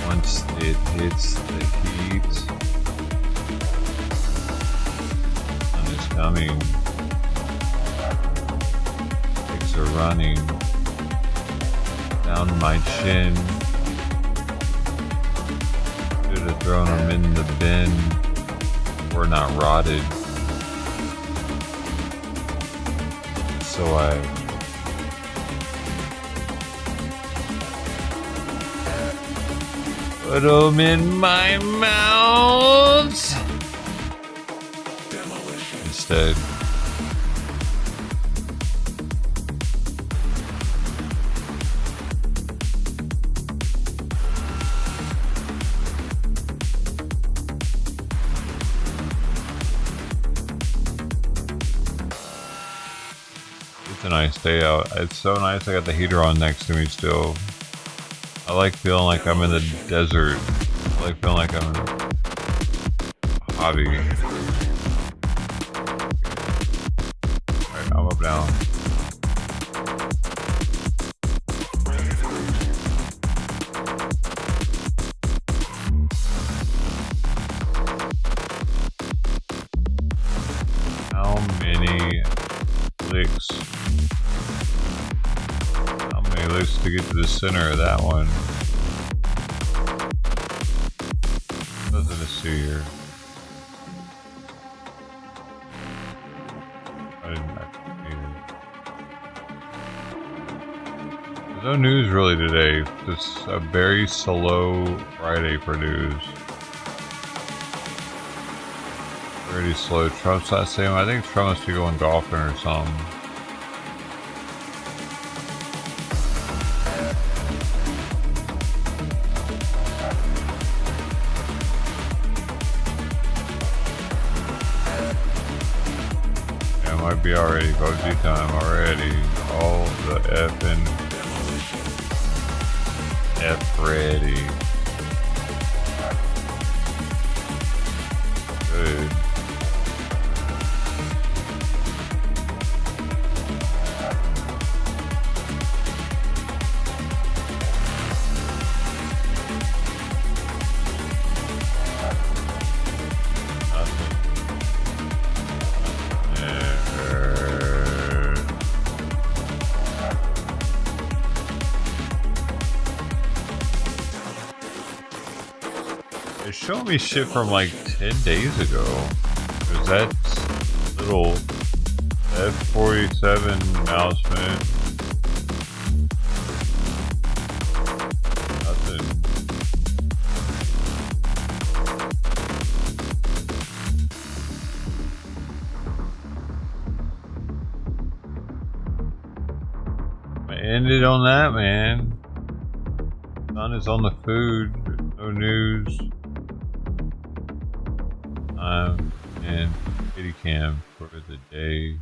Once it hits the heat, sun is coming. Pigs are running down my chin. Should have thrown them in the bin. We're not rotted. So I put them in my mouth instead. It's a nice day out. It's so nice. I got the heater on next to me still. I like feeling like I'm in the desert. I like feeling like I'm in hobby. Alright, I'm up now. How many licks? How many licks to get to the center of that one? Nothing to see here. I didn't actually need it. There's no news really today. Just a very slow Friday for news. Pretty slow. Trump's not saying. I think Trump must be going golfing or something. Yeah, it might be already PUBG time already. All the effing F ready. Good. Show me shit from like 10 days ago. Cause that little F-47 announcement. Nothing. I ended on that, man. Sun is on the food. No news. And kitty cam for the day.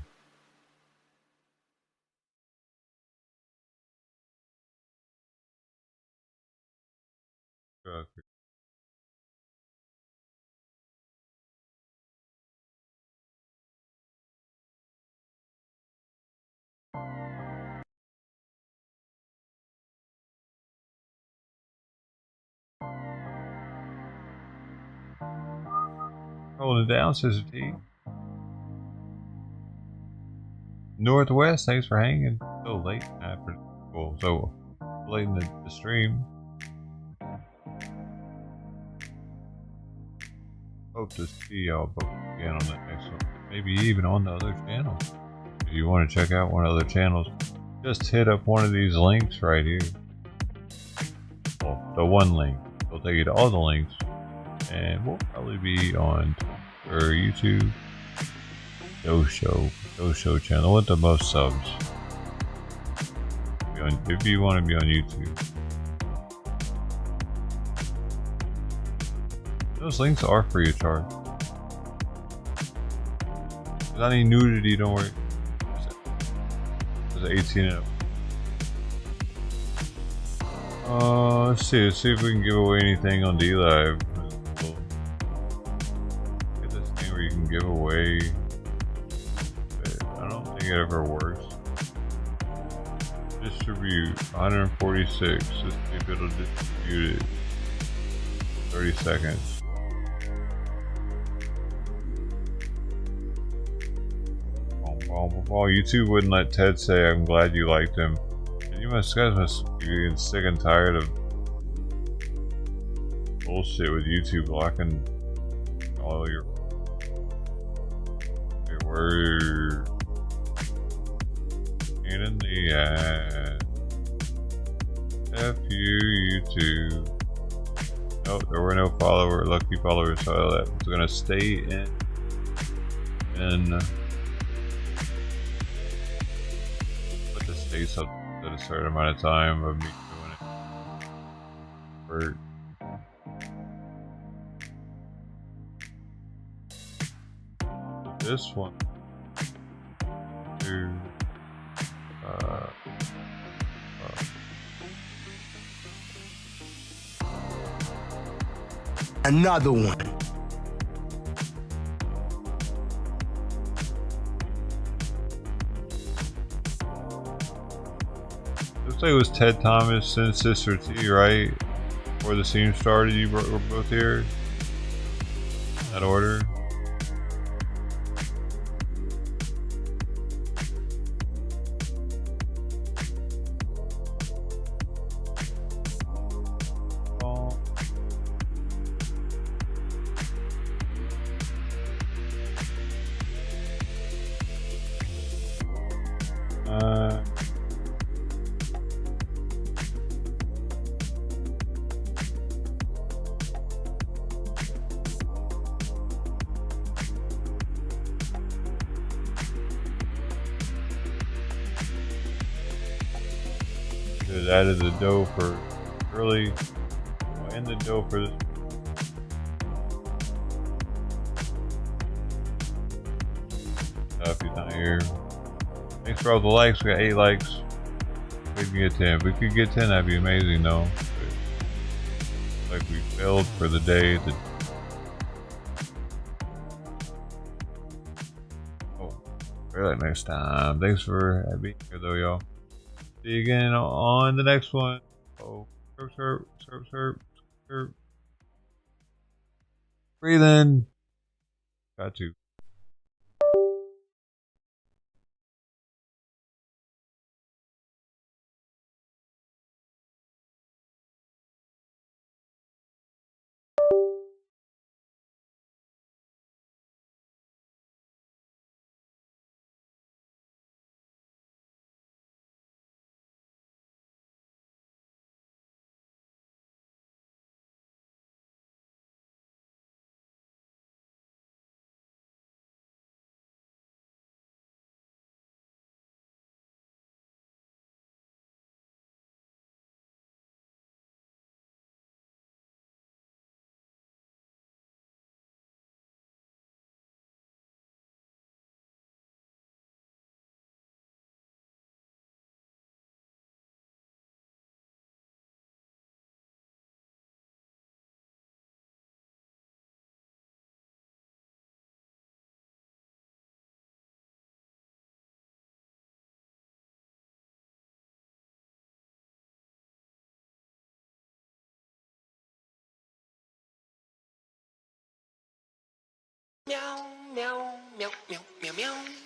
Rolling it down, Sister T. Northwest, thanks for hanging so late after school. So late in the stream. Hope to see y'all both again on the next one. Maybe even on the other channel. If you want to check out one of the other channels, just hit up one of these links right here. Well, the one link. It'll take you to all the links. And we'll probably be on Twitter, YouTube, Show channel with the most subs. If you want to be on YouTube, those links are free of charge. Without any nudity, don't worry. There's 18 and up. Let's see if we can give away anything on D-Live. Give away. I don't think it ever works. Distribute 146. Just see if it'll distribute it. 30 seconds. YouTube wouldn't let Ted say, "I'm glad you liked him." And you guys must be getting sick and tired of bullshit with YouTube blocking all your. Word in the ass. F you, YouTube. Nope, there were no lucky followers, so that was gonna stay in put the states up at a certain amount of time of me doing it. For this one. Another one. Looks like it was Ted Thomas and Sister T, right? Before the scene started, you were both here. In that order. Added the dough for early and the dough for this. If he's not here. Thanks for all the likes. We got 8 likes. We can get 10. If we could get 10, that'd be amazing though. Like we failed for the day. Oh, try that next time. Thanks for being here though, y'all. See you again on the next one. Oh, chirp, chirp, chirp, chirp, chirp. Breathe in. Got to. Meow, meow, meow, meow, meow, meow.